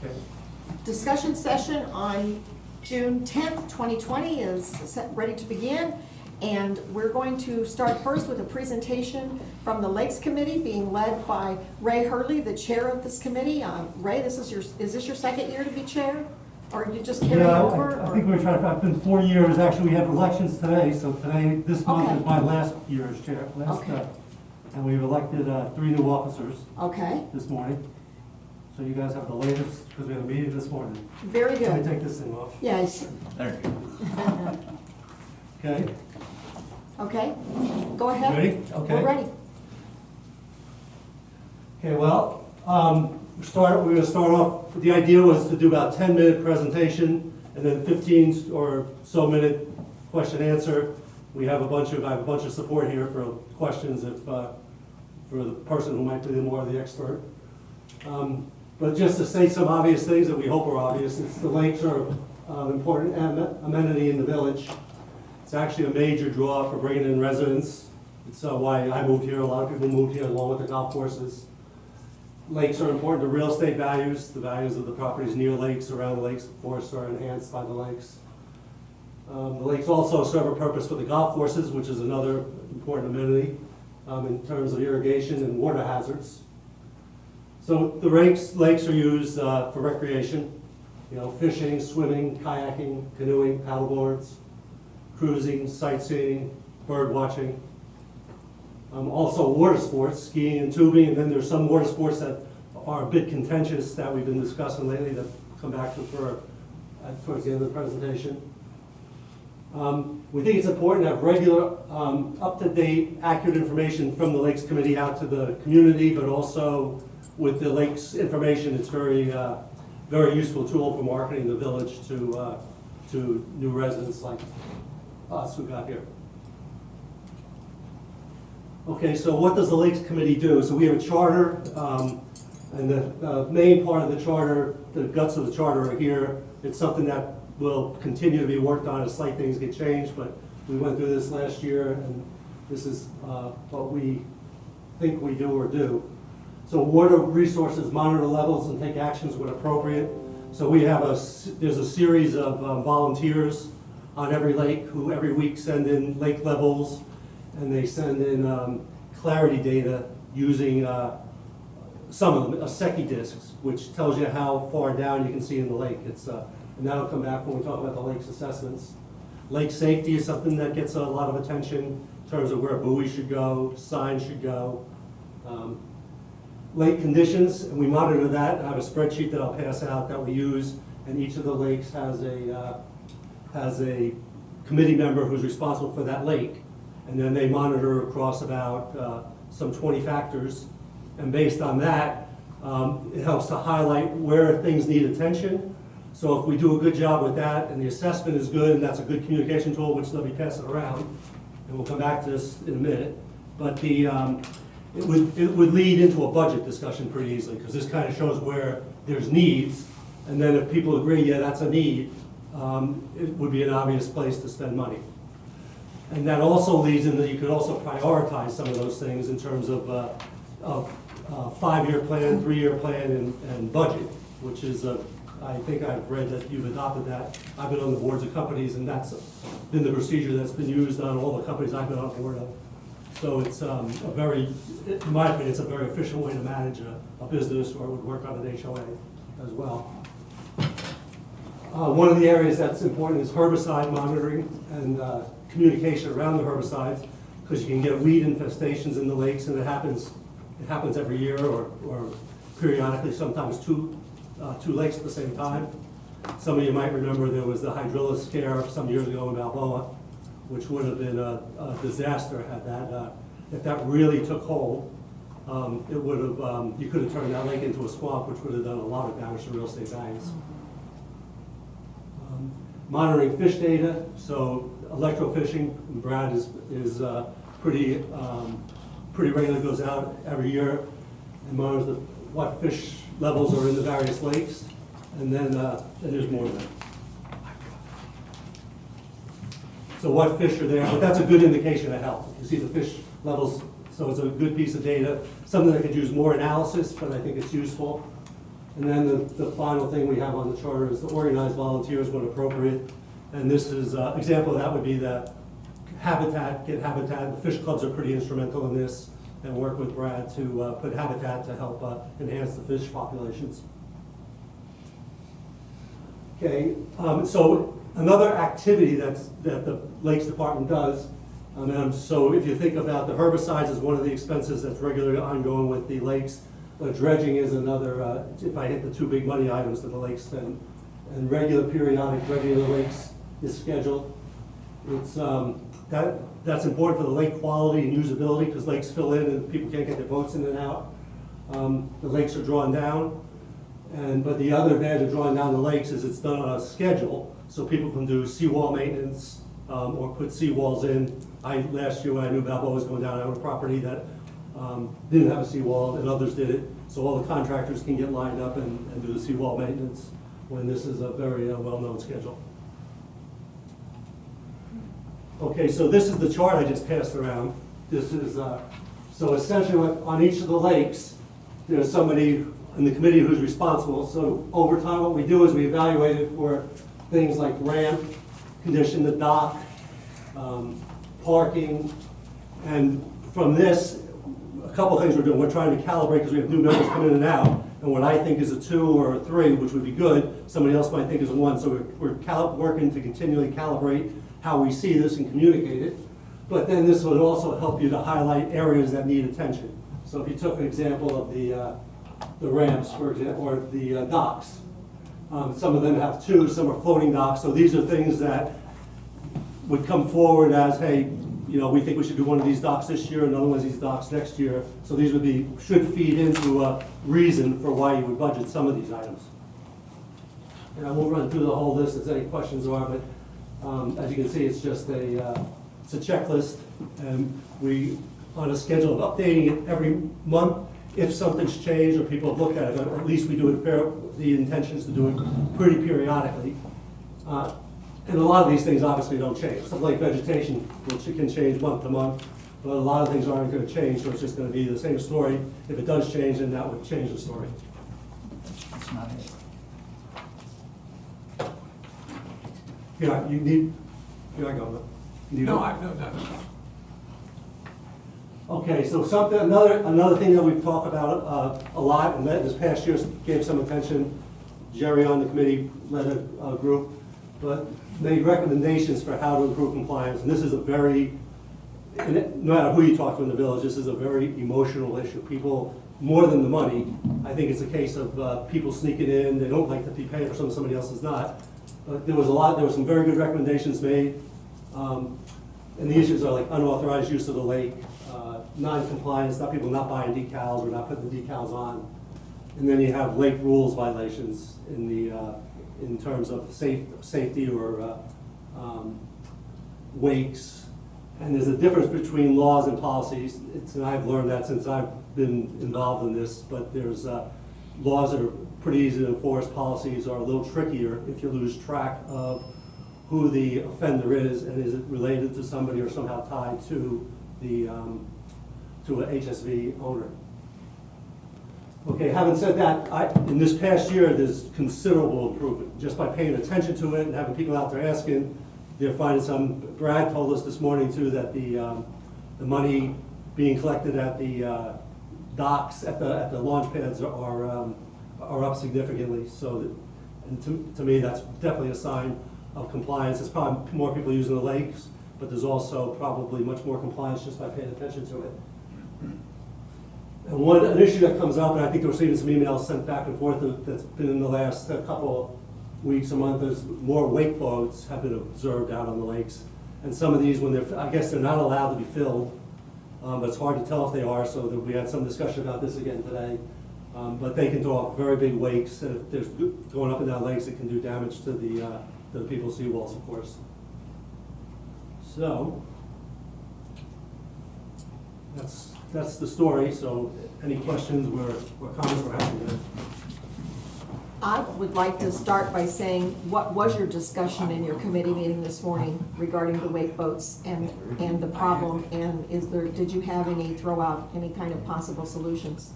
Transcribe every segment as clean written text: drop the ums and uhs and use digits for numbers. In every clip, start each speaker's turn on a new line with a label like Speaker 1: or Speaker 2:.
Speaker 1: Okay.
Speaker 2: Discussion session on June 10th, 2020 is ready to begin. And we're going to start first with a presentation from the Lakes Committee being led by Ray Hurley, the chair of this committee. Ray, is this your second year to be chair? Or you just carried over?
Speaker 1: I think we're trying to, I've been 4 years. Actually, we have elections today, so today, this month
Speaker 2: Okay.
Speaker 1: is my last year as chair.
Speaker 2: Okay.
Speaker 1: And we've elected 3 new officers
Speaker 2: Okay,
Speaker 1: this morning. So you guys have the latest, because we had a meeting this morning.
Speaker 2: very
Speaker 1: Let me
Speaker 2: good.
Speaker 1: take this thing off.
Speaker 2: Yes,
Speaker 3: There you go.
Speaker 1: Okay?
Speaker 2: okay, go ahead.
Speaker 1: Ready? Okay.
Speaker 2: We're ready.
Speaker 1: Okay, well, we're going to start off, the idea was to do about 10-minute presentation and then 15 or so minute question answer. I have a bunch of support here for questions if, for the person who might be more of the expert. But just to say some obvious things that we hope are obvious, the lakes are an important amenity in the village. It's actually a major draw for bringing in residents. It's why I moved here. A lot of people moved here along with the golf courses. Lakes are important to real estate values. The values of the properties near lakes, around the lakes, of course, are enhanced by the lakes. The lakes also serve a purpose for the golf courses, which is another important amenity in terms of irrigation and water hazards. So the lakes are used for recreation, fishing, swimming, kayaking, canoeing, paddleboards, cruising, sightseeing, bird watching. Also water sports, skiing and tubing, and then there's some water sports that are a bit contentious that we've been discussing lately that come back to for towards the end of the presentation. We think it's important to have regular, up-to-date, accurate information from the Lakes Committee out to the community, but also with the Lakes information, it's very useful tool for marketing the village to new residents like us who got here. Okay, so what does the Lakes Committee do? So we have a charter, and the main part of the charter, the guts of the charter are here. It's something that will continue to be worked on as slight things get changed, but we went through this last year, and this is what we think we do or do. So water resources monitor levels and take actions when appropriate. So we have there's a series of volunteers on every lake who every week send in lake levels, and they send in clarity data using some of them, a Secchi discs, which tells you how far down you can see in the lake. And that'll come back when we talk about the lakes assessments. Lake safety is something that gets a lot of attention in terms of where buoys should go, signs should go. Lake conditions, and we monitor that. I have a spreadsheet that I'll pass out that we use, and each of the lakes has a committee member who's responsible for that lake. And then they monitor across about some 20 factors. And based on that, it helps to highlight where things need attention. So if we do a good job with that and the assessment is good and that's a good communication tool, which they'll be passing around, and we'll come back to this in a minute, but it would lead into a budget discussion pretty easily, because this kind of shows where there's needs, and then if people agree, yeah, that's a need, it would be an obvious place to spend money. And that also leads into, you could also prioritize some of those things in terms of 5-year plan, 3-year plan, and budget, which is, I think I've read that you've adopted that. I've been on the boards of companies, and that's been the procedure that's been used on all the companies I've been on board of. So it's in my opinion, it's a very efficient way to manage a business, or it would work on an HOA as well. One of the areas that's important is herbicide monitoring and communication around the herbicides, because you can get weed infestations in the lakes, and it happens every year or periodically, sometimes two lakes at the same time. Some of you might remember there was the hydrilla scare some years ago in Balboa, which would have been a disaster had that, if that really took hold. It would have, you could have turned that lake into a swamp, which would have done a lot of damage to real estate values. Monitoring fish data, so electrofishing, Brad is pretty regular, goes out every year and monitors what fish levels are in the various lakes, and then there's more of them. So what fish are there, but that's a good indication of health. You see the fish levels, so it's a good piece of data, something that could use more analysis, but I think it's useful. And then the final thing we have on the charter is to organize volunteers when appropriate. And this is, example of that would be that Get Habitat, the fish clubs are pretty instrumental in this, and work with Brad to put habitat to help enhance the fish populations. Okay, so another activity that the Lakes Department does, so if you think about the herbicides as one of the expenses that's regularly ongoing with the lakes, dredging is another, if I hit the two big money items that the lakes spend, and regular periodic dredging of the lakes is scheduled. It's, that's important for the lake quality and usability, because lakes fill in and people can't get their boats in and out. The lakes are drawn down, but the other advantage of drawing down the lakes is it's done on a schedule, so people can do seawall maintenance or put seawalls in. Last year when I knew Balboa was going down, I owned a property that didn't have a seawall, and others did it, so all the contractors can get lined up and do the seawall maintenance when this is a very well-known schedule. Okay, so this is the chart I just passed around. This is, so essentially on each of the lakes, there's somebody in the committee who's responsible. So over time, what we do is we evaluate it for things like ramp, condition, the dock, parking, and from this, a couple of things we're doing. We're trying to calibrate because we have new members coming in and out, and what I think is a 2 or a 3, which would be good, somebody else might think is a 1. So we're working to continually calibrate how we see this and communicate it. But then this would also help you to highlight areas that need attention. So if you took an example of the ramps, for example, or the docks, some of them have 2, some are floating docks. So these are things that would come forward as, hey, you know, we think we should do one of these docks this year, another one of these docks next year. So these should feed into a reason for why you would budget some of these items. And I won't run through the whole list as any questions are, but as you can see, it's just it's a checklist, and we on a schedule of updating it every month. If something's changed or people have looked at it, at least we do it fair. The intention is to do it pretty periodically. And a lot of these things obviously don't change. Something like vegetation, which can change month to month, but a lot of things aren't going to change, so it's just going to be the same story. If it does change, then that would change the story.
Speaker 3: That's not it.
Speaker 1: Yeah, you need, here I go.
Speaker 4: No, no.
Speaker 1: Okay, so another thing that we've talked about a lot, and that this past year gave some attention. Jerry on the committee led a group, but made recommendations for how to improve compliance. And this is no matter who you talk to in the village, this is a very emotional issue. People, more than the money, I think it's a case of people sneaking in. They don't like to be paying for something somebody else is not. But there were some very good recommendations made. And the issues are like unauthorized use of the lake, non-compliance, people not buying decals or not putting the decals on. And then you have lake rules violations in terms of safety or wakes. And there's a difference between laws and policies. And I've learned that since I've been involved in this, but there's laws that are pretty easy to enforce. Policies are a little trickier if you lose track of who the offender is and is it related to somebody or somehow tied to to an HSV owner. Okay, having said that, in this past year, there's considerable improvement. Just by paying attention to it and having people out there asking, they're finding some. Brad told us this morning too that the money being collected at the docks, at the launch pads are up significantly. So, and to me, that's definitely a sign of compliance. There's probably more people using the lakes, but there's also probably much more compliance just by paying attention to it. And an issue that comes up, and I think there was even some emails sent back and forth that's been in the last couple weeks, a month, is more wake boats have been observed out on the lakes. And some of these, I guess they're not allowed to be filled, but it's hard to tell if they are, so we had some discussion about this again today. But they can throw off very big wakes, and if there's going up and down lakes, it can do damage to the people's seawalls, of course. So, that's the story. So any questions or comments we're happy to.
Speaker 2: I would like to start by saying, what was your discussion in your committee meeting this morning regarding the wake boats and the problem? And did you have throw out any kind of possible solutions?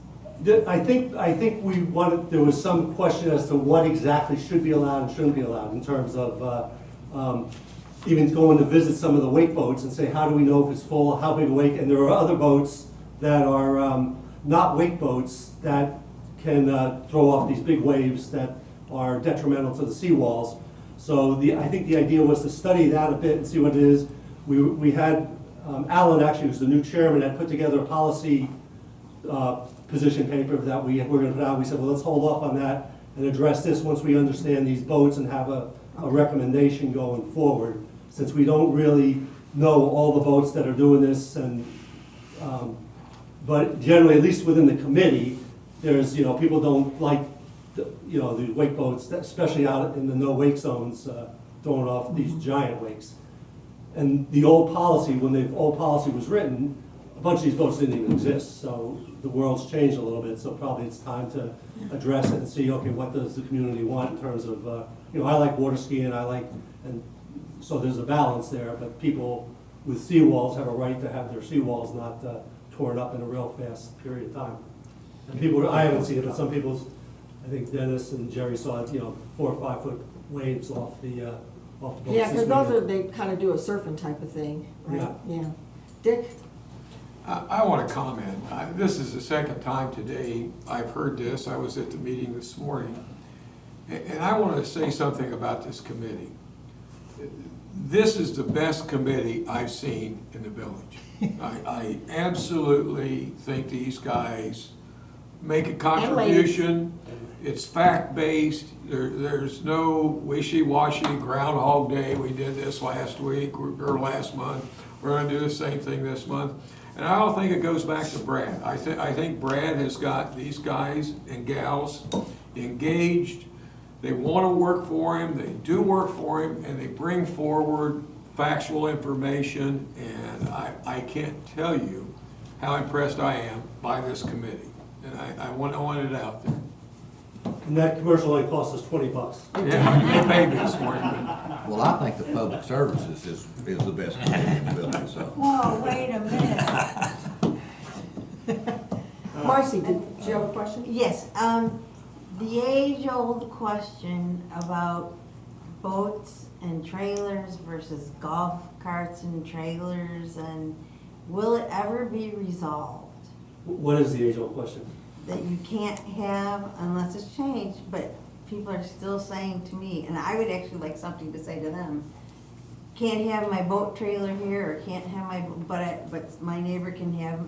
Speaker 1: I think we wanted, there was some question as to what exactly should be allowed and shouldn't be allowed in terms of even going to visit some of the wake boats and say, how do we know if it's full, how big a wake? And there are other boats that are not wake boats that can throw off these big waves that are detrimental to the seawalls. So I think the idea was to study that a bit and see what it is. We had, Alan actually, who's the new chairman, had put together a policy position paper that we were gonna put out. We said, well, let's hold off on that and address this once we understand these boats and have a recommendation going forward, since we don't really know all the boats that are doing this. And but generally, at least within the committee, there's, people don't like, the wake boats, especially out in the no wake zones, throwing off these giant wakes. And the old policy, when the old policy was written, a bunch of these boats didn't even exist. So the world's changed a little bit, so probably it's time to address it and see, okay, what does the community want in terms of, I like water skiing, and so there's a balance there, but people with seawalls have a right to have their seawalls not torn up in a real fast period of time. And people, I haven't seen it, but some people, I think Dennis and Jerry saw it, 4 or 5 foot waves off the boats.
Speaker 2: Yeah,
Speaker 1: this
Speaker 2: because those
Speaker 1: weekend.
Speaker 2: they kind of do a surfing type of thing, right?
Speaker 1: Yeah.
Speaker 2: Dick?
Speaker 4: I want to comment. This is the second time today I've heard this. I was at the meeting this morning. And I want to say something about this committee. This is the best committee I've seen in the village. I absolutely think these guys make a contribution. It's fact-based. There's no wishy-washy Groundhog Day. We did this last week or last month. We're going to do the same thing this month. And I don't think it goes back to Brad. I think Brad has got these guys and gals engaged. They want to work for him, they do work for him, and they bring forward factual information. And I can't tell you how impressed I am by this committee. And I want it out there.
Speaker 1: And that commercial only cost us $20.
Speaker 4: Yeah, they paid me this morning.
Speaker 5: Well, I think the public services is the best committee in the building, so.
Speaker 6: Whoa, wait a minute.
Speaker 2: Marcy, did you have a question?
Speaker 6: Yes, the age-old question about boats and trailers versus golf carts and trailers, and will it ever be resolved?
Speaker 1: What is the age-old question?
Speaker 6: That you can't have unless it's changed, but people are still saying to me, and I would actually like something to say to them, can't have my boat trailer here, or can't have my, but my neighbor can have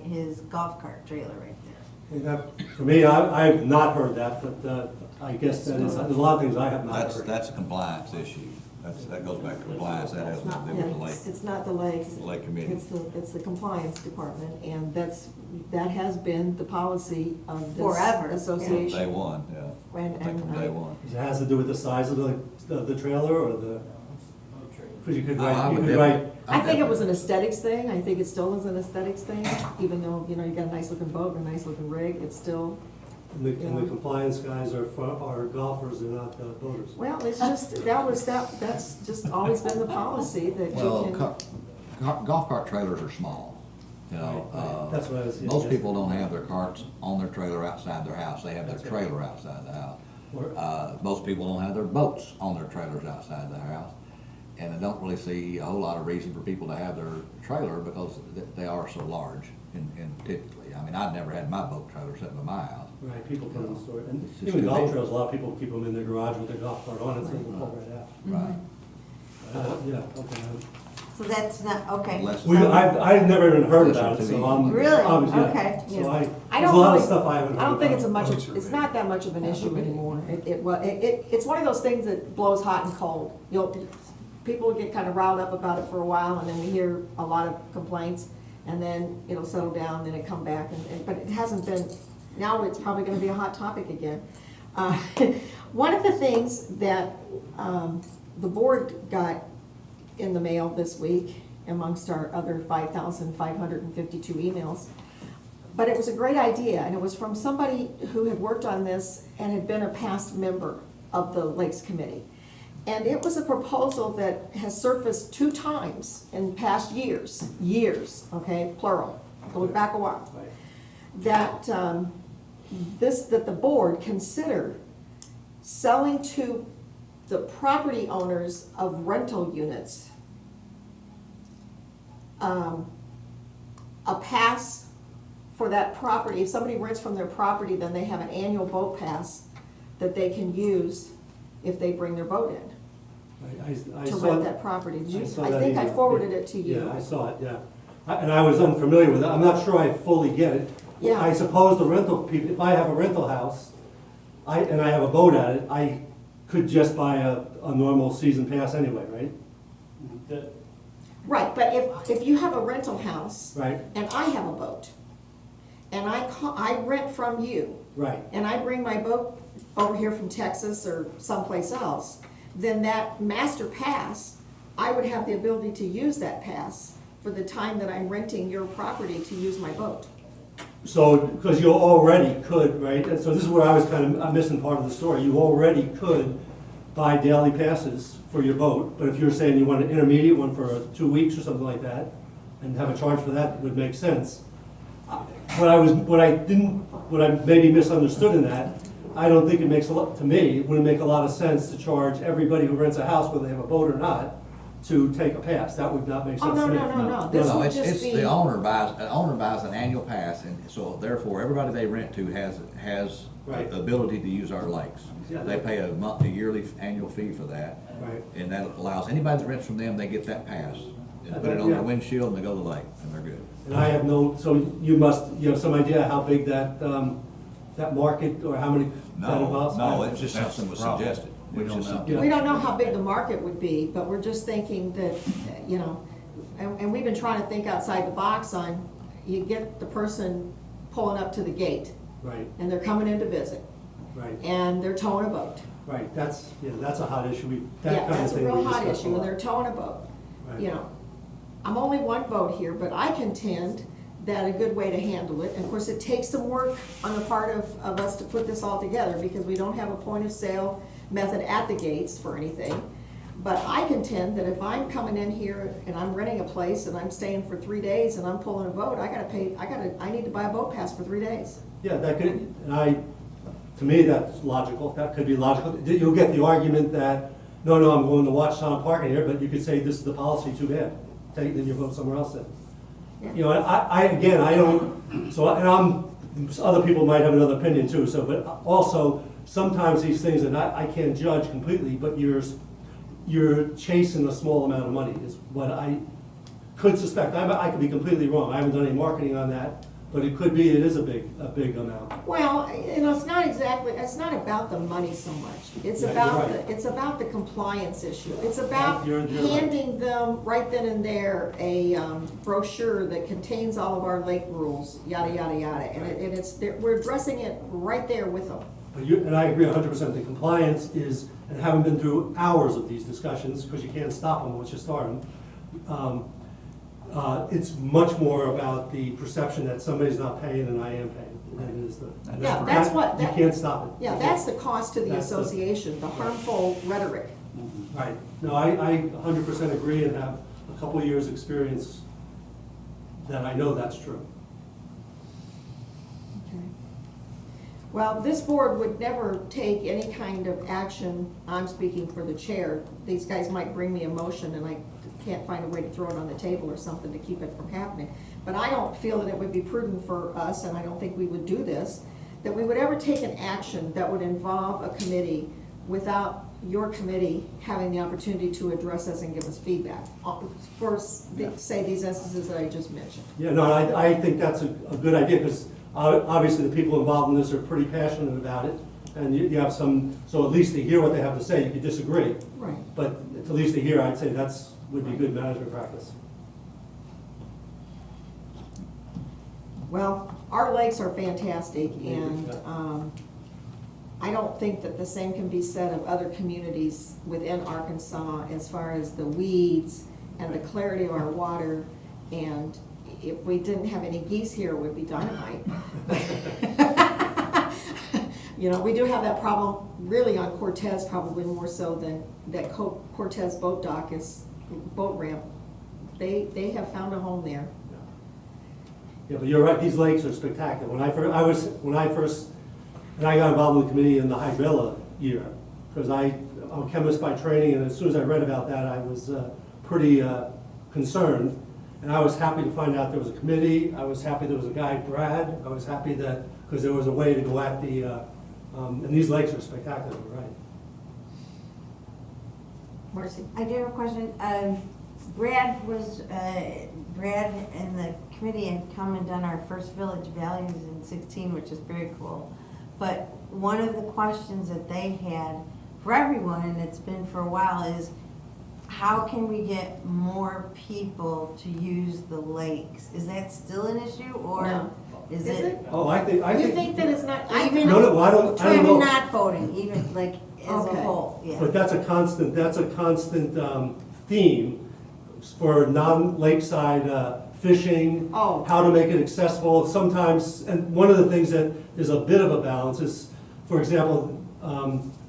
Speaker 6: his golf cart trailer right there.
Speaker 1: And that, for me, I've not heard that, but I guess that is, there's a lot of things I have not heard.
Speaker 5: That's a compliance issue. That goes back to compliance. That has nothing to do with the lake.
Speaker 2: It's not the lakes.
Speaker 5: Lake committee.
Speaker 2: It's the compliance department, and that has been the policy of this
Speaker 6: Forever, yeah.
Speaker 2: association.
Speaker 5: Day one, yeah.
Speaker 2: And-
Speaker 5: I think from
Speaker 2: and
Speaker 5: day
Speaker 2: I-
Speaker 5: one.
Speaker 1: It has to do with the size of the trailer or the, because you could
Speaker 5: I
Speaker 1: write, you
Speaker 5: would
Speaker 1: could
Speaker 5: definitely-
Speaker 1: write,
Speaker 2: I think it was an aesthetics thing. I think it still is an aesthetics thing, even though, you got a nice looking boat and a nice looking rig, it's still,
Speaker 1: and the compliance guys are golfers, they're not boaters.
Speaker 2: well, it's just, that's just always been the policy that you
Speaker 5: Well,
Speaker 2: can.
Speaker 5: golf cart trailers are small,
Speaker 1: That's what I was.
Speaker 5: Most people don't have their carts on their trailer outside their house. They have their
Speaker 1: That's right.
Speaker 5: trailer outside the house.
Speaker 1: Or-
Speaker 5: Most people don't have their boats on their trailers outside their house. And I don't really see a whole lot of reason for people to have their trailer because they are so large in typically. I mean, I've never had my boat trailer sitting by my house.
Speaker 1: Right, people put them in storage, and
Speaker 5: It's just
Speaker 1: even
Speaker 5: too
Speaker 1: golf
Speaker 5: big.
Speaker 1: trails, a lot of people keep them in their garage with their golf cart on it, so they can pull right out.
Speaker 5: Right.
Speaker 1: Yeah, okay.
Speaker 6: So that's not, okay.
Speaker 5: Unless-
Speaker 1: I've never even heard about it,
Speaker 5: Listen to
Speaker 1: so I'm.
Speaker 6: Really?
Speaker 1: obviously, yeah.
Speaker 6: Okay.
Speaker 1: So
Speaker 2: Yeah.
Speaker 1: I,
Speaker 2: I
Speaker 1: there's
Speaker 2: don't
Speaker 1: a lot of
Speaker 2: really-
Speaker 1: stuff I haven't heard
Speaker 2: I don't think it's a
Speaker 1: about.
Speaker 2: much, it's not that much of an issue anymore. It's one of those things that blows hot and cold. People get kind of riled up about it for a while, and then we hear a lot of complaints, and then it'll settle down, then it come back, but it hasn't been, now it's probably gonna be a hot topic again. One of the things that the board got in the mail this week, amongst our other 5,552 emails, but it was a great idea, and it was from somebody who had worked on this and had been a past member of the Lakes Committee. And it was a proposal that has surfaced 2 times in past years, okay, plural, going back a while.
Speaker 1: Right.
Speaker 2: That that the board consider selling to the property owners of rental units a pass for that property. If somebody rents from their property, then they have an annual boat pass that they can use if they bring their boat in
Speaker 1: I
Speaker 2: to
Speaker 1: saw-
Speaker 2: rent that property. Did you?
Speaker 1: I saw
Speaker 2: I
Speaker 1: that
Speaker 2: think I
Speaker 1: email.
Speaker 2: forwarded it to you.
Speaker 1: Yeah, I saw it, yeah. And I was unfamiliar with it. I'm not sure I fully get it.
Speaker 2: Yeah.
Speaker 1: I suppose the rental people, if I have a rental house, and I have a boat at it, I could just buy a normal season pass anyway, right?
Speaker 2: Right, but if you have a rental house.
Speaker 1: Right.
Speaker 2: And I have a boat, and I rent from you,
Speaker 1: Right,
Speaker 2: and I bring my boat over here from Texas or someplace else, then that master pass, I would have the ability to use that pass for the time that I'm renting your property to use my boat.
Speaker 1: so, because you already could, right, and so this is where I was kind of, I'm missing part of the story. You already could buy daily passes for your boat, but if you're saying you want an intermediate one for 2 weeks or something like that, and have a charge for that, would make sense. What I maybe misunderstood in that, I don't think it makes a lot, to me, it wouldn't make a lot of sense to charge everybody who rents a house, whether they have a boat or not, to take a pass. That would not make
Speaker 2: Oh,
Speaker 1: sense
Speaker 2: no,
Speaker 1: to me.
Speaker 2: no, no, no, this
Speaker 5: No,
Speaker 2: would
Speaker 5: it's
Speaker 2: just be.
Speaker 5: the owner buys an annual pass, and so therefore, everybody they rent to has
Speaker 1: Right.
Speaker 5: the ability to use our lakes.
Speaker 1: Yeah.
Speaker 5: They pay a yearly annual fee for that.
Speaker 1: Right.
Speaker 5: And that allows anybody that rents from them, they get that pass. And put it on
Speaker 1: Yeah.
Speaker 5: their windshield and they go to the lake, and they're good.
Speaker 1: And I have no, so you have some idea how big that market, or how many that involves?
Speaker 5: No, it's just
Speaker 3: That's
Speaker 5: something was
Speaker 3: the problem.
Speaker 5: suggested.
Speaker 3: We
Speaker 5: It's
Speaker 3: don't
Speaker 5: just
Speaker 3: know.
Speaker 5: something-
Speaker 2: We don't know how big the market would be, but we're just thinking that, you know, and we've been trying to think outside the box on, you get the person pulling up to the gate,
Speaker 1: Right,
Speaker 2: and they're coming in to visit,
Speaker 1: right,
Speaker 2: and they're towing a boat.
Speaker 1: right, that's a hot issue. That
Speaker 2: Yeah,
Speaker 1: kind of
Speaker 2: that's a
Speaker 1: thing
Speaker 2: real
Speaker 1: we
Speaker 2: hot
Speaker 1: discussed a
Speaker 2: issue, and
Speaker 1: lot.
Speaker 2: they're towing a boat.
Speaker 1: Right.
Speaker 2: You know, I'm only one vote here, but I contend that a good way to handle it, and of course, it takes some work on the part of us to put this all together, because we don't have a point of sale method at the gates for anything. But I contend that if I'm coming in here and I'm renting a place and I'm staying for 3 days and I'm pulling a boat, I need to buy a boat pass for 3 days.
Speaker 1: Yeah, that could, to me, that's logical. That could be logical. You'll get the argument that, no, I'm going to Watchtown Park in here, but you could say this is the policy, too bad. Take then your vote somewhere else then. You know, I don't, so, and other people might have another opinion too, so, but also, sometimes these things, and I can't judge completely, but you're chasing a small amount of money is what I could suspect. I could be completely wrong. I haven't done any marketing on that, but it could be, it is a big amount.
Speaker 2: Well, you know, it's not about the money so much. It's
Speaker 1: Yeah,
Speaker 2: about
Speaker 1: you're right.
Speaker 2: it's about the compliance issue. It's about
Speaker 1: You're right.
Speaker 2: handing them right then and there a brochure that contains all of our lake rules, yada, yada, yada. And we're addressing it right there with them.
Speaker 1: And I agree 100%. The compliance is, and having been through hours of these discussions, because you can't stop them once you start them, it's much more about the perception that somebody's not paying and I am paying. than it is the.
Speaker 2: Yeah, that's what-
Speaker 1: You can't stop it.
Speaker 2: Yeah, that's the cost to the
Speaker 1: That's the-
Speaker 2: association, the harmful rhetoric.
Speaker 1: Right. No, I 100% agree and have a couple of years' experience that I know that's true.
Speaker 2: Okay. Well, this board would never take any kind of action, I'm speaking for the chair. These guys might bring me a motion and I can't find a way to throw it on the table or something to keep it from happening. But I don't feel that it would be prudent for us, and I don't think we would do this, that we would ever take an action that would involve a committee without your committee having the opportunity to address us and give us feedback for, say, these instances that I just mentioned.
Speaker 1: Yeah, no, I think that's a good idea, because obviously the people involved in this are pretty passionate about it, and you have some, so at least to hear what they have to say, you could disagree,
Speaker 2: Right.
Speaker 1: but at least to hear, I'd say would be good management practice.
Speaker 2: Well, our lakes are fantastic,
Speaker 1: Yeah.
Speaker 2: and I don't think that the same can be said of other communities within Arkansas as far as the weeds and the clarity of our water. And if we didn't have any geese here, it would be dynamite. You know, we do have that problem really on Cortez, probably more so than that Cortez boat dock boat ramp. They have found a home there.
Speaker 1: Yeah, but you're right, these lakes are spectacular. When I first And I got involved with the committee in the hydrilla year, because I'm a chemist by training, and as soon as I read about that, I was pretty concerned. And I was happy to find out there was a committee, I was happy there was a guy, Brad, I was happy that, because there was a way to go at the, and these lakes are spectacular, right?
Speaker 2: Marcy?
Speaker 6: I do have a question. Brad and the committee had come and done our first village values in 16, which is very cool. But one of the questions that they had for everyone, and it's been for a while, is how can we get more people to use the lakes? Is that still an issue, or
Speaker 2: No.
Speaker 6: is
Speaker 2: Is
Speaker 6: it?
Speaker 2: it?
Speaker 1: Oh, I think.
Speaker 2: You think that it's not,
Speaker 6: Even
Speaker 1: No, no, I don't know.
Speaker 6: not voting, even like as a
Speaker 2: Okay.
Speaker 6: whole, yeah.
Speaker 1: But that's a constant theme for non-lakeside fishing,
Speaker 2: Oh.
Speaker 1: how to make it accessible. Sometimes, and one of the things that is a bit of a balance is, for example,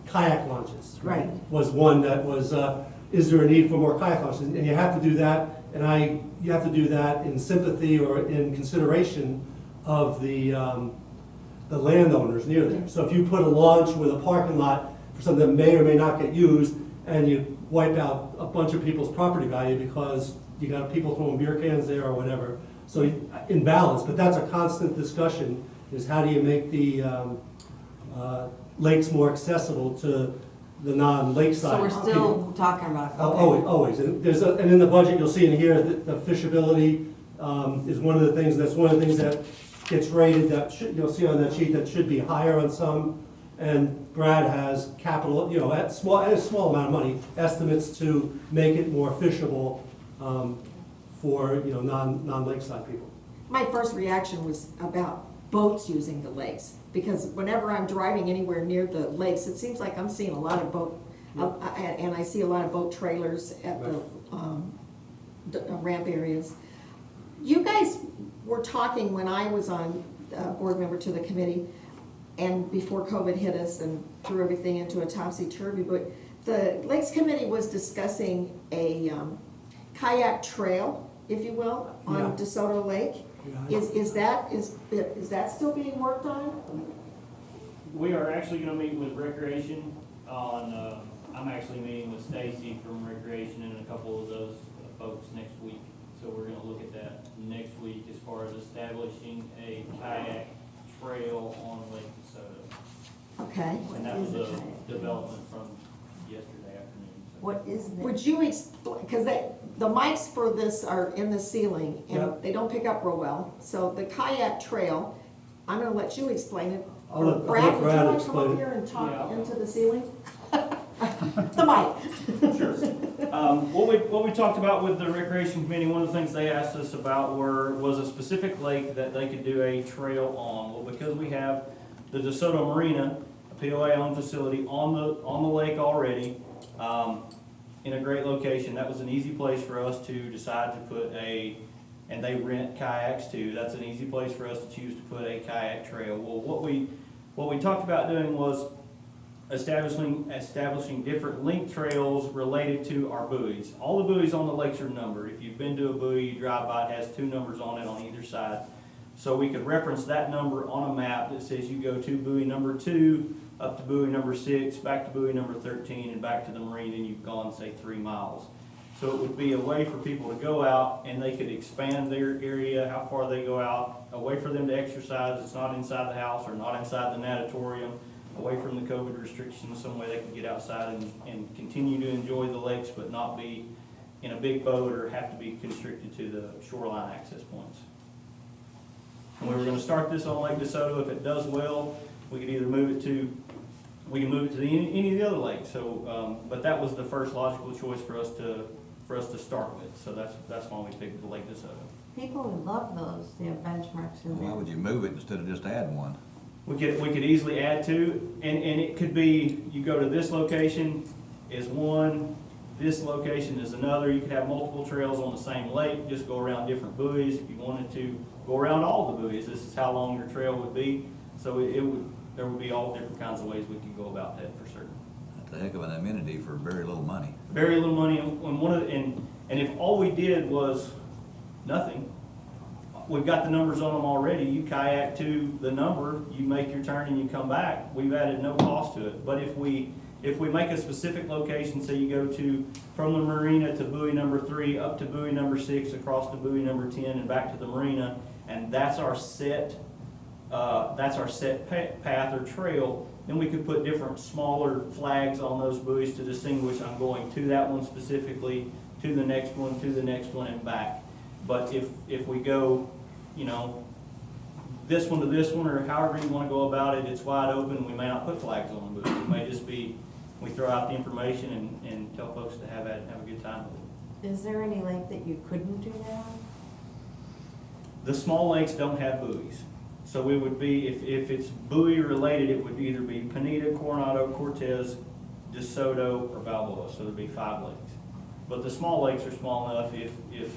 Speaker 1: kayak launches.
Speaker 2: Right.
Speaker 1: Was one that was, is there a need for more kayak launches? And you have to do that, you have to do that in sympathy or in consideration of the landowners near there. So if you put a launch with a parking lot for something that may or may not get used, and you wipe out a bunch of people's property value because you got people throwing beer cans there or whatever, so in balance, but that's a constant discussion, is how do you make the lakes more accessible to the non-lakeside
Speaker 6: So we're
Speaker 1: people.
Speaker 6: still talking about.
Speaker 1: Oh, always, and and in the budget, you'll see in here that the fishability is one of the things, that's one of the things that gets rated, that you'll see on that sheet, that should be higher on some. And Brad has capital, at a small amount of money, estimates to make it more fishable for, non-lakeside people.
Speaker 2: my first reaction was about boats using the lakes, because whenever I'm driving anywhere near the lakes, it seems like I'm seeing a lot of boat, and I see a lot of boat trailers at the ramp areas. You guys were talking when I was on board member to the committee, and before COVID hit us and threw everything into a topsy-turvy, but the Lakes Committee was discussing a kayak trail, if you will, on
Speaker 1: Yeah.
Speaker 2: DeSoto Lake.
Speaker 1: Yeah.
Speaker 2: Is that still being worked on?
Speaker 7: We are actually gonna meet with Recreation on, I'm actually meeting with Stacy from Recreation and a couple of those folks next week. So we're gonna look at that next week as far as establishing a kayak trail on Lake DeSoto.
Speaker 2: Okay.
Speaker 7: And that was a development from yesterday afternoon. So.
Speaker 6: What is that?
Speaker 2: Would you explain, because the mics for this are in the ceiling, and
Speaker 1: Yep.
Speaker 2: they don't pick up real well. So the kayak trail, I'm gonna let you explain it.
Speaker 1: I'll let
Speaker 2: Brad, would you
Speaker 1: Brad
Speaker 2: want to come
Speaker 1: explain
Speaker 2: up
Speaker 1: it.
Speaker 2: here and talk
Speaker 7: Yeah.
Speaker 2: into the ceiling? The mic.
Speaker 7: Sure. What we talked about with the Recreation Committee, one of the things they asked us about was a specific lake that they could do a trail on. Well, because we have the DeSoto Marina, a POA-owned facility on the lake already, in a great location, that was an easy place for us to decide to put and they rent kayaks too, that's an easy place for us to choose to put a kayak trail. Well, what we talked about doing was establishing different link trails related to our buoys. All the buoys on the lakes are numbered. If you've been to a buoy, you drive by, it has 2 numbers on it on either side. So we could reference that number on a map that says you go to buoy number 2, up to buoy number 6, back to buoy number 13, and back to the marine, and you've gone, say, 3 miles. So it would be a way for people to go out and they could expand their area, how far they go out, a way for them to exercise. It's not inside the house or not inside the natatorium, away from the COVID restrictions, some way they can get outside and continue to enjoy the lakes, but not be in a big boat or have to be constricted to the shoreline access points. And we were gonna start this on Lake DeSoto. If it does well, we could either move it to any of the other lakes. So, but that was the first logical choice for us to start with. So that's why we picked the Lake DeSoto.
Speaker 6: People would love those, they have benchmarks in
Speaker 5: Why
Speaker 6: there.
Speaker 5: would you move it instead of just adding one?
Speaker 7: We could easily add 2, and it could be, you go to this location is one, this location is another. You could have multiple trails on the same lake, just go around different buoys. If you wanted to go around all the buoys, this is how long your trail would be. So there would be all different kinds of ways we could go about that for certain.
Speaker 5: That's a heck of an amenity for very little money.
Speaker 7: Very little money, and if all we did was nothing, we've got the numbers on them already. You kayak to the number, you make your turn and you come back. We've added no cost to it. But if we make a specific location, say you go from the marina to buoy number 3, up to buoy number 6, across to buoy number 10, and back to the marina, and that's our set path or trail, then we could put different smaller flags on those buoys to distinguish I'm going to that one specifically, to the next one, and back. But if we go, this one to this one, or however you want to go about it, it's wide open, we may not put flags on the buoys. It may just be, we throw out the information and tell folks to have a good time with it.
Speaker 6: Is there any lake that you couldn't do that on?
Speaker 7: The small lakes don't have buoys. So it would be, if it's buoy related, it would either be Pineda, Coronado, Cortez, DeSoto, or Balboa. So there'd be 5 lakes. But the small lakes are small enough, if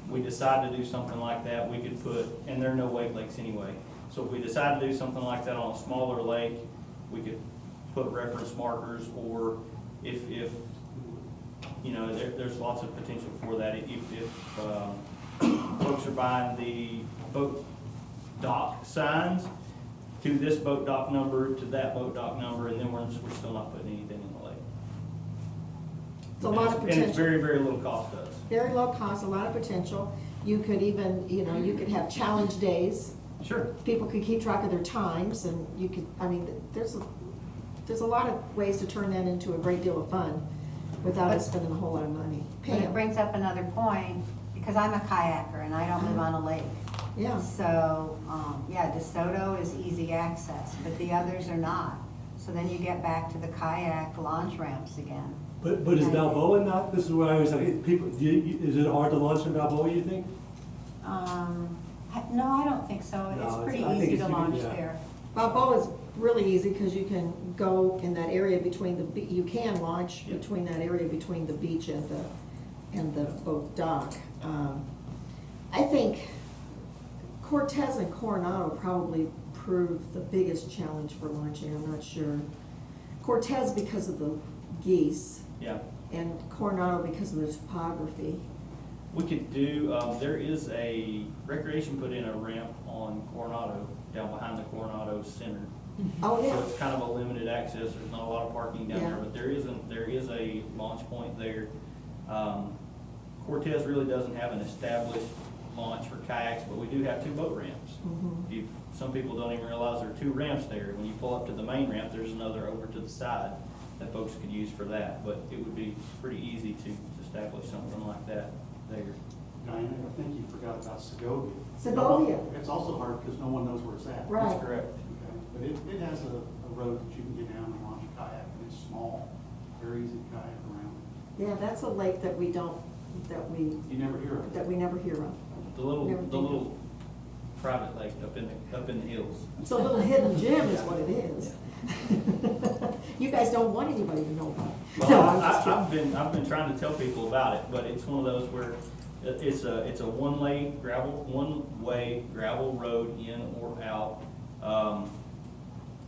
Speaker 7: we decide to do something like that, we could put, and there are no wake lakes anyway. So if we decide to do something like that on a smaller lake, we could put reference markers, or if there's lots of potential for that. If folks are buying the boat dock signs, to this boat dock number, to that boat dock number, and then we're still not putting anything in the lake.
Speaker 2: It's a lot of
Speaker 7: And it's
Speaker 2: potential.
Speaker 7: very, very little cost to us.
Speaker 2: Very low cost, a lot of potential. You could even, you could have challenge days.
Speaker 7: Sure.
Speaker 2: People could keep track of their times, and you could, there's a lot of ways to turn that into a great deal of fun without us spending a whole lot of money.
Speaker 8: But it
Speaker 2: Pam?
Speaker 8: brings up another point, because I'm a kayaker and I don't live on a lake.
Speaker 2: Yeah.
Speaker 8: So, DeSoto is easy access, but the others are not. So then you get back to the kayak launch ramps again.
Speaker 1: But is Balboa not, this is where I always say, people, is it hard to launch in Balboa, you think?
Speaker 8: No, I don't think so.
Speaker 1: No,
Speaker 8: It's pretty
Speaker 1: I think
Speaker 8: easy to
Speaker 1: it's-
Speaker 8: launch
Speaker 1: yeah.
Speaker 8: there.
Speaker 2: Balboa is really easy because you can go in that area between you can launch
Speaker 7: Yeah.
Speaker 2: between that area between the beach and the boat dock. I think Cortez and Coronado probably prove the biggest challenge for launching, I'm not sure. Cortez because of the geese,
Speaker 7: Yeah.
Speaker 2: and Coronado because of the topography.
Speaker 7: We could do, there is a, Recreation put in a ramp on Coronado, down behind the Coronado Center.
Speaker 2: Oh,
Speaker 7: So
Speaker 2: yeah,
Speaker 7: it's kind of a limited access, there's not a lot of parking down there,
Speaker 2: Yeah.
Speaker 7: but there is a launch point there. Cortez really doesn't have an established launch for kayaks, but we do have 2 boat ramps.
Speaker 2: Mhm.
Speaker 7: Some people don't even realize there are 2 ramps there. When you pull up to the main ramp, there's another over to the side that folks could use for that, but it would be pretty easy to establish something like that there.
Speaker 9: Diana, I think you forgot about Segovia.
Speaker 2: Segovia.
Speaker 9: It's also hard because no one knows where it's at.
Speaker 2: Right.
Speaker 7: That's correct.
Speaker 9: Okay, but it has a road that you can get down and launch a kayak, and it's small, very easy to kayak around.
Speaker 2: Yeah, that's a lake that we
Speaker 9: You never hear of it.
Speaker 2: never hear of.
Speaker 7: The little,
Speaker 2: Never
Speaker 7: the
Speaker 2: think of-
Speaker 7: little private lake up in the hills.
Speaker 2: It's a little hidden gem is what it is. You guys don't want anybody to know about it.
Speaker 7: Well,
Speaker 2: No, I'm just kidding.
Speaker 7: I've been trying to tell people about it, but it's one of those where it's a one-way gravel road in or out.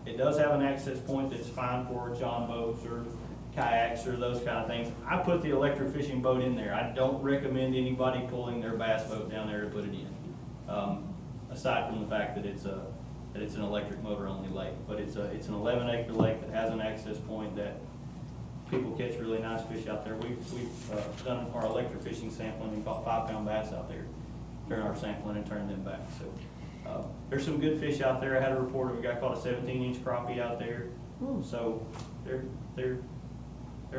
Speaker 7: It does have an access point that's fine for john boats or kayaks or those kind of things. I put the electric fishing boat in there. I don't recommend anybody pulling their bass boat down there to put it in. Aside from the fact that it's an electric motor only lake, but it's an 11-acre lake that has an access point that people catch really nice fish out there. We've done our electric fishing sampling and caught 5-pound bass out there during our sampling and turned them back. So there's some good fish out there. I had a report of a guy caught a 17-inch crappie out there. So they're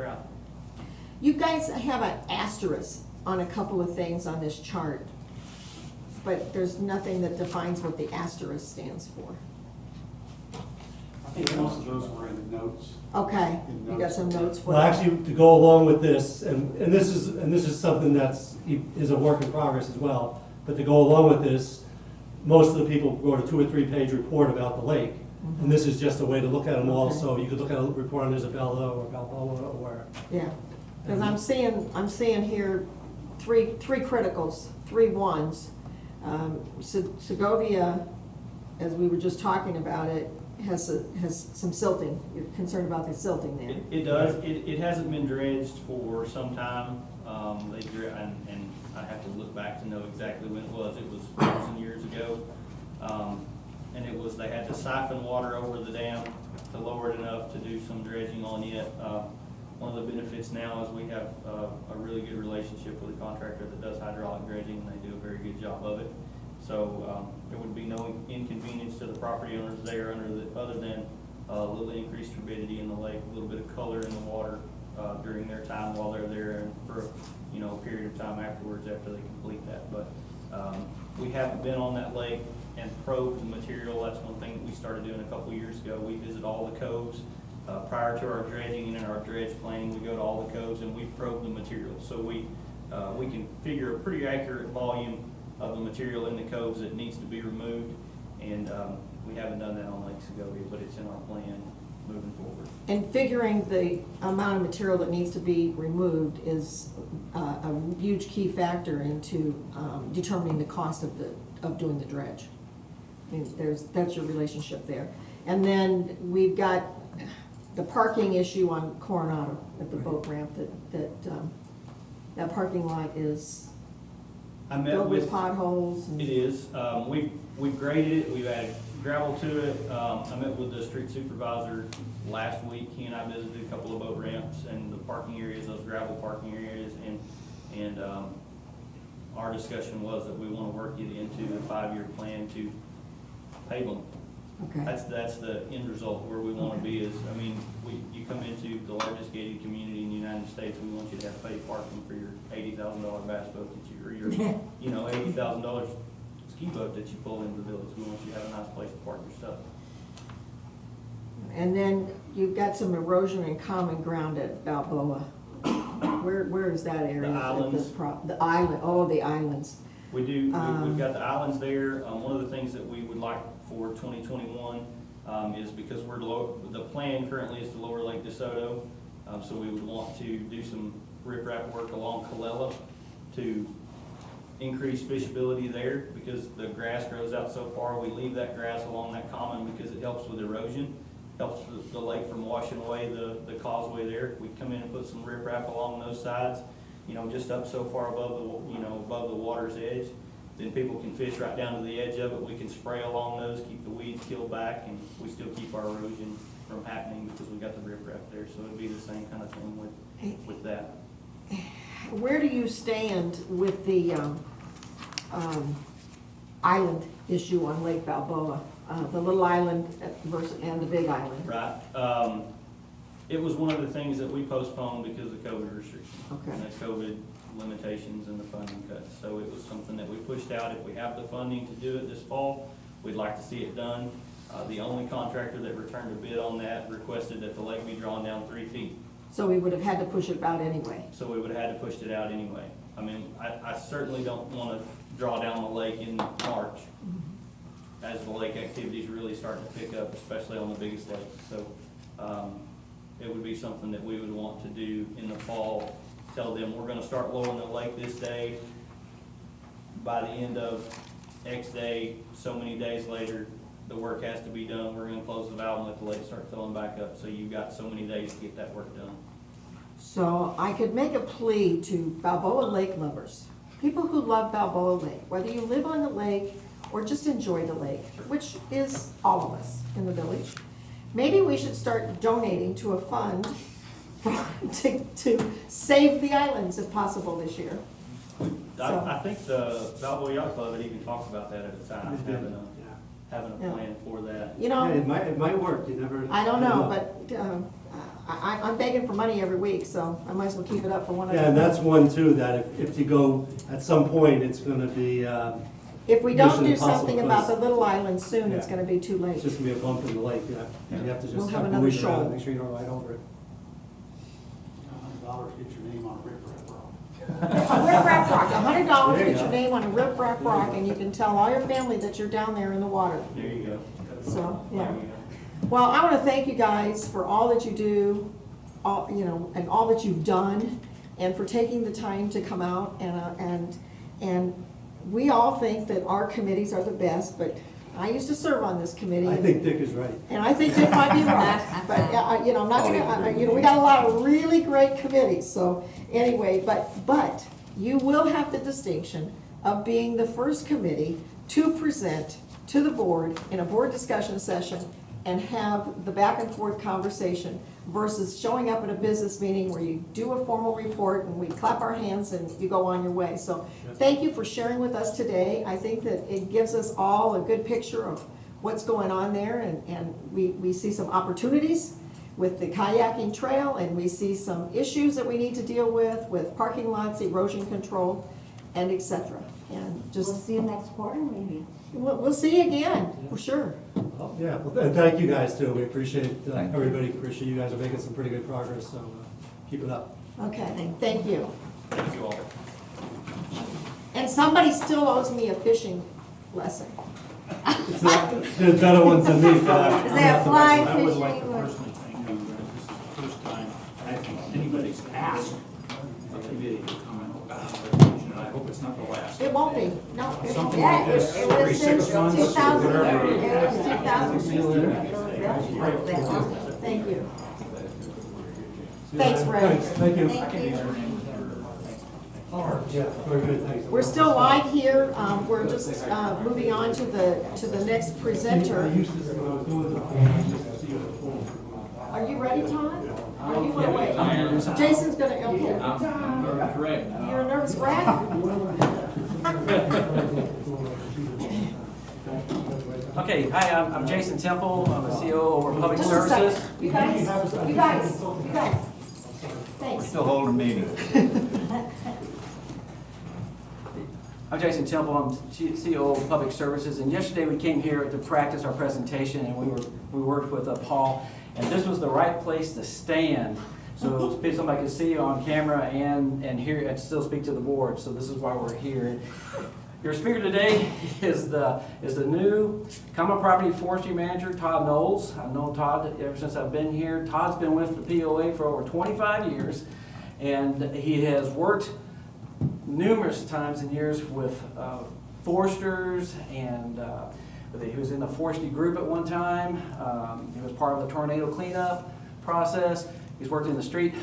Speaker 7: out there.
Speaker 2: You guys have an asterisk on a couple of things on this chart, but there's nothing that defines what the asterisk stands for.
Speaker 9: I think most of those were in the notes.
Speaker 2: Okay, you got some notes for
Speaker 1: Well,
Speaker 2: that?
Speaker 1: actually, to go along with this, and this is something is a work in progress as well, but to go along with this, most of the people wrote a 2 or 3 page report about the lake. And this is just a way to look at them all, so you could look at a report on Isabella or Balboa or,
Speaker 2: Yeah, because I'm seeing here three criticals, 3 ones. Segovia, as we were just talking about it, has some silting. You're concerned about the silting there.
Speaker 7: It does. It hasn't been dredged for some time. And I have to look back to know exactly when it was. It was years and years ago. And it was, they had to siphon water over the dam to lower it enough to do some dredging on it. One of the benefits now is we have a really good relationship with a contractor that does hydraulic dredging, and they do a very good job of it. So there would be no inconvenience to the property owners there other than a little increased turbidity in the lake, a little bit of color in the water during their time while they're there, and for a period of time afterwards after they complete that. But we haven't been on that lake and probed the material. That's one thing that we started doing a couple years ago. We visit all the coves. Prior to our dredging and in our dredge planning, we go to all the coves and we probe the material. So we can figure a pretty accurate volume of the material in the coves that needs to be removed. And we haven't done that on Lake Segovia, but it's in our plan moving forward.
Speaker 2: And figuring the amount of material that needs to be removed is a huge key factor into determining the cost of doing the dredge. I mean, that's your relationship there. And then we've got the parking issue on Coronado at the boat ramp, that parking lot is filled with potholes.
Speaker 7: It is. We've graded it. We've added gravel to it. I met with the street supervisor last week. He and I visited a couple of boat ramps and the parking areas, those gravel parking areas, and our discussion was that we want to work it into the 5-year plan to pave them.
Speaker 2: Okay.
Speaker 7: That's the end result where we want to be is, I mean, you come into the largest gated community in the United States, we want you to have to pay parking for your $80,000 bass boat or your, $80,000 ski boat that you pull into the village. We want you to have a nice place to park your stuff.
Speaker 2: And then you've got some erosion and common ground at Balboa. Where is that area?
Speaker 7: The islands.
Speaker 2: The island, the islands.
Speaker 7: We do, we've got the islands there. One of the things that we would like for 2021 is because the plan currently is to lower Lake DeSoto. So we would want to do some riprap work along Colella to increase fishability there because the grass grows out so far. We leave that grass along that common because it helps with erosion, helps the lake from washing away the causeway there. We come in and put some riprap along those sides, just up so far above the water's edge. Then people can fish right down to the edge of it. We can spray along those, keep the weeds killed back, and we still keep our erosion from happening because we got the riprap there. So it'd be the same kind of thing with that.
Speaker 2: Where do you stand with the island issue on Lake Balboa? The little island and the big island?
Speaker 7: Right. It was one of the things that we postponed because of COVID restrictions.
Speaker 2: Okay.
Speaker 7: And the COVID limitations and the funding cuts. So it was something that we pushed out. If we have the funding to do it this fall, we'd like to see it done. The only contractor that returned a bid on that requested that the lake be drawn down 3 feet.
Speaker 2: So we would have had to push it out anyway.
Speaker 7: So we would have had to push it out anyway. I mean, I certainly don't want to draw down the lake in March as the lake activities really starting to pick up, especially on the biggest lake. So it would be something that we would want to do in the fall. Tell them we're going to start lowering the lake this day. By the end of X day, so many days later, the work has to be done. We're going to close the valve and let the lake start filling back up. So you've got so many days to get that work done.
Speaker 2: So I could make a plea to Balboa Lake lovers, people who love Balboa Lake, whether you live on the lake or just enjoy the lake, which is all of us in the village. Maybe we should start donating to a fund to save the islands if possible this year.
Speaker 7: I think the Balboa Yacht Club had even talked about that at the time, having a
Speaker 2: Yeah.
Speaker 7: plan for that.
Speaker 1: It might work, you never.
Speaker 2: I don't know, but I'm begging for money every week, so I might as well keep it up for one of them.
Speaker 1: Yeah, and that's one too, that if you go, at some point, it's gonna be,
Speaker 2: If we don't
Speaker 1: Mission
Speaker 2: do
Speaker 1: Impossible,
Speaker 2: something about the
Speaker 1: because-
Speaker 2: little island soon, it's
Speaker 1: Yeah.
Speaker 2: gonna be too late.
Speaker 1: it's just gonna be a bump in the lake, yeah. You have to
Speaker 2: We'll
Speaker 1: just
Speaker 2: have
Speaker 1: have
Speaker 2: another
Speaker 1: buoys around,
Speaker 2: shoal.
Speaker 1: make sure you don't ride over it.
Speaker 9: $100, get your name on a riprap rock.
Speaker 2: Rip Rap Rock, $100,
Speaker 1: There you
Speaker 2: get your
Speaker 1: go.
Speaker 2: name on a Rip Rap Rock, and you can tell all your family that you're down there in the water.
Speaker 7: There you go.
Speaker 2: So, yeah.
Speaker 7: There you go.
Speaker 2: Well, I want to thank you guys for all that you do, and all that you've done, and for taking the time to come out, and we all think that our committees are the best, but I used to serve on this committee.
Speaker 1: I think Dick is right.
Speaker 2: And I think Dick might be right, but, you know, I'm not gonna, you know, we got a lot of really great committees, so, anyway, but you will have the distinction of being the first committee to present to the board in a board discussion session and have the back and forth conversation versus showing up at a business meeting where you do a formal report and we clap our hands and you go on your way. So thank you for sharing with us today. I think that it gives us all a good picture of what's going on there, and we see some opportunities with the kayaking trail, and we see some issues that we need to deal with parking lots, erosion control, and et cetera. And
Speaker 6: We'll
Speaker 2: just,
Speaker 6: see you next quarter, maybe.
Speaker 2: we'll see you again, for sure.
Speaker 1: Well, yeah, well, and thank you guys too. We appreciate,
Speaker 5: Thank you.
Speaker 1: everybody, appreciate you guys are making some pretty good progress, so keep it up.
Speaker 2: Okay, thank you.
Speaker 7: Thank you all.
Speaker 2: And somebody still owes me a fishing lesson.
Speaker 1: It's not, there's better ones than me for that.
Speaker 6: Is that fly
Speaker 9: I would like to
Speaker 6: fishing?
Speaker 9: personally thank you, this is the first time I think anybody's asked a committee to comment about the resolution, and I hope it's not the last.
Speaker 2: It won't be, no. it won't
Speaker 9: Something
Speaker 2: be.
Speaker 6: Yeah,
Speaker 9: like this,
Speaker 6: it
Speaker 9: every
Speaker 6: was
Speaker 9: 6
Speaker 6: since
Speaker 9: months,
Speaker 6: 2000,
Speaker 9: whatever.
Speaker 6: it was 2016.
Speaker 2: Thank you. Thanks, Ray.
Speaker 1: Thanks, thank you.
Speaker 6: Thank you.
Speaker 1: Yeah, very good, thanks.
Speaker 2: We're still live here. We're just moving on to the next presenter.
Speaker 1: I used to say when I was doing the phone, I used to see you at the phone.
Speaker 2: Are you ready, Todd? Or you want to wait? Jason's gonna, okay. You're a nervous wreck?
Speaker 10: Okay, hi, I'm Jason Temple. I'm the CEO over Public
Speaker 2: Just a
Speaker 10: Services.
Speaker 2: second. You guys. Thanks.
Speaker 3: Still holding a meeting.
Speaker 10: I'm Jason Temple. I'm CEO of Public Services. And yesterday we came here to practice our presentation, and we worked with Paul. And this was the right place to stand, so somebody could see you on camera and hear and still speak to the board. So this is why we're here. Your speaker today is the new Common Property Forestry Manager, Todd Knowles. I've known Todd ever since I've been here. Todd's been with the POA for over 25 years, and he has worked numerous times and years with foresters, and he was in the forestry group at one time. He was part of the tornado cleanup process. He's worked in the street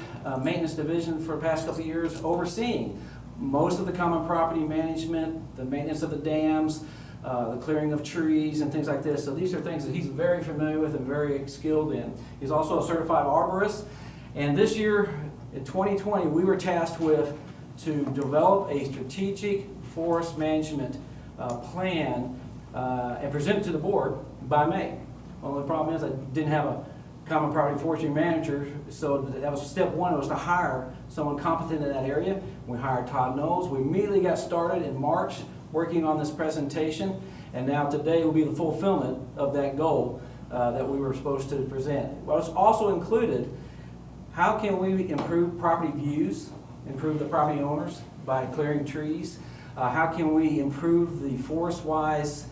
Speaker 10: maintenance division for the past couple of years, overseeing most of the common property management, the maintenance of the dams, the clearing of trees and things like this. So these are things that he's very familiar with and very skilled in. He's also a certified arborist. And this year, in 2020, we were tasked with to develop a strategic forest management plan and present it to the board by May. Well, the problem is I didn't have a common property forestry manager, so that was step one, was to hire someone competent in that area. We hired Todd Knowles. We immediately got started in March working on this presentation, and now today will be the fulfillment of that goal that we were supposed to present. What's also included, how can we improve property views, improve the property owners by clearing trees? How can we improve the forest-wise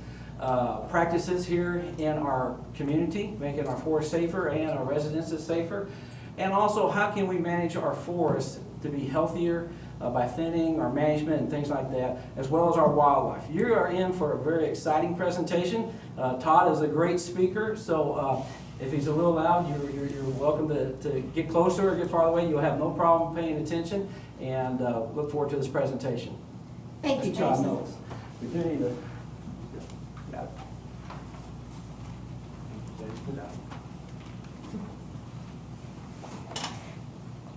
Speaker 10: practices here in our community, making our forest safer and our residences safer? And also, how can we manage our forests to be healthier by thinning, our management and things like that, as well as our wildlife? You are in for a very exciting presentation. Todd is a great speaker, so if he's a little loud, you're welcome to get closer or get farther away. You'll have no problem paying attention, and look forward to this presentation.
Speaker 2: Thank you,
Speaker 10: Mr. Todd
Speaker 2: Jason.
Speaker 10: Knowles. We do need to.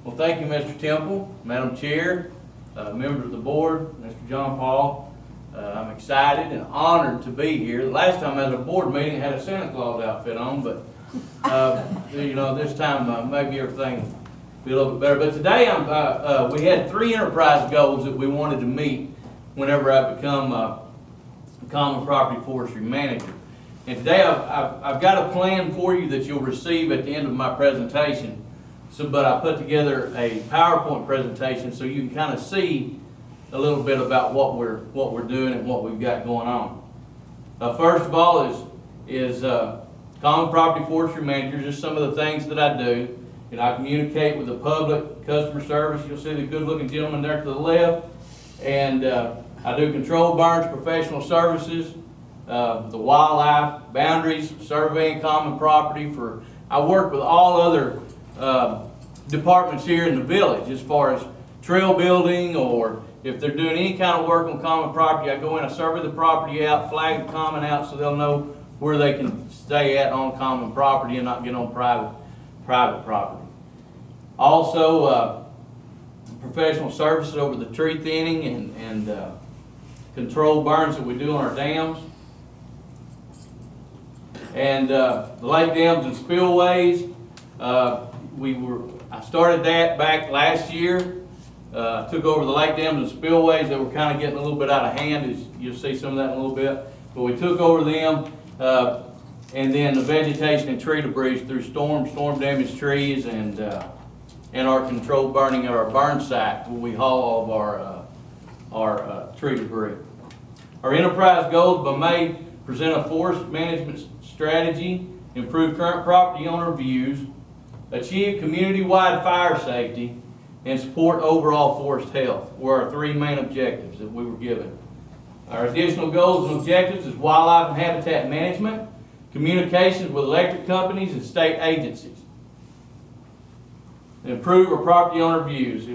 Speaker 11: Well, thank you, Mr. Temple, Madam Chair, members of the board, Mr. John Paul. I'm excited and honored to be here. The last time I was at a board meeting, I had a Santa Claus outfit on, but you know, this time maybe everything will be a little bit better. But today, we had 3 enterprise goals that we wanted to meet whenever I become a common property forestry manager. And today, I've got a plan for you that you'll receive at the end of my presentation. But I put together a PowerPoint presentation so you can kind of see a little bit about what we're doing and what we've got going on. First of all is common property forestry manager. Just some of the things that I do. You know, I communicate with the public, customer service. You'll see the good-looking gentleman there to the left, and I do control burns, professional services. the wildlife, boundaries, surveying common property for, I work with all other departments here in the village as far as trail building, or if they're doing any kind of work on common property, I go in, I survey the property out, flag the common out so they'll know where they can stay at on common property and not get on private property. Also, professional services over the tree thinning and controlled burns that we do on our dams. And the lake dams and spillways, I started that back last year. Took over the lake dams and spillways that were kind of getting a little bit out of hand, as you'll see some of that in a little bit. But we took over them, and then the vegetation and tree debris through storm damaged trees, and our controlled burning at our burn site where we haul all of our tree debris. Our enterprise goals by May present a forest management strategy, improve current property owner views, achieve community-wide fire safety, and support overall forest health were our three main objectives that we were given. Our additional goals and objectives is wildlife and habitat management, communications with electric companies and state agencies, and improve our property owner views.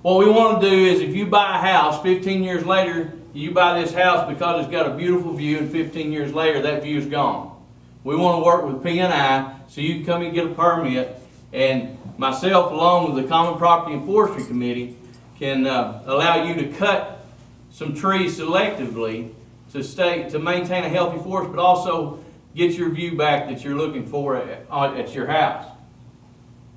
Speaker 11: What we want to do is, if you buy a house 15 years later, you buy this house because it's got a beautiful view, and 15 years later that view's gone. We want to work with P&I so you can come and get a permit, and myself, along with the Common Property and Forestry Committee, can allow you to cut some trees selectively to maintain a healthy forest, but also get your view back that you're looking for at your house.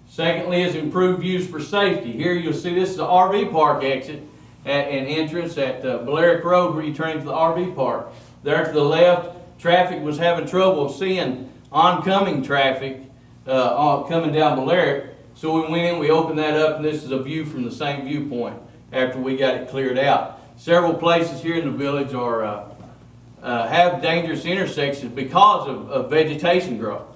Speaker 11: Secondly is improved views for safety. Here you'll see this is the RV park exit and entrance at Balearic Road where you turn into the RV park. There to the left, traffic was having trouble seeing oncoming traffic coming down Balearic. So we went in, we opened that up, and this is a view from the same viewpoint after we got it cleared out. Several places here in the village have dangerous intersections because of vegetation growth.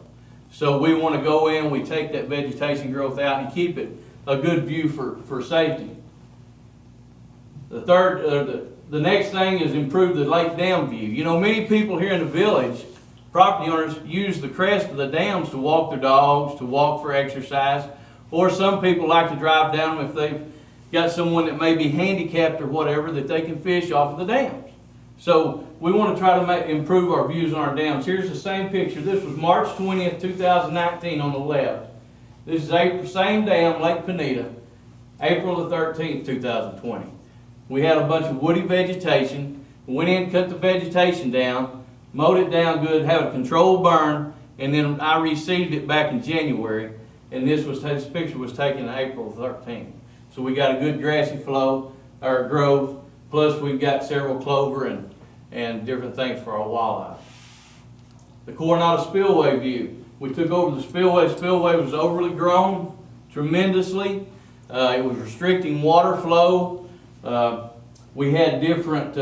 Speaker 11: So we want to go in, we take that vegetation growth out and keep it a good view for safety. The next thing is improve the lake dam view. You know, many people here in the village, property owners, use the crest of the dams to walk their dogs, to walk for exercise, or some people like to drive down them if they've got someone that may be handicapped or whatever, that they can fish off of the dams. So we want to try to improve our views on our dams. Here's the same picture. This was March 20th, 2019 on the left. This is the same dam, Lake Peneta, April the 13th, 2020. We had a bunch of woody vegetation. We went in, cut the vegetation down, mowed it down good, had a controlled burn, and then I reseeded it back in January. And this picture was taken April 13th. So we got a good grassy flow, or growth, plus we've got several clover and different things for our wildlife. The Coronado Spillway view. We took over the spillway. Spillway was overly grown tremendously. It was restricting water flow. We had different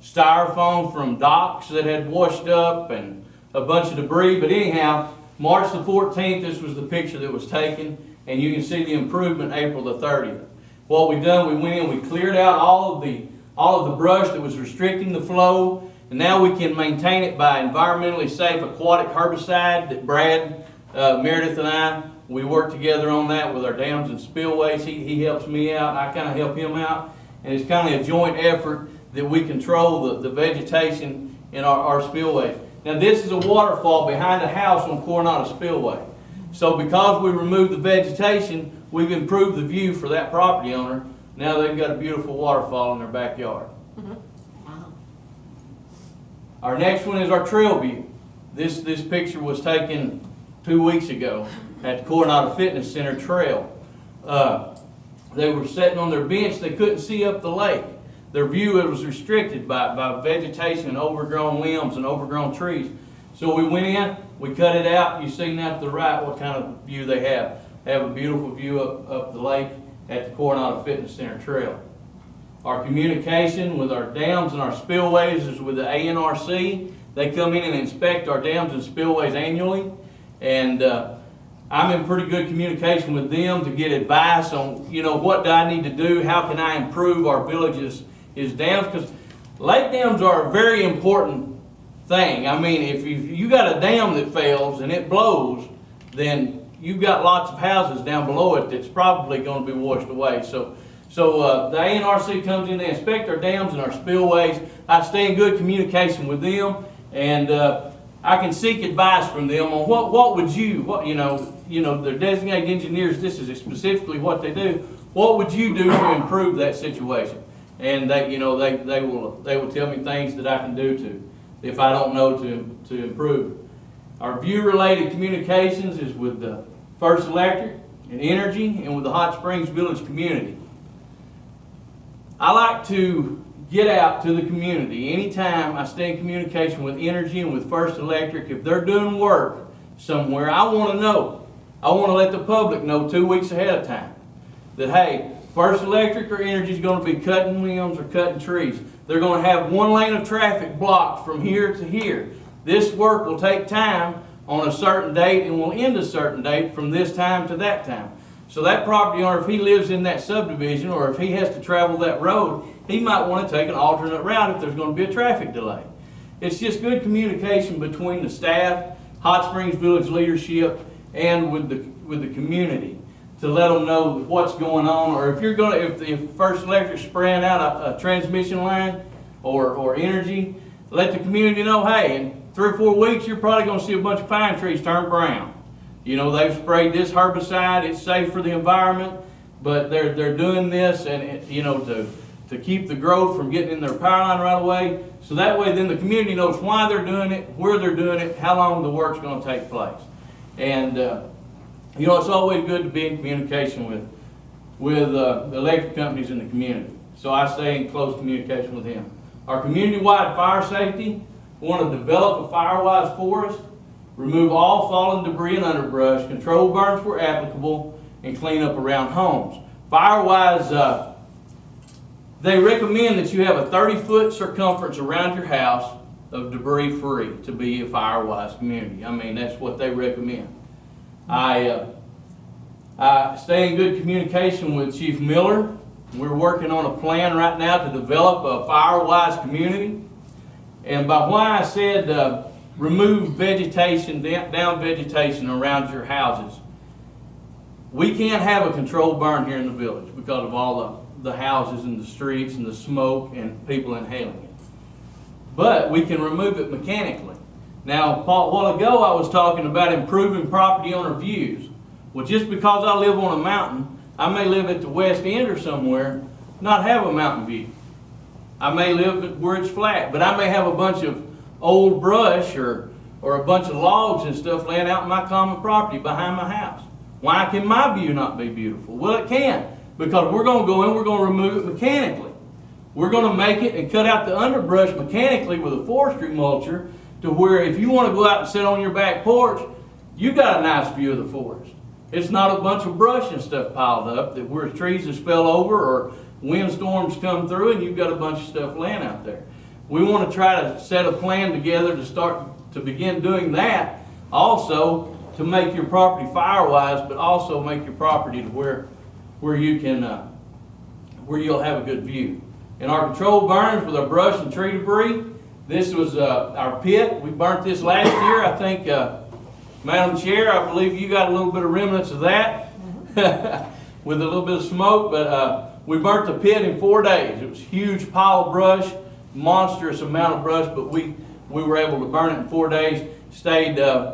Speaker 11: styrofoam from docks that had washed up and a bunch of debris. But anyhow, March the 14th, this was the picture that was taken, and you can see the improvement April the 30th. What we done, we went in, we cleared out all of the brush that was restricting the flow, and now we can maintain it by environmentally safe aquatic herbicide that Brad Meredith and I, we work together on that with our dams and spillways. He helps me out, I kind of help him out, and it's kind of a joint effort that we control the vegetation in our spillways. Now this is a waterfall behind the house on Coronado Spillway. So because we removed the vegetation, we've improved the view for that property owner. Now they've got a beautiful waterfall in their backyard.
Speaker 2: Wow.
Speaker 11: Our next one is our trail view. This picture was taken 2 weeks ago at the Coronado Fitness Center trail. They were sitting on their bench, they couldn't see up the lake. Their view was restricted by vegetation and overgrown limbs and overgrown trees. So we went in, we cut it out. You see now to the right what kind of view they have. They have a beautiful view up the lake at the Coronado Fitness Center trail. Our communication with our dams and our spillways is with the ANRC. They come in and inspect our dams and spillways annually. And I'm in pretty good communication with them to get advice on, you know, what do I need to do? How can I improve our villages' dams? Because lake dams are a very important thing. I mean, if you got a dam that fails and it blows, then you've got lots of houses down below it that's probably going to be washed away. So the ANRC comes in, they inspect our dams and our spillways. I stay in good communication with them, and I can seek advice from them on what would you, they're designated engineers. This is specifically what they do. What would you do to improve that situation? And they will tell me things that I can do to, if I don't know to improve. Our view-related communications is with the First Electric and Energy and with the Hot Springs Village community. I like to get out to the community. Anytime I stay in communication with Energy and with First Electric, if they're doing work somewhere, I want to know. I want to let the public know 2 weeks ahead of time that, hey, First Electric or Energy is going to be cutting limbs or cutting trees. They're going to have one lane of traffic blocked from here to here. This work will take time on a certain date and will end a certain date from this time to that time. So that property owner, if he lives in that subdivision or if he has to travel that road, he might want to take an alternate route if there's going to be a traffic delay. It's just good communication between the staff, Hot Springs Village leadership, and with the community to let them know what's going on. Or if First Electric spraying out a transmission line or Energy, let the community know, hey, in 3 or 4 weeks, you're probably going to see a bunch of pine trees turn brown. They've sprayed this herbicide. It's safe for the environment, but they're doing this and to keep the growth from getting in their power line right away. So that way, then the community knows why they're doing it, where they're doing it, how long the work's going to take place. And it's always good to be in communication with the electric companies in the community. So I stay in close communication with them. Our community-wide fire safety, we want to develop a fire-wise forest, remove all fallen debris and underbrush, control burns where applicable, and clean up around homes. Fire-wise, they recommend that you have a 30-foot circumference around your house of debris-free to be a fire-wise community. I mean, that's what they recommend. I stay in good communication with Chief Miller. We're working on a plan right now to develop a fire-wise community. And by why I said remove vegetation, down vegetation around your houses, we can't have a controlled burn here in the village because of all the houses and the streets and the smoke and people inhaling it. But we can remove it mechanically. Now, a while ago I was talking about improving property owner views. Well, just because I live on a mountain, I may live at the west end or somewhere, not have a mountain view. I may live where it's flat, but I may have a bunch of old brush or a bunch of logs and stuff laying out in my common property behind my house. Why can my view not be beautiful? Well, it can, because we're going to go in, we're going to remove it mechanically. We're going to make it and cut out the underbrush mechanically with a forestry mulcher to where if you want to go out and sit on your back porch, you got a nice view of the forest. It's not a bunch of brush and stuff piled up that where trees just fell over or windstorms come through and you've got a bunch of stuff laying out there. We want to try to set a plan together to begin doing that, also to make your property fire-wise, but also make your property to where you can where you'll have a good view. In our controlled burns with our brush and tree debris, this was our pit. We burnt this last year. I think, Madam Chair, I believe you got a little bit of remnants of that with a little bit of smoke, but we burnt the pit in 4 days. It was a huge pile of brush, monstrous amount of brush, but we were able to burn it in 4 days.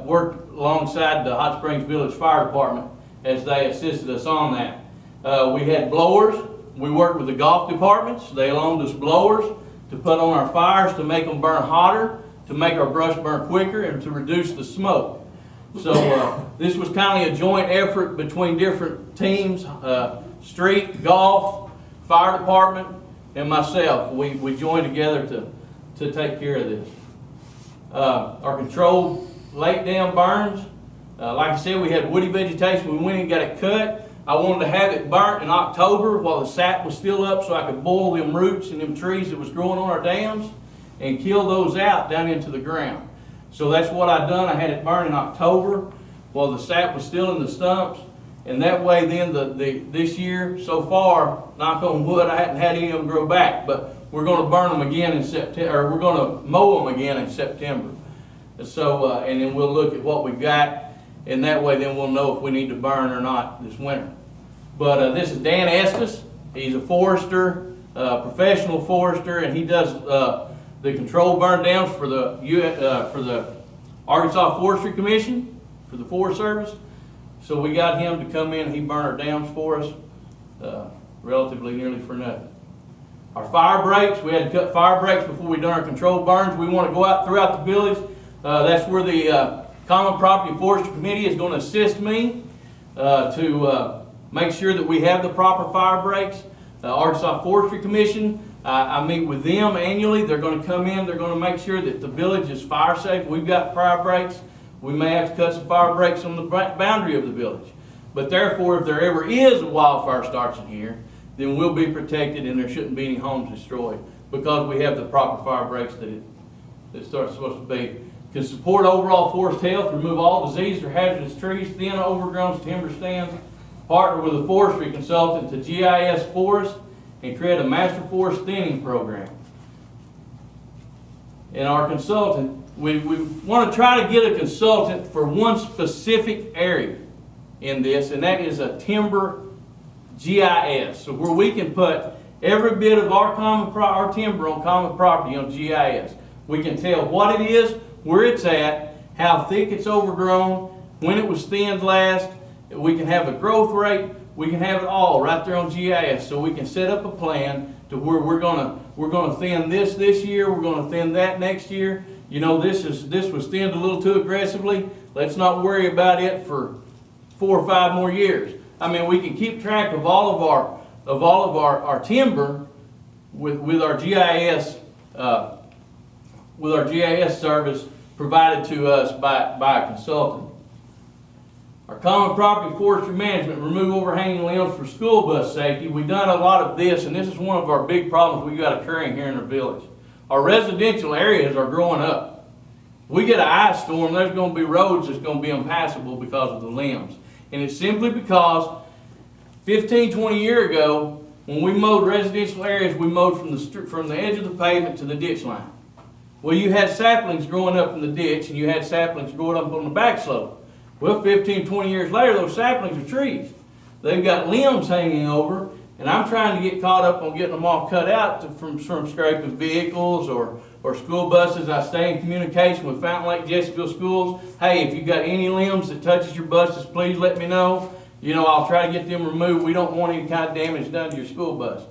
Speaker 11: Worked alongside the Hot Springs Village Fire Department as they assisted us on that. We had blowers. We worked with the golf departments. They loaned us blowers to put on our fires to make them burn hotter, to make our brush burn quicker, and to reduce the smoke. So this was kind of a joint effort between different teams, street, golf, fire department, and myself. We joined together to take care of this. Our controlled lake dam burns, like I said, we had woody vegetation. We went in and got it cut. I wanted to have it burnt in October while the sap was still up so I could boil them roots and them trees that was growing on our dams and kill those out down into the ground. So that's what I done. I had it burn in October while the sap was still in the stumps. And that way then this year, so far, knock on wood, I hadn't had any of them grow back. But we're gonna burn them again in September, or we're gonna mow them again in September. So, and then we'll look at what we've got, and that way then we'll know if we need to burn or not this winter. But this is Dan Estes. He's a forester, professional forester, and he does the control burn downs for the Arkansas Forestry Commission, for the Forest Service. So we got him to come in and he burned our dams for us, relatively nearly for nothing. Our fire breaks, we had to cut fire breaks before we done our controlled burns. We want to go out throughout the village. That's where the Common Property Forestry Committee is going to assist me to make sure that we have the proper fire breaks. Arkansas Forestry Commission, I meet with them annually. They're going to come in, they're going to make sure that the village is fire safe. We've got fire breaks. We may have to cut some fire breaks on the boundary of the village. But therefore, if there ever is a wildfire starts in here, then we'll be protected and there shouldn't be any homes destroyed because we have the proper fire breaks that it's supposed to be. Can support overall forest health, remove all diseased or hazardous trees, thin overgrown timber stands, partner with a forestry consultant to GIS Forest, and create a master forest thinning program. And our consultant, we want to try to get a consultant for one specific area in this, and that is a timber GIS. So where we can put every bit of our timber on common property on GIS. We can tell what it is, where it's at, how thick it's overgrown, when it was thinned last. We can have a growth rate. We can have it all right there on GIS. So we can set up a plan to where we're gonna thin this year. We're gonna thin that next year. You know, this was thinned a little too aggressively. Let's not worry about it for 4 or 5 more years. I mean, we can keep track of all of our timber with our GIS service provided to us by a consultant. Our common property forestry management, remove overhanging limbs for school bus safety. We've done a lot of this, and this is one of our big problems we've got occurring here in our village. Our residential areas are growing up. We get an ice storm, there's going to be roads that's going to be impassable because of the limbs. And it's simply because 15, 20 years ago, when we mowed residential areas, we mowed from the edge of the pavement to the ditch line. Well, you had saplings growing up in the ditch, and you had saplings growing up on the back slope. Well, 15, 20 years later, those saplings are trees. They've got limbs hanging over, and I'm trying to get caught up on getting them all cut out from scraping vehicles or school buses. I stay in communication with Fountain Lake Jesseville Schools. Hey, if you've got any limbs that touches your buses, please let me know. You know, I'll try to get them removed. We don't want any kind of damage done to your school bus.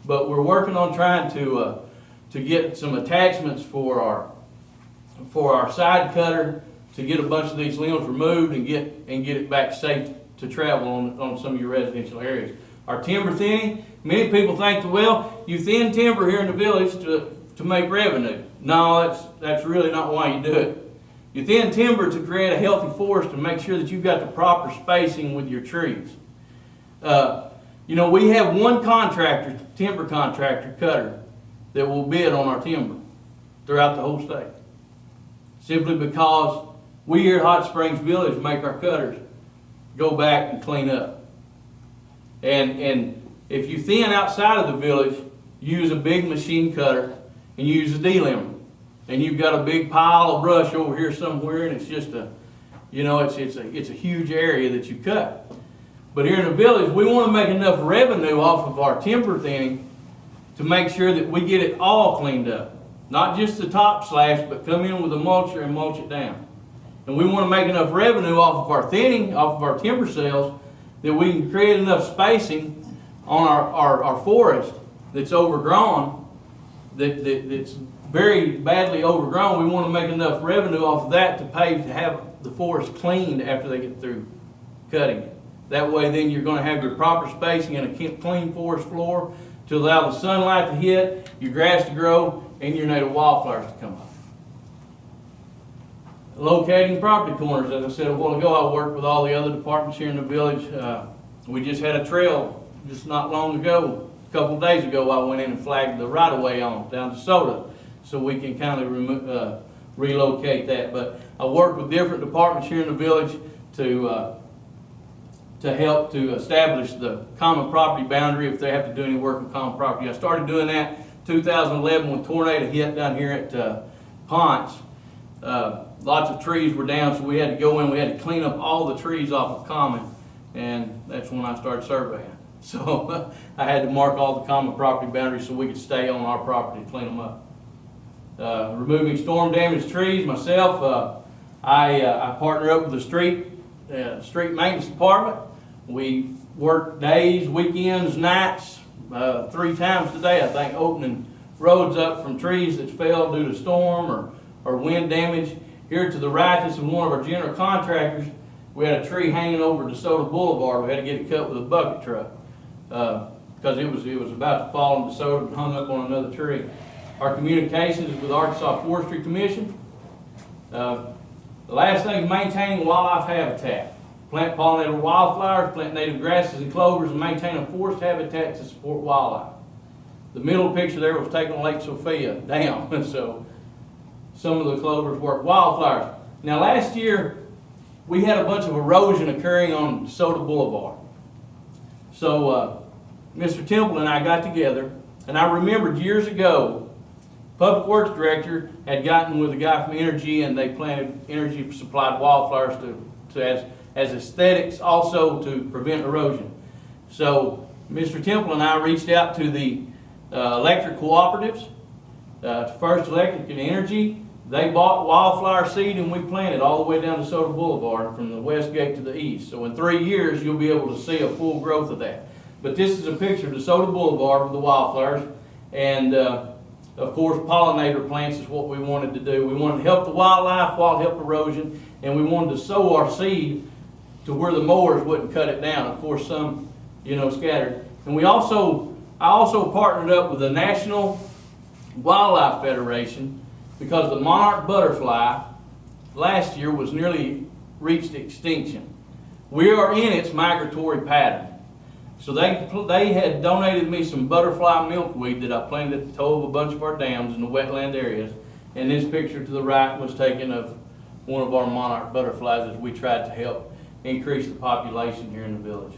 Speaker 11: But we're working on trying to get some attachments for our side cutter to get a bunch of these limbs removed and get it back safe to travel on some of your residential areas. Our timber thinning, many people think, well, you thin timber here in the village to make revenue. No, that's really not why you do it. You thin timber to create a healthy forest and make sure that you've got the proper spacing with your trees. You know, we have one contractor, timber contractor, cutter, that will bid on our timber throughout the whole state. Simply because we here at Hot Springs Village make our cutters go back and clean up. And if you thin outside of the village, use a big machine cutter and use a delimber. And you've got a big pile of brush over here somewhere, and it's just it's a huge area that you cut. But here in the village, we want to make enough revenue off of our timber thinning to make sure that we get it all cleaned up. Not just the top slash, but come in with a mulcher and mulch it down. And we want to make enough revenue off of our thinning, off of our timber sales, that we can create enough spacing on our forest that's overgrown, that's very badly overgrown. We want to make enough revenue off of that to pay to have the forest cleaned after they get through cutting it. That way then you're going to have your proper spacing and a clean forest floor to allow the sunlight to hit, your grass to grow, and your native wildflowers to come up. Locating property corners, as I said a while ago, I worked with all the other departments here in the village. We just had a trail just not long ago. A couple of days ago, I went in and flagged the right-of-way on down to Soda, so we can kind of relocate that. But I worked with different departments here in the village to help to establish the common property boundary if they have to do any work on common property. I started doing that 2011 when tornado hit down here at Ponce. Lots of trees were down, so we had to go in, we had to clean up all the trees off of Common, and that's when I started surveying. So I had to mark all the Common property boundaries so we could stay on our property to clean them up. Removing storm damaged trees myself, I partner up with the street maintenance department. We work days, weekends, nights, 3 times a day, I think, opening roads up from trees that fell due to storm or wind damage. Here to the right, this is one of our general contractors. We had a tree hanging over DeSoto Boulevard. We had to get it cut with a bucket truck because it was about to fall in DeSoto and hung up on another tree. Our communications is with Arkansas Forestry Commission. The last thing is maintaining wildlife habitat. Plant pollinated wildflowers, plant native grasses and clovers, and maintain a forest habitat to support wildlife. The middle picture there was taken on Lake Sophia down, so some of the clovers were wildflowers. Now last year, we had a bunch of erosion occurring on DeSoto Boulevard. So Mr. Temple and I got together, and I remembered years ago, Public Works Director had gotten with a guy from Energy, and they planted energy supplied wildflowers as aesthetics, also to prevent erosion. So Mr. Temple and I reached out to the electric cooperatives, to First Electric and Energy. They bought wildflower seed and we planted all the way down DeSoto Boulevard from the west gate to the east. So in 3 years, you'll be able to see a full growth of that. But this is a picture of DeSoto Boulevard with the wildflowers. And of course, pollinator plants is what we wanted to do. We wanted to help the wildlife while help erosion. And we wanted to sow our seed to where the mowers wouldn't cut it down. Of course, some, scattered. And I also partnered up with the National Wildlife Federation, because the monarch butterfly last year was nearly reached extinction. We are in its migratory pattern. So they had donated me some butterfly milkweed that I planted at the toe of a bunch of our dams in the wetland areas. And this picture to the right was taken of one of our monarch butterflies as we tried to help increase the population here in the village.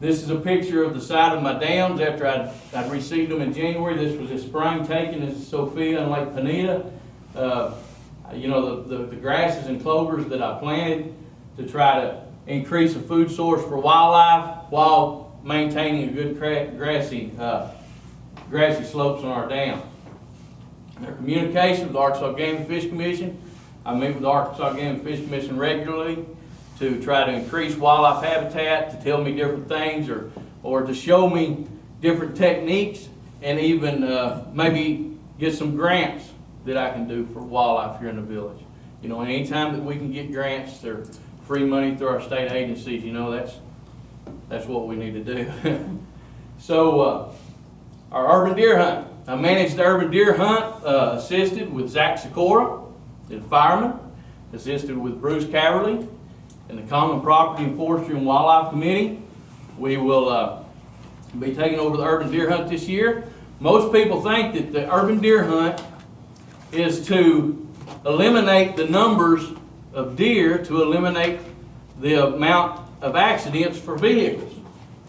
Speaker 11: This is a picture of the side of my dams after I'd received them in January. This was a spring taken in Sophia and Lake Penita. The grasses and clovers that I planted to try to increase a food source for wildlife while maintaining a good grassy slopes on our dams. Our communication with the Arkansas Game and Fish Commission. I meet with the Arkansas Game and Fish Commission regularly to try to increase wildlife habitat, to tell me different things, or to show me different techniques, and even maybe get some grants that I can do for wildlife here in the village. Anytime that we can get grants or free money through our state agencies, that's what we need to do. So our urban deer hunt. I managed the urban deer hunt, assisted with Zach Sikora, the fireman, assisted with Bruce Caverly, and the Common Property and Forestry and Wildlife Committee. We will be taking over the urban deer hunt this year. Most people think that the urban deer hunt is to eliminate the numbers of deer, to eliminate the amount of accidents for vehicles.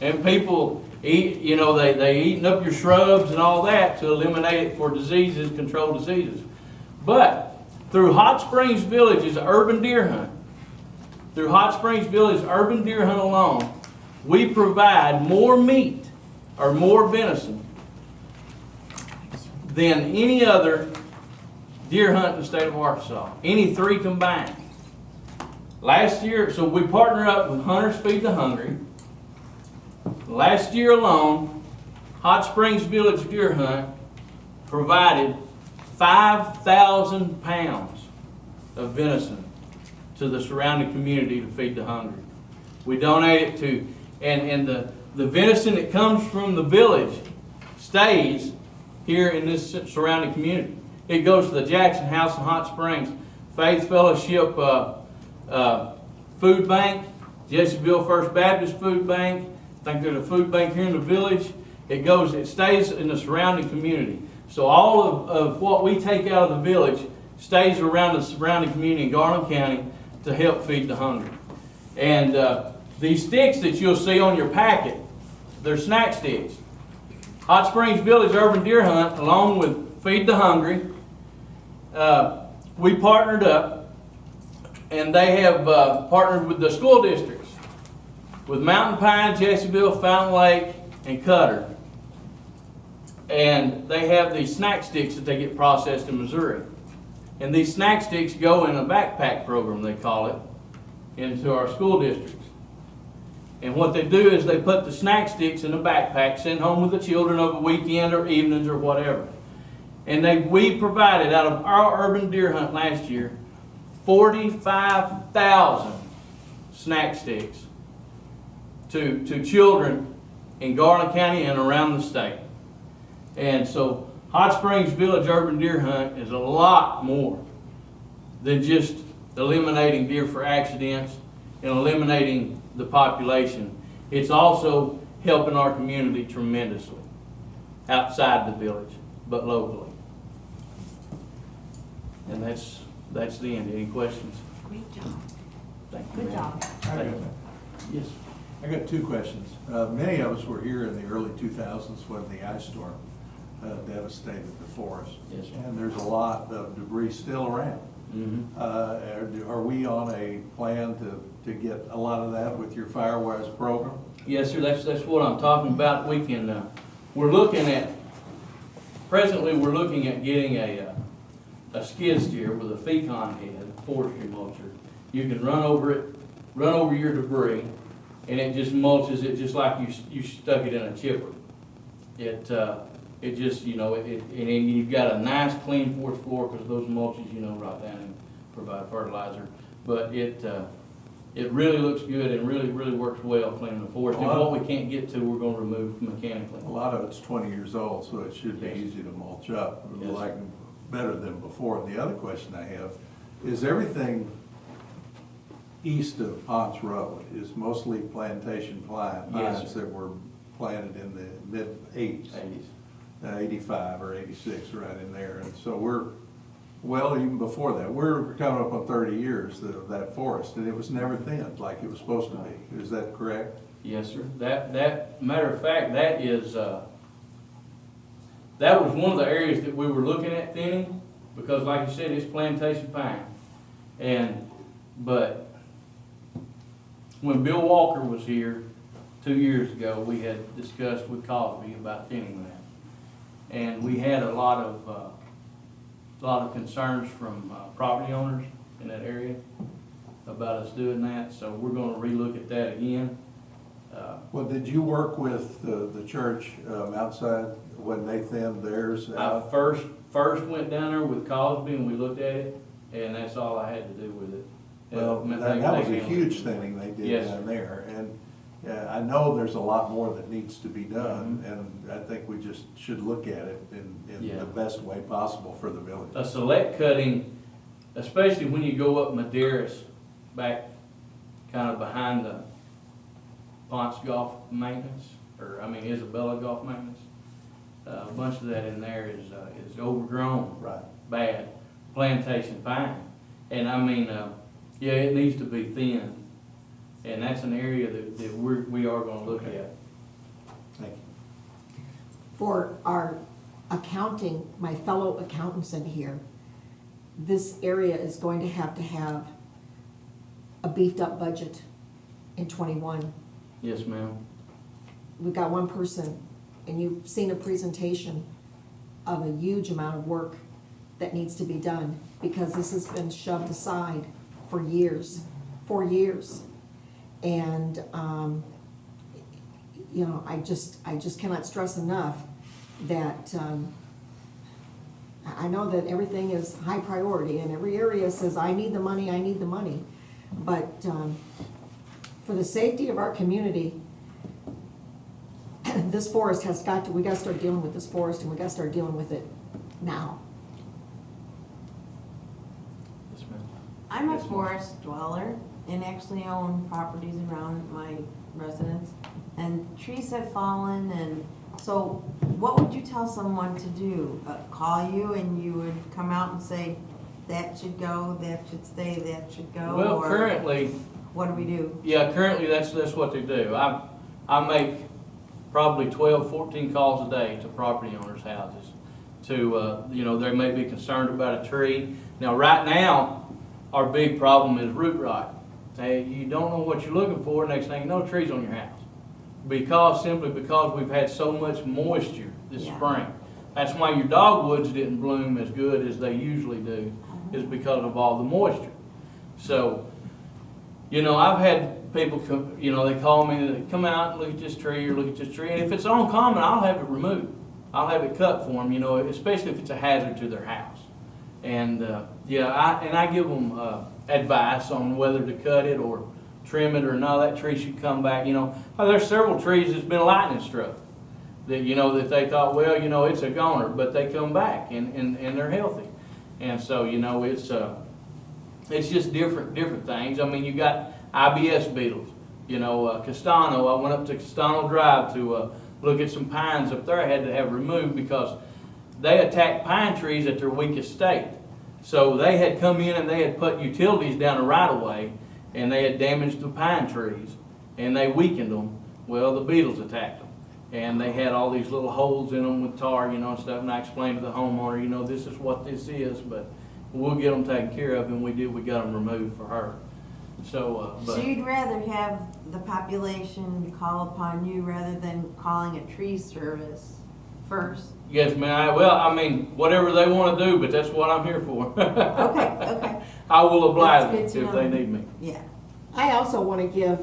Speaker 11: And people eat, they eating up your shrubs and all that to eliminate it for diseases, control diseases. But through Hot Springs Village's urban deer hunt, alone, we provide more meat or more venison than any other deer hunt in the state of Arkansas, any 3 combined. Last year, so we partner up with Hunters Feed the Hungry. Last year alone, Hot Springs Village Deer Hunt provided 5,000 pounds of venison to the surrounding community to feed the hungry. We donate it to, and the venison that comes from the village stays here in this surrounding community. It goes to the Jackson House in Hot Springs, Faith Fellowship Food Bank, Jessieville First Baptist Food Bank. I think there's a food bank here in the village. It stays in the surrounding community. So all of what we take out of the village stays around the surrounding community in Garland County to help feed the hungry. And these sticks that you'll see on your packet, they're snack sticks. Hot Springs Village Urban Deer Hunt, along with Feed the Hungry, we partnered up, and they have partnered with the school districts, with Mountain Pine, Jesseville, Fountain Lake, and Cutter. And they have these snack sticks that they get processed in Missouri. And these snack sticks go in a backpack program, they call it, into our school districts. And what they do is they put the snack sticks in a backpack, send home with the children over the weekend or evenings or whatever. And we provided, out of our urban deer hunt last year, 45,000 snack sticks to children in Garland County and around the state. And so Hot Springs Village Urban Deer Hunt is a lot more than just eliminating deer for accidents and eliminating the population. It's also helping our community tremendously, outside the village, but locally. And that's the end. Any questions?
Speaker 8: Great job.
Speaker 11: Thank you.
Speaker 8: Good job.
Speaker 11: Thank you. Yes.
Speaker 12: I got two questions. Many of us were here in the early 2000s when the ice storm devastated the forest.
Speaker 11: Yes, sir.
Speaker 12: And there's a lot of debris still around. Are we on a plan to get a lot of that with your Firewise program?
Speaker 11: Yes, sir, that's what I'm talking about. We can, presently we're looking at getting a skid steer with a Fecon head, forestry mulcher. You can run over your debris, and it just mulches it just like you stuck it in a chipper. It just, and then you've got a nice clean forest floor, because those mulches, right down and provide fertilizer. But it really looks good and really works well cleaning the forest. And what we can't get to, we're going to remove mechanically.
Speaker 12: A lot of it's 20 years old, so it should be
Speaker 11: Yes.
Speaker 12: easy to mulch up,
Speaker 11: Yes.
Speaker 12: like better than before. And the other question I have is everything east of Ponce Road is mostly plantation
Speaker 11: Yes,
Speaker 12: pines
Speaker 11: sir.
Speaker 12: that were planted in the mid-'80s.
Speaker 11: 80s.
Speaker 12: 85 or 86, right in there. And so even before that, we're coming up on 30 years of that forest, and it was never thinned like it was supposed to be. Is that correct?
Speaker 11: Yes, sir. That matter of fact, that was one of the areas that we were looking at thinning, because like you said, it's plantation pine. But when Bill Walker was here 2 years ago, we had discussed with Cosby about thinning that. And we had a lot of concerns from property owners in that area about us doing that, so we're gonna relook at that again.
Speaker 12: Well, did you work with the church outside when they thinned theirs
Speaker 11: I
Speaker 12: out?
Speaker 11: first went down there with Cosby and we looked at it, and that's all I had to do with it.
Speaker 12: Well,
Speaker 11: They
Speaker 12: that was a
Speaker 11: handled it.
Speaker 12: huge thinning they did
Speaker 11: Yes,
Speaker 12: down
Speaker 11: sir.
Speaker 12: there. And I know there's a lot more that needs to be done, and I think we just should look at it in
Speaker 11: Yeah.
Speaker 12: the best way possible for the village.
Speaker 11: A select cutting, especially when you go up Maderas, back kind of behind the Ponce Golf Maintenance, Isabella Golf Maintenance. A bunch of that in there is overgrown.
Speaker 12: Right.
Speaker 11: Bad, plantation pine. And it needs to be thinned. And that's an area that we are gonna look at.
Speaker 12: Thank you.
Speaker 2: For our accounting, my fellow accountants in here, this area is going to have a beefed up budget in '21.
Speaker 11: Yes, ma'am.
Speaker 2: We've got one person, and you've seen a presentation of a huge amount of work that needs to be done, because this has been shoved aside for years, 4 years. And, I just cannot stress enough that, I know that everything is high priority, and every area says, I need the money. But, for the safety of our community, this forest we gotta start dealing with this forest, and we gotta start dealing with it now.
Speaker 11: Yes, ma'am.
Speaker 6: I'm a forest dweller and actually own properties around my residence, and trees have fallen, and so what would you tell someone to do? Call you and you would come out and say, that should go, that should stay, that should go?
Speaker 11: Well,
Speaker 6: or
Speaker 11: currently,
Speaker 6: what do we do?
Speaker 11: yeah, currently that's what they do. I make probably 12, 14 calls a day to property owners' houses to, you know, they may be concerned about a tree. Now, right now, our big problem is root rot. Hey, you don't know what you're looking for, next thing you know, trees on your house. Simply because we've had so much moisture this
Speaker 6: Yeah.
Speaker 11: spring. That's why your dogwoods didn't bloom as good as they usually do, is because of all the moisture. So, you know, I've had people come, you know, they call me, they come out and look at this tree or look at this tree, and if it's uncommon, I'll have it removed. I'll have it cut for them, you know, especially if it's a hazard to their house. And, I give them advice on whether to cut it or trim it or no, that tree should come back, you know. There's several trees that's been lightning struck that, you know, that they thought, well, you know, it's a goner, but they come back and they're healthy. And so, you know, it's just different things. I mean, you got IBS beetles, you know, Castano. I went up to Castano Drive to look at some pines up there I had to have removed because they attack pine trees at their weakest state. So they had come in and they had put utilities down the right of way and they had damaged the pine trees and they weakened them. Well, the beetles attacked them. And they had all these little holes in them with tar, you know, and stuff. And I explained to the homeowner, you know, this is what this is, but we'll get them taken care of. And we did. We got them removed for her. So,
Speaker 6: So you'd rather have the population call upon you rather than calling a tree service first?
Speaker 11: yes, ma'am. I mean, whatever they want to do, but that's what I'm here for.
Speaker 6: Okay.
Speaker 11: I will oblige them
Speaker 6: That's good to
Speaker 11: if
Speaker 6: know.
Speaker 11: they need me.
Speaker 6: Yeah.
Speaker 2: I also want to give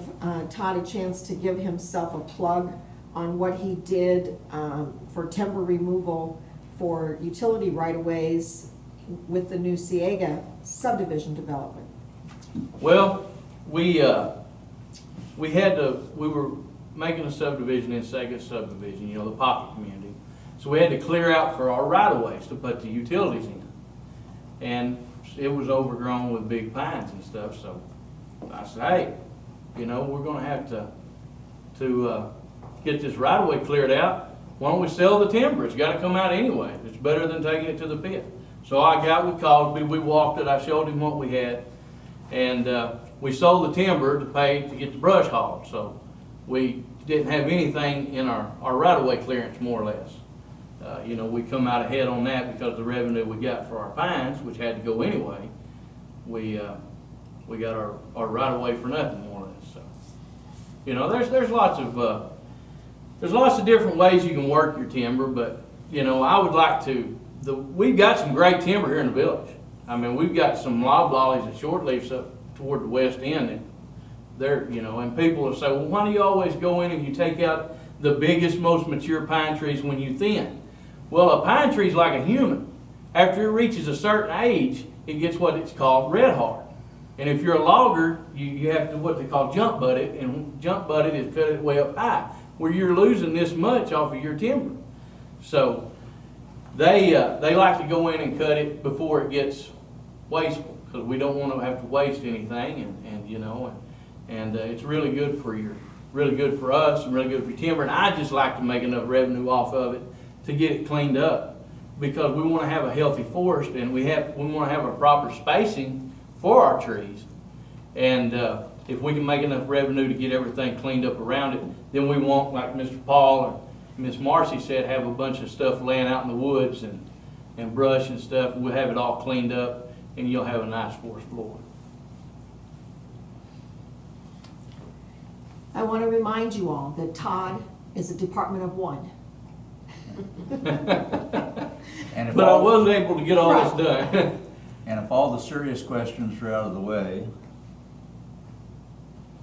Speaker 2: Todd a chance to give himself a plug on what he did for timber removal for utility right-of-ways with the new Ciega subdivision development.
Speaker 11: Well, we were making a subdivision in Sega subdivision, you know, the pocket community. So we had to clear out for our right-of-ways to put the utilities in. And it was overgrown with big pines and stuff, so I said, hey, you know, we're gonna have to get this right-of-way cleared out. Why don't we sell the timber? It's gotta come out anyway. It's better than taking it to the pit. So I got with Cosby, we walked it, I showed him what we had, and we sold the timber to get the brush hauled. So we didn't have anything in our right-of-way clearance, more or less. You know, we come out ahead on that because the revenue we got for our pines, which had to go anyway, we got our right-of-way for nothing, more or less. So, you know, there's lots of different ways you can work your timber, but, you know, I would like to, we've got some great timber here in the village. I mean, we've got some loblollies and shortleafs up toward the west end, and they're, you know, and people will say, well, why do you always go in and you take out the biggest, most mature pine trees when you thin? Well, a pine tree is like a human. After it reaches a certain age, it gets what it's called red hard. And if you're a logger, you have to what they call jump butt it, and jump butt it is cut it way up high, where you're losing this much off of your timber. So they like to go in and cut it before it gets wasteful, because we don't want to have to waste anything, and you know, and it's really good for us and really good for your timber. And I just like to make enough revenue off of it to get it cleaned up, because we want to have a healthy forest, and we want to have a proper spacing for our trees. And if we can make enough revenue to get everything cleaned up around it, then we won't, like Mr. Paul or Miss Marcy said, have a bunch of stuff laying out in the woods and brush and stuff. We'll have it all cleaned up, and you'll have a nice forest floor.
Speaker 2: I want to remind you all that Todd is a department of one.
Speaker 3: And if
Speaker 11: But I
Speaker 3: all,
Speaker 11: was able to get all this done.
Speaker 3: and if all the serious questions are out of the way,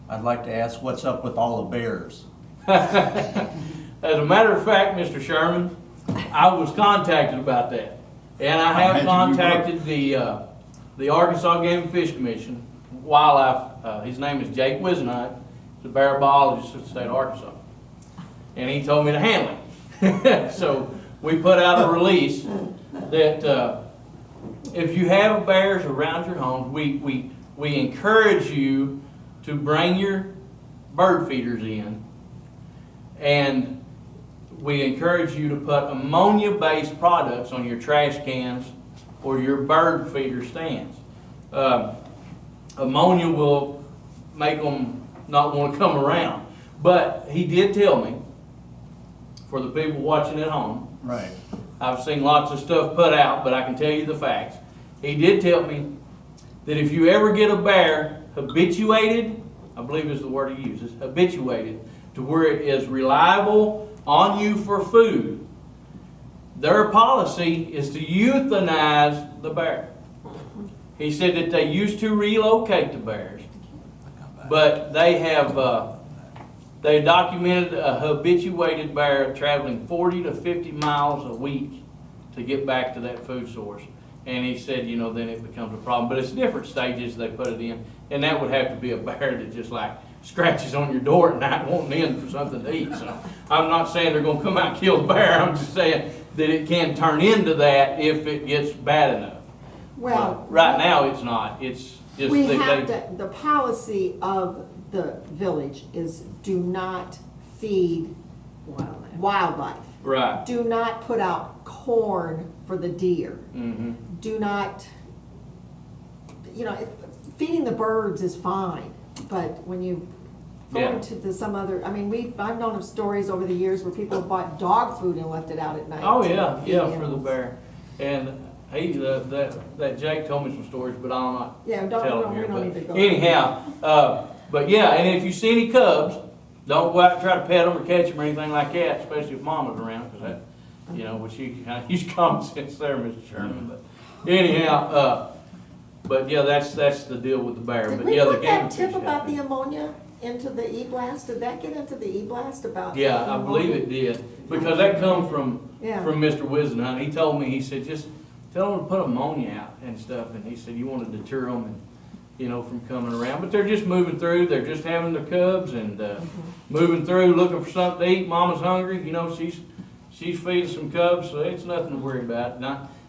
Speaker 3: I'd like to ask what's up with all the bears?
Speaker 11: As a matter of fact, Mr. Sherman, I was contacted about that. And I have
Speaker 3: imagine you
Speaker 11: contacted the Arkansas Game and Fish Commission, Wildlife, his name is Jake Wisenhunt, he's a bear biologist at the state of Arkansas. And he told me to handle it. So we put out a release that if you have bears around your home, we encourage you to bring your bird feeders in, and we encourage you to put ammonia-based products on your trash cans or your bird feeder stands. Ammonia will make them not want to come around. But he did tell me for the people watching at home.
Speaker 3: Right.
Speaker 11: I've seen lots of stuff put out, but I can tell you the facts. He did tell me that if you ever get a bear habituated, I believe is the word he uses, habituated, to where it is reliable on you for food, their policy is to euthanize the bear. He said that they used to relocate the bears, but they have they documented a habituated bear traveling 40 to 50 miles a week to get back to that food source. And he said, you know, then it becomes a problem. But it's different stages they put it in. And that would have to be a bear that just like scratches on your door at night wanting in for something to eat. So I'm not saying they're going to come out and kill the bear. I'm just saying that it can turn into that if it gets bad enough.
Speaker 2: Well,
Speaker 11: But right now it's not. It's just
Speaker 2: we
Speaker 11: that
Speaker 2: have
Speaker 11: they,
Speaker 2: to, the policy of the village is do not feed wildlife.
Speaker 11: right.
Speaker 2: Do not put out corn for the deer.
Speaker 11: Mm-hmm.
Speaker 2: Do not, feeding the birds is fine, but when you go
Speaker 11: Yeah.
Speaker 2: into some other, I've known of stories over the years where people have bought dog food and left it out at night.
Speaker 11: Oh,
Speaker 2: to
Speaker 11: yeah,
Speaker 2: feed
Speaker 11: yeah, for the
Speaker 2: animals.
Speaker 11: bear. And that Jake told me some stories, but I'll not
Speaker 2: Yeah,
Speaker 11: tell them
Speaker 2: we
Speaker 11: here.
Speaker 2: don't
Speaker 11: But
Speaker 2: need to go.
Speaker 11: anyhow, but yeah, and if you see any cubs, don't go out and try to pet them or catch them or anything like that, especially if Mama's around, because that, which you kind of use common sense there, Mr. Sherman. But anyhow, but yeah, that's the deal with the bear.
Speaker 2: Did
Speaker 11: But
Speaker 2: we
Speaker 11: yeah, the
Speaker 2: put
Speaker 11: game
Speaker 2: that tip
Speaker 11: fish
Speaker 2: about
Speaker 11: happen.
Speaker 2: the ammonia into the e-blast? Did that get into the e-blast about?
Speaker 11: Yeah,
Speaker 2: the
Speaker 11: I believe
Speaker 2: ammonia?
Speaker 11: it did, because that come from
Speaker 2: Yeah.
Speaker 11: Mr. Wisenhunt. He told me, he said, just tell them to put ammonia out and stuff, and he said you want to deter them and, from coming around. But they're just moving through, they're just having their cubs and moving through, looking for something to eat. Mama's hungry, she's feeding some cubs, so it's nothing to worry about.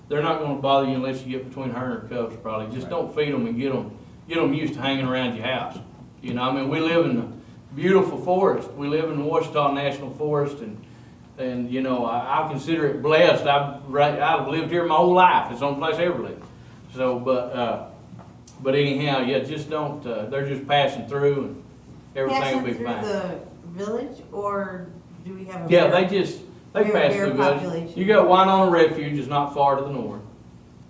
Speaker 11: They're not gonna bother you unless you get between her and her cubs probably. Just don't feed them and get them used to hanging around your house. We live in a beautiful forest. We live in the Ouachita National Forest, and I consider it blessed. I've lived here my whole life. It's the only place I ever lived. So, but anyhow, yeah, just don't. They're just passing through, and everything will be fine.
Speaker 6: Passing through the village, or do we have a?
Speaker 11: Yeah,
Speaker 6: bear-
Speaker 11: they
Speaker 6: bear-
Speaker 11: pass
Speaker 6: bear
Speaker 11: through village.
Speaker 6: population?
Speaker 11: You got Winona Refuge is not far to the north.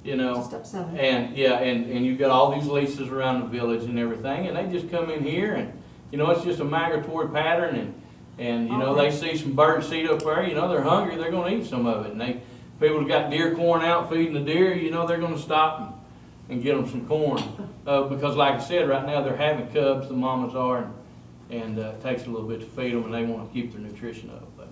Speaker 2: Just up 7.
Speaker 11: And yeah, and you've got all these leases around the village and everything, and they just come in here, and it's just a migratory pattern, and they see some bird seed up there, they're hungry, they're going to eat some of it, and people have got deer corn out feeding the deer, they're going to stop and get them some corn, because like I said, right now they're having cubs, the mamas are, and it takes a little bit to feed them, and they want to keep their nutrition up. But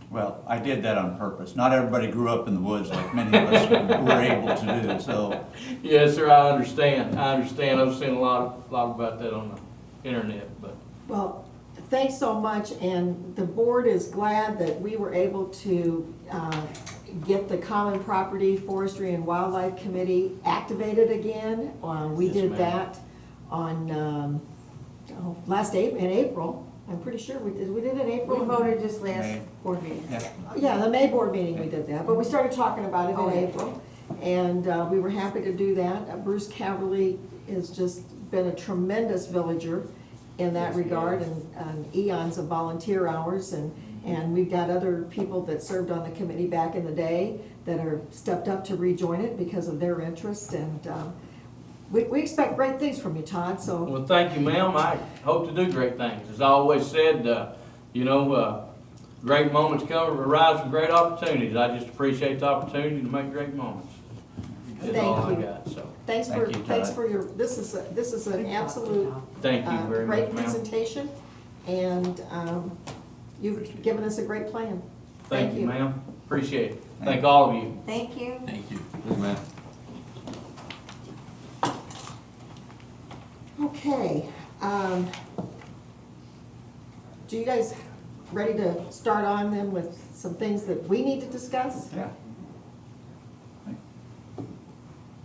Speaker 3: Well, I did that on purpose. Not everybody grew up in the woods like many of us were able to do, so.
Speaker 11: yes, sir, I understand. I've seen a lot about that on the internet, but.
Speaker 2: Well, thanks so much, and the board is glad that we were able to get the Common Property, Forestry, and Wildlife Committee activated again. We
Speaker 11: Yes,
Speaker 2: did
Speaker 11: ma'am.
Speaker 2: that on in April. I'm pretty sure we did it in April.
Speaker 6: We voted just last
Speaker 3: May.
Speaker 6: board meeting.
Speaker 3: Yeah.
Speaker 2: Yeah, the May board meeting we did that, but we started talking about it in
Speaker 6: Okay.
Speaker 2: April, and we were happy to do that. Bruce Caverly has just been a tremendous villager in that regard, and eons of volunteer hours, and we've got other people that served on the committee back in the day that are stepped up to rejoin it because of their interest, and we expect great things from you, Todd, so.
Speaker 11: Well, thank you, ma'am. I hope to do great things. As I always said, great moments arise from great opportunities. I just appreciate the opportunity to make great moments. That's all I
Speaker 2: Thank you.
Speaker 11: got, so.
Speaker 2: Thanks
Speaker 3: Thank
Speaker 2: for
Speaker 3: you,
Speaker 2: your, this is an absolute
Speaker 11: Thank you very much,
Speaker 2: great
Speaker 11: ma'am.
Speaker 2: presentation, and you've given us a great plan.
Speaker 11: Thank you, ma'am. Appreciate it. Thank all of you.
Speaker 6: Thank you.
Speaker 3: Thank you.
Speaker 5: Yes, ma'am.
Speaker 2: Okay, do you guys ready to start on then with some things that we need to discuss?
Speaker 3: Yeah.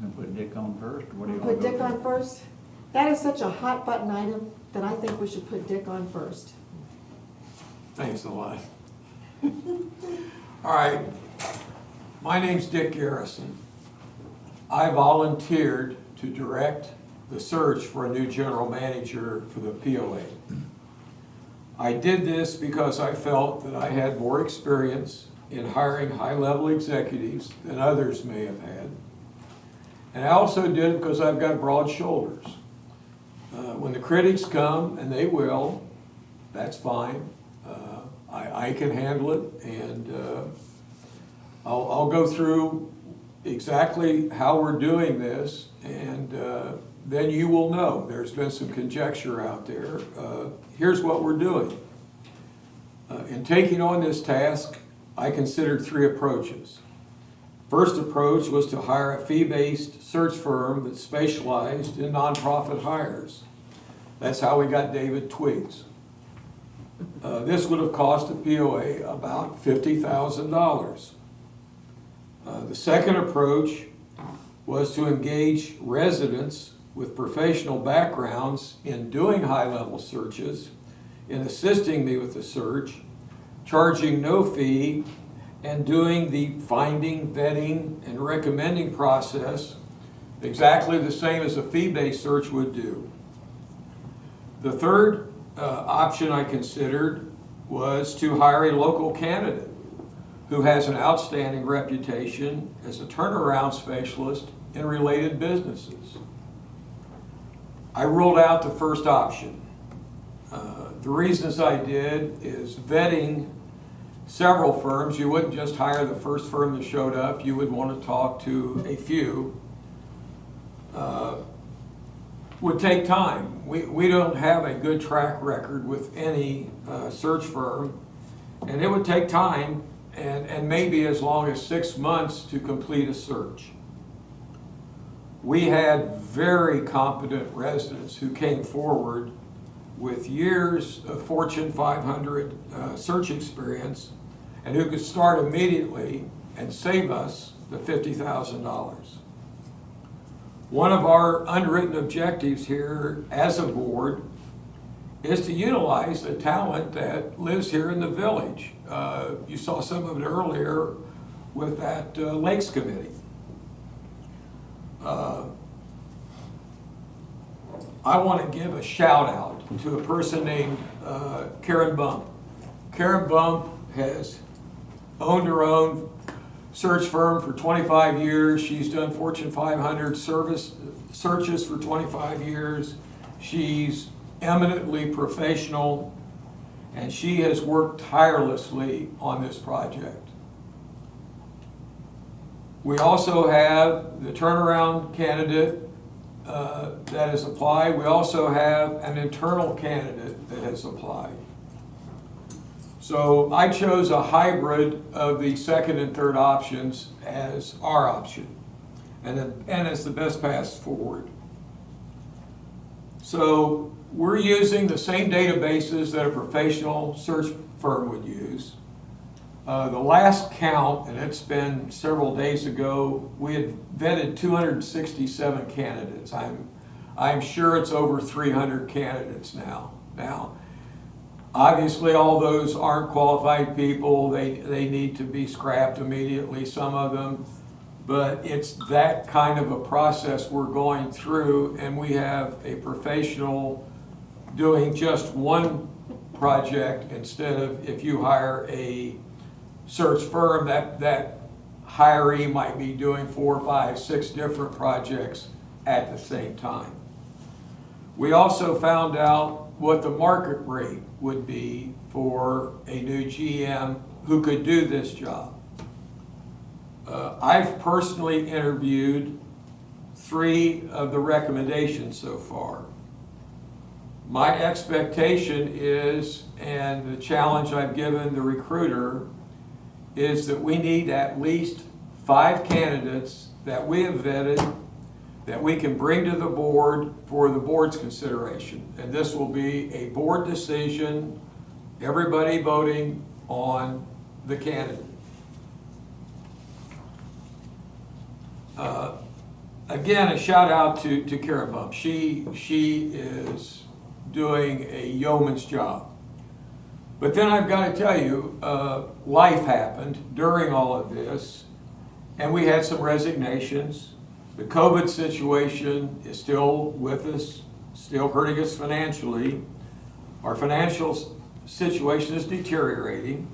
Speaker 3: Gonna put Dick on first, or what do you
Speaker 2: Put
Speaker 3: want to go
Speaker 2: Dick on first? That is such a hot button item that I think we should put Dick on first.
Speaker 4: Thanks a lot. All right, my name's Dick Garrison. I volunteered to direct the search for a new general manager for the POA. I did this because I felt that I had more experience in hiring high-level executives than others may have had. And I also did it because I've got broad shoulders. When the critics come, and they will, that's fine. I can handle it, and I'll go through exactly how we're doing this, and then you will know. There's been some conjecture out there. Here's what we're doing. In taking on this task, I considered 3 approaches. First approach was to hire a fee-based search firm that specialized in nonprofit hires. That's how we got David Twiggs. This would have cost a POA about $50,000. The second approach was to engage residents with professional backgrounds in doing high-level searches, in assisting me with the search, charging no fee, and doing the finding, vetting, and recommending process exactly the same as a fee-based search would do. The third option I considered was to hire a local candidate who has an outstanding reputation as a turnaround specialist in related businesses. I ruled out the first option. The reasons I did is vetting several firms. You wouldn't just hire the first firm that showed up. You would want to talk to a few. Would take time. We don't have a good track record with any search firm, and it would take time and maybe as long as 6 months to complete a search. We had very competent residents who came forward with years of Fortune 500 search experience and who could start immediately and save us the $50,000. One of our unwritten objectives here as a board is to utilize the talent that lives here in the village. You saw some of it earlier with that Lakes Committee. I want to give a shout out to a person named Karen Bump. Karen Bump has owned her own search firm for 25 years. She's done Fortune 500 searches for 25 years. She's eminently professional, and she has worked tirelessly on this project. We also have the turnaround candidate that has applied. We also have an internal candidate that has applied. So I chose a hybrid of the second and third options as our option, and as the best path forward. So we're using the same databases that a professional search firm would use. The last count, and it's been several days ago, we had vetted 267 candidates. I'm sure it's over 300 candidates now. Obviously, all those aren't qualified people. They need to be scrapped immediately, some of them. But it's that kind of a process we're going through, and we have a professional doing just one project instead of, if you hire a search firm, that hiree might be doing 4, 5, 6 different projects at the same time. We also found out what the market rate would be for a new GM who could do this job. I've personally interviewed 3 of the recommendations so far. My expectation is, and the challenge I've given the recruiter, is that we need at least 5 candidates that we have vetted that we can bring to the board for the board's consideration. And this will be a board decision, everybody voting on the candidate. Again, a shout out to Karen Bump. She is doing a yeoman's job. But then I've got to tell you, life happened during all of this, and we had some resignations. The COVID situation is still with us, still hurting us financially. Our financial situation is deteriorating.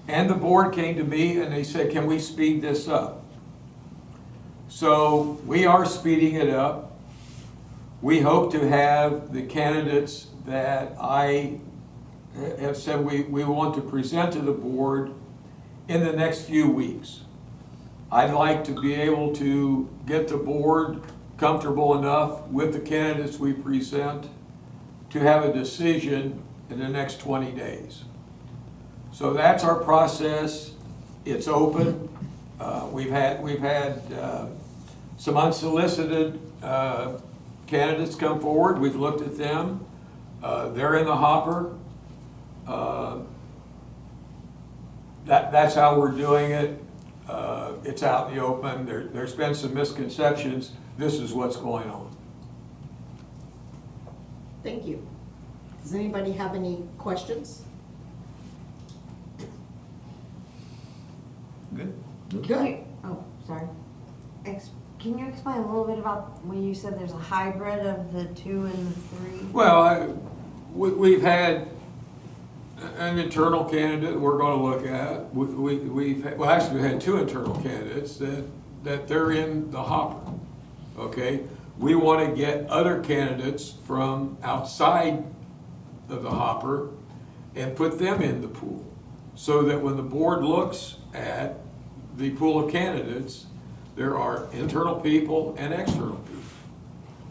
Speaker 4: And the board came to me and they said, can we speed this up? So we are speeding it up. We hope to have the candidates that I have said we want to present to the board in the next few weeks. I'd like to be able to get the board comfortable enough with the candidates we present to have a decision in the next 20 days. So that's our process. It's open. We've had some unsolicited candidates come forward. We've looked at them. They're in the hopper. That's how we're doing it. It's out in the open. There's been some misconceptions. This is what's going on.
Speaker 2: Thank you. Does anybody have any questions?
Speaker 3: Good.
Speaker 6: Oh, sorry. Can you explain a little bit about when you said there's a hybrid of the 2 and the 3?
Speaker 4: Well, we've had an internal candidate we're going to look at. We've had 2 internal candidates that they're in the hopper. Okay, we want to get other candidates from outside of the hopper and put them in the pool, so that when the board looks at the pool of candidates, there are internal people and external people.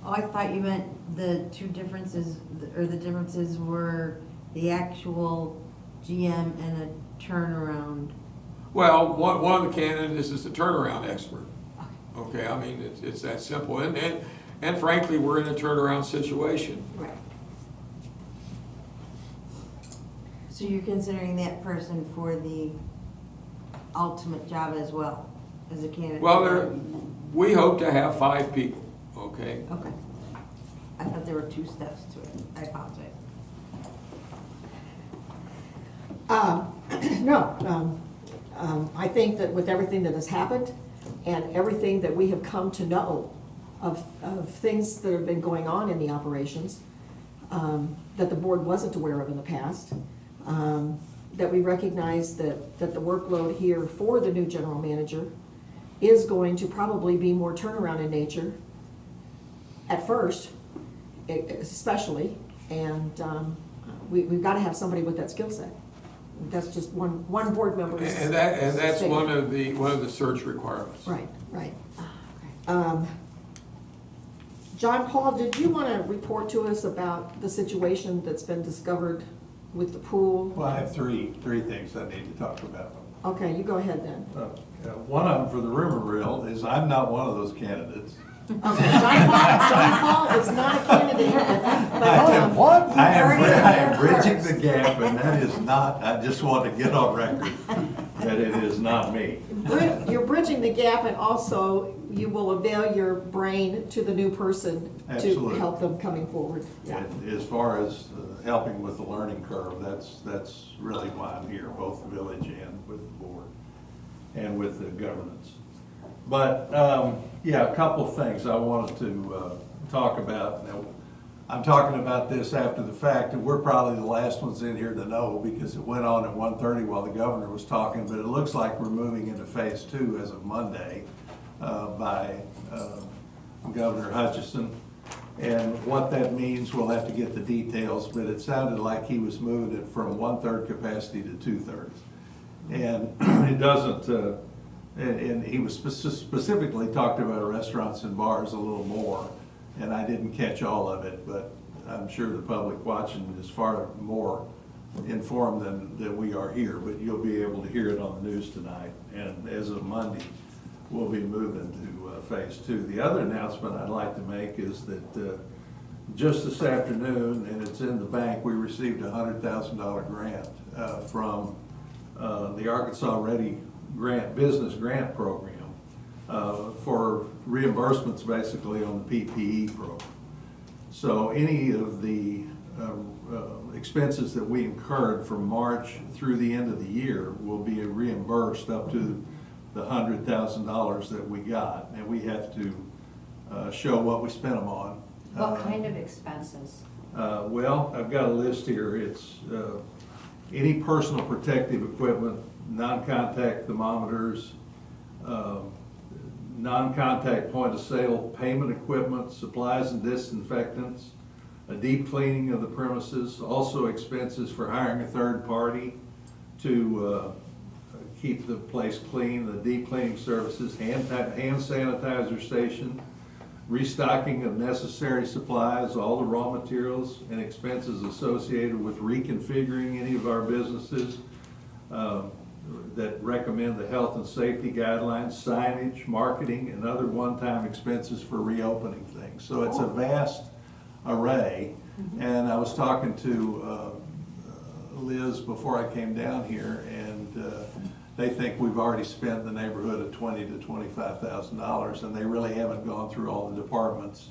Speaker 6: Oh, I thought you meant the 2 differences, or the differences were the actual GM and a turnaround.
Speaker 4: Well, one of the candidates is the turnaround expert. Okay, I mean, it's that simple. And frankly, we're in a turnaround situation.
Speaker 6: Right. So you're considering that person for the ultimate job as well, as a candidate?
Speaker 4: Well, we hope to have 5 people, okay?
Speaker 6: Okay. I thought there were 2 steps to it. I apologize.
Speaker 2: No, I think that with everything that has happened and everything that we have come to know of things that have been going on in the operations, that the board wasn't aware of in the past, that we recognize that the workload here for the new general manager is going to probably be more turnaround in nature at first, especially, and we've got to have somebody with that skill set. That's just one board member's
Speaker 4: And that's
Speaker 2: statement.
Speaker 4: one of the search requirements.
Speaker 2: Right, right. John Paul, did you want to report to us about the situation that's been discovered with the pool?
Speaker 12: Well, I have three things I need to talk about.
Speaker 2: Okay, you go ahead then.
Speaker 12: One of them for the rumor mill is I'm not one of those candidates.
Speaker 2: Okay, John Paul is not a candidate, but
Speaker 12: What? I
Speaker 6: heard it
Speaker 12: am
Speaker 6: here
Speaker 12: bridging
Speaker 6: first.
Speaker 12: the gap, and that is not, I just want to get on record that it is not me.
Speaker 2: you're bridging the gap, and also you will avail your brain to the new person to
Speaker 12: Absolutely.
Speaker 2: help them coming forward. Yeah.
Speaker 12: And as far as helping with the learning curve, that's really why I'm here, both the village and with the board and with the governance. But, yeah, a couple of things I wanted to talk about. Now, I'm talking about this after the fact, and we're probably the last ones in here to know because it went on at 1:30 while the governor was talking, but it looks like we're moving into phase 2 as of Monday by Governor Hutchison. And what that means, we'll have to get the details, but it sounded like he was moving it from 1/3 capacity to 2/3. And it doesn't, and he was specifically talked about restaurants and bars a little more, and I didn't catch all of it, but I'm sure the public watching is far more informed than we are here, but you'll be able to hear it on the news tonight. And as of Monday, we'll be moving to phase 2. The other announcement I'd like to make is that just this afternoon, and it's in the bank, we received a $100,000 grant from the Arkansas Ready Business Grant Program for reimbursements basically on the PPE program. So any of the expenses that we incurred from March through the end of the year will be reimbursed up to the $100,000 that we got, and we have to show what we spent them on.
Speaker 8: What kind of expenses?
Speaker 12: Well, I've got a list here. It's any personal protective equipment, non-contact thermometers, non-contact point-of-sale payment equipment, supplies and disinfectants, a deep cleaning of the premises, also expenses for hiring a third party to keep the place clean, the deep cleaning services, hand sanitizer station, restocking of necessary supplies, all the raw materials and expenses associated with reconfiguring any of our businesses that recommend the health and safety guidelines, signage, marketing, and other one-time expenses for reopening things. So it's a vast array. And I was talking to Liz before I came down here, and they think we've already spent in the neighborhood of $20,000 to $25,000, and they really haven't gone through all the departments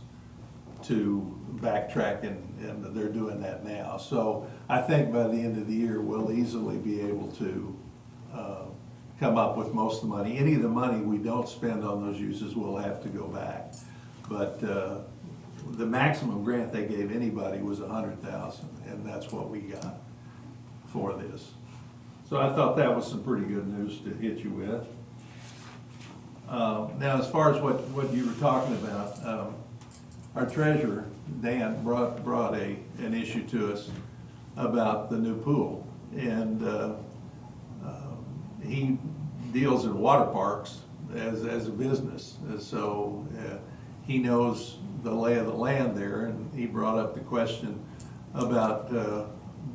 Speaker 12: to backtrack, and they're doing that now. So I think by the end of the year, we'll easily be able to come up with most of the money. Any of the money we don't spend on those uses, we'll have to go back. But the maximum grant they gave anybody was $100,000, and that's what we got for this. So I thought that was some pretty good news to hit you with. Now, as far as what you were talking about, our treasurer, Dan, brought an issue to us about the new pool. And he deals in water parks as a business. And so he knows the lay of the land there, and he brought up the question about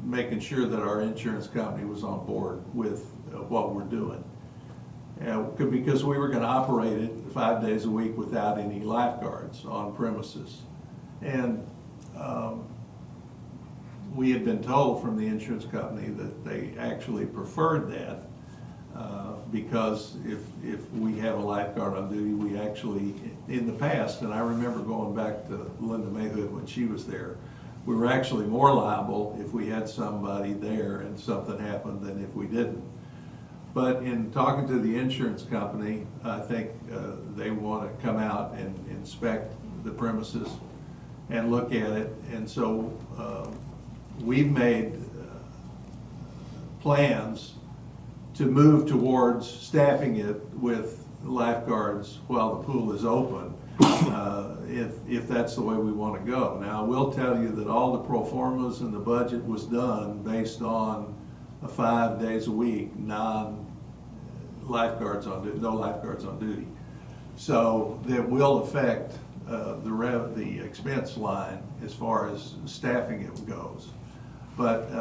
Speaker 12: making sure that our insurance company was on board with what we're doing. Because we were going to operate it 5 days a week without any lifeguards on premises. And we had been told from the insurance company that they actually preferred that because if we have a lifeguard on duty, we actually, in the past, and I remember going back to Linda Mayhood when she was there, we were actually more liable if we had somebody there and something happened than if we didn't. But in talking to the insurance company, I think they want to come out and inspect the premises and look at it. And so we've made plans to move towards staffing it with lifeguards while the pool is open, if that's the way we want to go. Now, I will tell you that all the pro formas and the budget was done based on 5 days a week, no lifeguards on duty. So that will affect the expense line as far as staffing it goes. But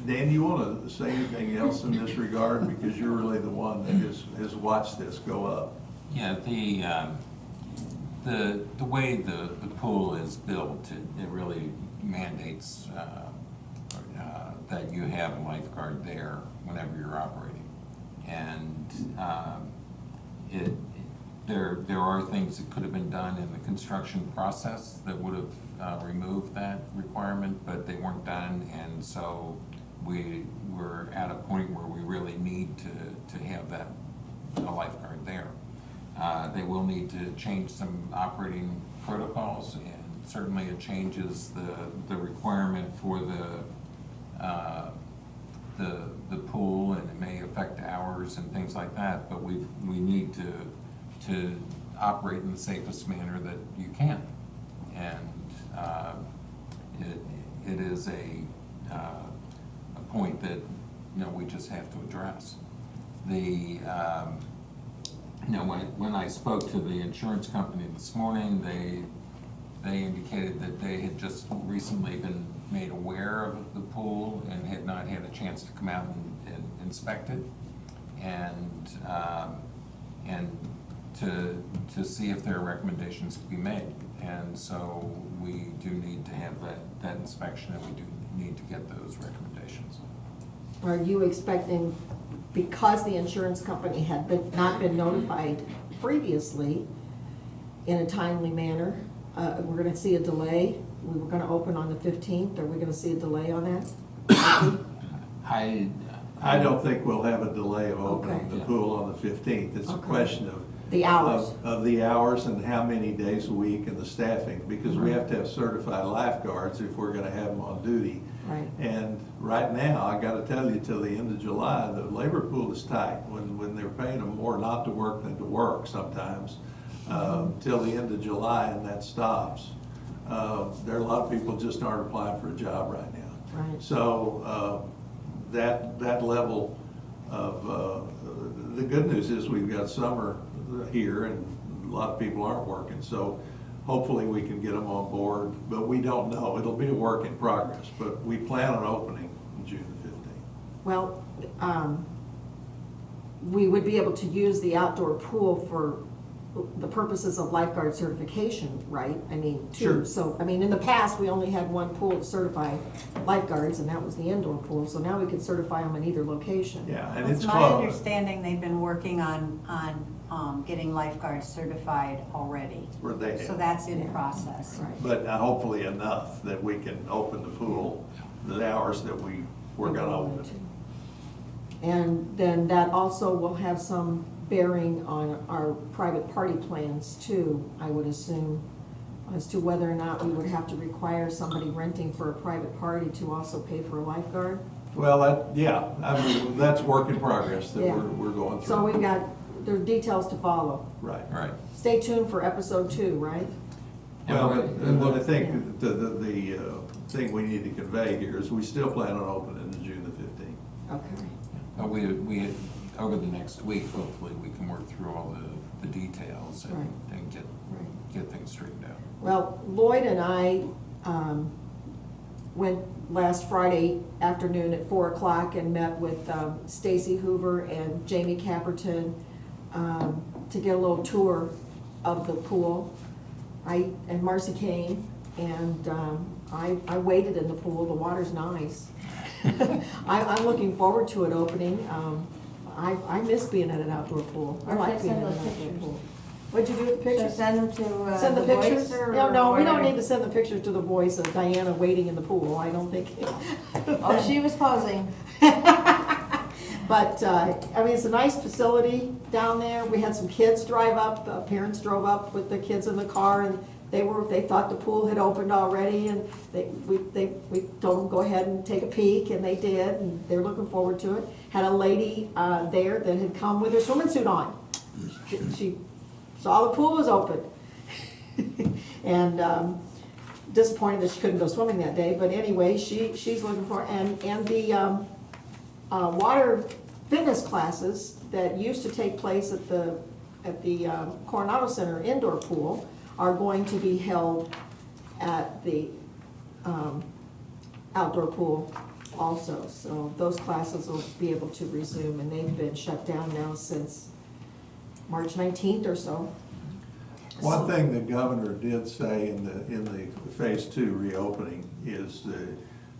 Speaker 12: Dan, you want to say anything else in this regard, because you're really the one that has watched this go up?
Speaker 13: Yeah, the way the pool is built, it really mandates that you have a lifeguard there whenever you're operating. And there are things that could have been done in the construction process that would have removed that requirement, but they weren't done, and so we're at a point where we really need to have a lifeguard there. They will need to change some operating protocols, and certainly it changes the requirement for the pool, and it may affect hours and things like that, but we need to operate in the safest manner that you can. And it is a point that we just have to address. When I spoke to the insurance company this morning, they indicated that they had just recently been made aware of the pool and had not had a chance to come out and inspect it, and to see if there are recommendations to be made. And so we do need to have that inspection, and we do need to get those recommendations.
Speaker 2: Are you expecting, because the insurance company had not been notified previously in a timely manner, we're going to see a delay? We were going to open on the 15th. Are we going to see a delay on that?
Speaker 12: I don't think we'll have a delay of opening the pool on the 15th. It's a question of
Speaker 2: the hours.
Speaker 12: Of the hours and how many days a week and the staffing, because we have to have certified lifeguards if we're going to have them on duty.
Speaker 2: Right.
Speaker 12: And right now, I gotta tell you, till the end of July, the labor pool is tight. When they're paying them more not to work than to work sometimes, till the end of July, and that stops. There are a lot of people just aren't applying for a job right now.
Speaker 2: Right.
Speaker 12: So, that level of, the good news is we've got summer here and a lot of people aren't working. So hopefully we can get them on board, but we don't know. It'll be a work in progress, but we plan on opening June the 15th.
Speaker 2: Well, we would be able to use the outdoor pool for the purposes of lifeguard certification, right? I mean, too.
Speaker 12: Sure.
Speaker 2: So, I mean, in the past, we only had one pool to certify lifeguards, and that was the indoor pool. So now we can certify them in either location.
Speaker 12: Yeah, and
Speaker 8: It's
Speaker 12: it's
Speaker 8: my
Speaker 12: closed.
Speaker 8: understanding they've been working on getting lifeguards certified already.
Speaker 12: Where they
Speaker 8: So
Speaker 12: have.
Speaker 8: that's in
Speaker 2: Yeah.
Speaker 8: process.
Speaker 2: Right.
Speaker 12: But hopefully enough that we can open the pool the hours that we're gonna open it.
Speaker 2: And then that also will have some bearing on our private party plans too, I would assume, as to whether or not we would have to require somebody renting for a private party to also pay for a lifeguard.
Speaker 12: Well, I mean, that's work in progress that
Speaker 2: Yeah.
Speaker 12: we're going through.
Speaker 2: So we've got, there's details to follow.
Speaker 12: Right.
Speaker 13: Right.
Speaker 2: Stay tuned for episode 2, right?
Speaker 12: Well, and I
Speaker 2: Yeah.
Speaker 12: think the thing we need to convey here is we still plan on opening in June the 15th.
Speaker 2: Okay.
Speaker 13: We, over the next week, hopefully, we can work through all the details
Speaker 2: Right.
Speaker 13: and
Speaker 2: Right.
Speaker 13: get things straightened out.
Speaker 2: Well, Lloyd and I went last Friday afternoon at 4 o'clock and met with Stacy Hoover and Jamie Caperton to get a little tour of the pool. And Marcy came, and I waded in the pool. The water's nice. I'm looking forward to it opening. I miss being at an outdoor pool. I
Speaker 6: Or
Speaker 2: like
Speaker 6: should I
Speaker 2: being at
Speaker 6: send
Speaker 2: an
Speaker 6: those
Speaker 2: outdoor
Speaker 6: pictures?
Speaker 2: pool. What'd you do with the
Speaker 6: Should I
Speaker 2: pictures?
Speaker 6: send them to
Speaker 2: Send the
Speaker 6: Voice
Speaker 2: pictures?
Speaker 6: or
Speaker 2: No, we don't
Speaker 6: whatever?
Speaker 2: need to send the pictures to the Voice of Diana wading in the pool. I don't think.
Speaker 6: Oh, she was posing.
Speaker 2: But, I mean, it's a nice facility down there. We had some kids drive up, parents drove up with the kids in the car, and they thought the pool had opened already, and we told them, go ahead and take a peek, and they did, and they're looking forward to it. Had a lady there that had come with her swimming suit on. She saw the pool was open. And disappointed that she couldn't go swimming that day, but anyway, she's looking for, and the water fitness classes that used to take place at the Coronado Center indoor pool are going to be held at the outdoor pool also. So those classes will be able to resume, and they've been shut down now since March 19th or so.
Speaker 12: One thing the governor did say in the phase 2 reopening is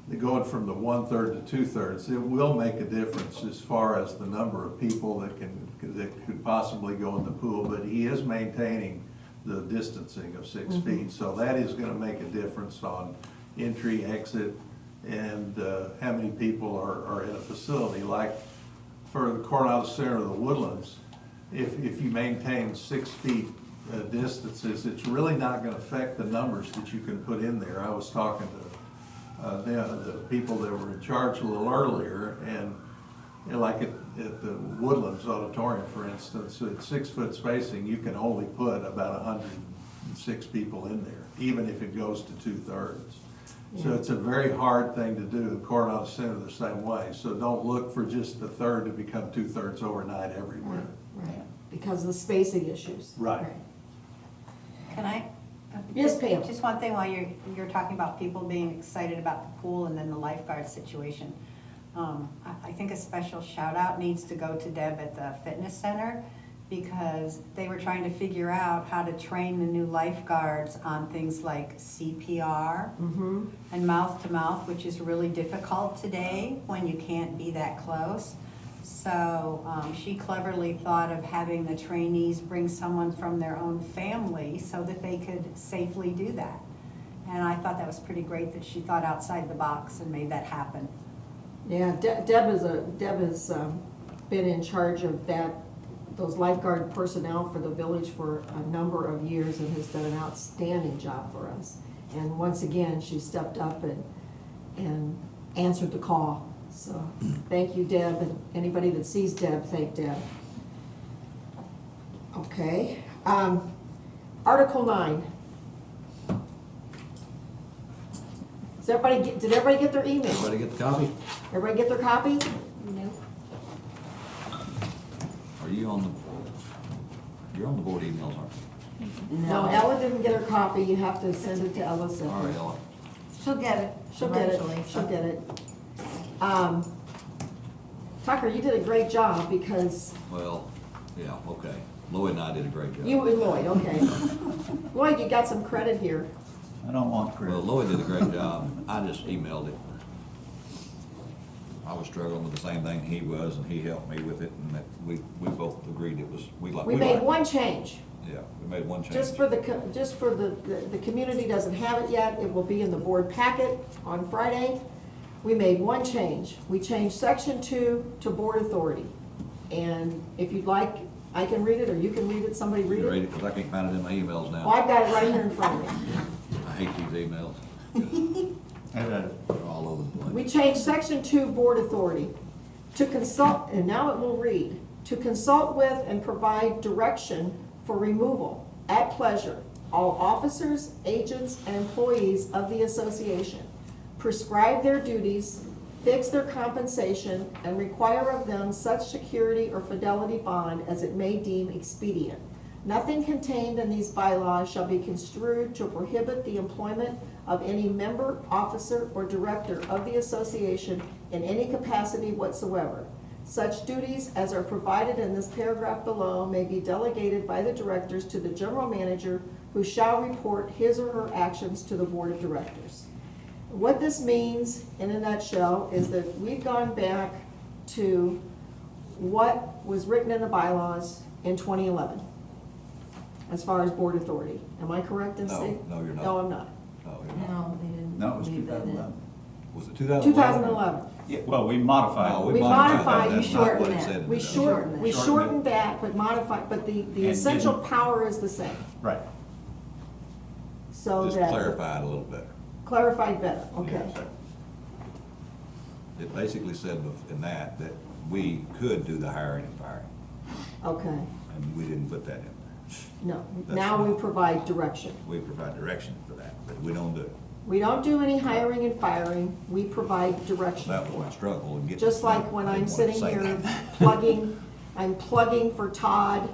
Speaker 12: the going from the 1/3 to 2/3, it will make a difference as far as the number of people that could possibly go in the pool, but he is maintaining the distancing of 6 feet. So that is gonna make a difference on entry, exit, and how many people are in a facility. Like for the Coronado Center of the Woodlands, if you maintain 6 feet distances, it's really not gonna affect the numbers that you can put in there. I was talking to the people that were in charge a little earlier, and you know, like at the Woodlands Auditorium, for instance, at 6 foot spacing, you can only put about 106 people in there, even if it goes to 2/3. So it's a very hard thing to do. The Coronado Center the same way. So don't look for just a third to become 2/3 overnight everywhere.
Speaker 2: Right, because of the spacing issues.
Speaker 12: Right.
Speaker 8: Can I?
Speaker 2: Yes, Pam.
Speaker 8: Just one thing while you're talking about people being excited about the pool and then the lifeguard situation. I think a special shout out needs to go to Deb at the fitness center, because they were trying to figure out how to train the new lifeguards on things like CPR and mouth to mouth, which is really difficult today when you can't be that close. So she cleverly thought of having the trainees bring someone from their own family so that they could safely do that. And I thought that was pretty great that she thought outside the box and made that happen.
Speaker 2: Yeah, Deb has been in charge of those lifeguard personnel for the village for a number of years and has done an outstanding job for us. And once again, she stepped up and answered the call. So, thank you, Deb, and anybody that sees Deb, thank Deb. Okay, Article 9. Did everybody get their email?
Speaker 5: Everybody get the copy?
Speaker 2: Everybody get their copy?
Speaker 8: No.
Speaker 5: Are you on the, you're on the board emails, aren't you?
Speaker 2: No, Ella didn't get her copy, you have to send it to Ella
Speaker 5: All
Speaker 2: separately.
Speaker 5: right, Ella.
Speaker 6: She'll get it.
Speaker 2: She'll get it,
Speaker 6: eventually.
Speaker 2: she'll get it. Tucker, you did a great job because
Speaker 5: Well, yeah, okay. Lloyd and I did a great job.
Speaker 2: you and Lloyd, okay. Lloyd, you got some credit here.
Speaker 3: I don't want
Speaker 5: Well,
Speaker 3: credit.
Speaker 5: Lloyd did a great job. I just emailed it. I was struggling with the same thing he was, and he helped me with it, and that we both agreed it was, we
Speaker 2: We made
Speaker 5: liked it.
Speaker 2: one change.
Speaker 5: Yeah, we made one change.
Speaker 2: Just for the community doesn't have it yet, it will be in the board packet on Friday. We made one change. We changed section 2 to board authority. And if you'd like, I can read it, or you can read it, somebody read
Speaker 5: You read
Speaker 2: it.
Speaker 5: it, because I can't find it in my emails
Speaker 2: Well,
Speaker 5: now.
Speaker 2: I've got it right here in front of me.
Speaker 5: I hate these emails. They're all over the place.
Speaker 2: We changed section 2, board authority, to consult, and now it will read, to consult with and provide direction for removal at pleasure, all officers, agents, and employees of the association, prescribe their duties, fix their compensation, and require of them such security or fidelity bond as it may deem expedient. Nothing contained in these bylaws shall be construed to prohibit the employment of any member, officer, or director of the association in any capacity whatsoever. Such duties as are provided in this paragraph below may be delegated by the directors to the general manager, who shall report his or her actions to the board of directors. What this means, in a nutshell, is that we've gone back to what was written in the bylaws in 2011, as far as board authority. Am I correct in
Speaker 5: No,
Speaker 2: saying?
Speaker 5: no, you're not.
Speaker 2: No, I'm not.
Speaker 5: No, you're not.
Speaker 6: No, they didn't.
Speaker 3: No, it was
Speaker 6: leave that in.
Speaker 3: 2011.
Speaker 5: Was it 2011?
Speaker 2: 2011.
Speaker 3: Yeah, well, we modified
Speaker 5: No,
Speaker 3: it.
Speaker 2: We modified, you
Speaker 5: That's not what
Speaker 6: shortened
Speaker 5: it
Speaker 6: it.
Speaker 5: said in
Speaker 2: We
Speaker 5: the-
Speaker 6: shortened it.
Speaker 2: shortened that, but modified, but the
Speaker 3: And
Speaker 2: essential
Speaker 3: didn't-
Speaker 2: power is the same.
Speaker 3: Right.
Speaker 2: So
Speaker 5: Just
Speaker 2: that.
Speaker 5: clarify it a little better.
Speaker 2: Clarified better, okay.
Speaker 3: Yeah, so-
Speaker 5: It basically said in that we could do the hiring and firing,
Speaker 2: Okay,
Speaker 5: and we didn't put that in there.
Speaker 2: no,
Speaker 5: That's
Speaker 2: now we
Speaker 5: fine.
Speaker 2: provide direction.
Speaker 5: We provide direction for that, but we don't do it.
Speaker 2: We don't do any hiring and firing, we provide direction
Speaker 5: That was
Speaker 2: for
Speaker 5: my
Speaker 2: it.
Speaker 5: struggle in getting.
Speaker 2: Just like when
Speaker 5: I
Speaker 2: I'm
Speaker 5: didn't want to
Speaker 2: sitting
Speaker 5: say
Speaker 2: here
Speaker 5: that.
Speaker 2: I'm plugging for Todd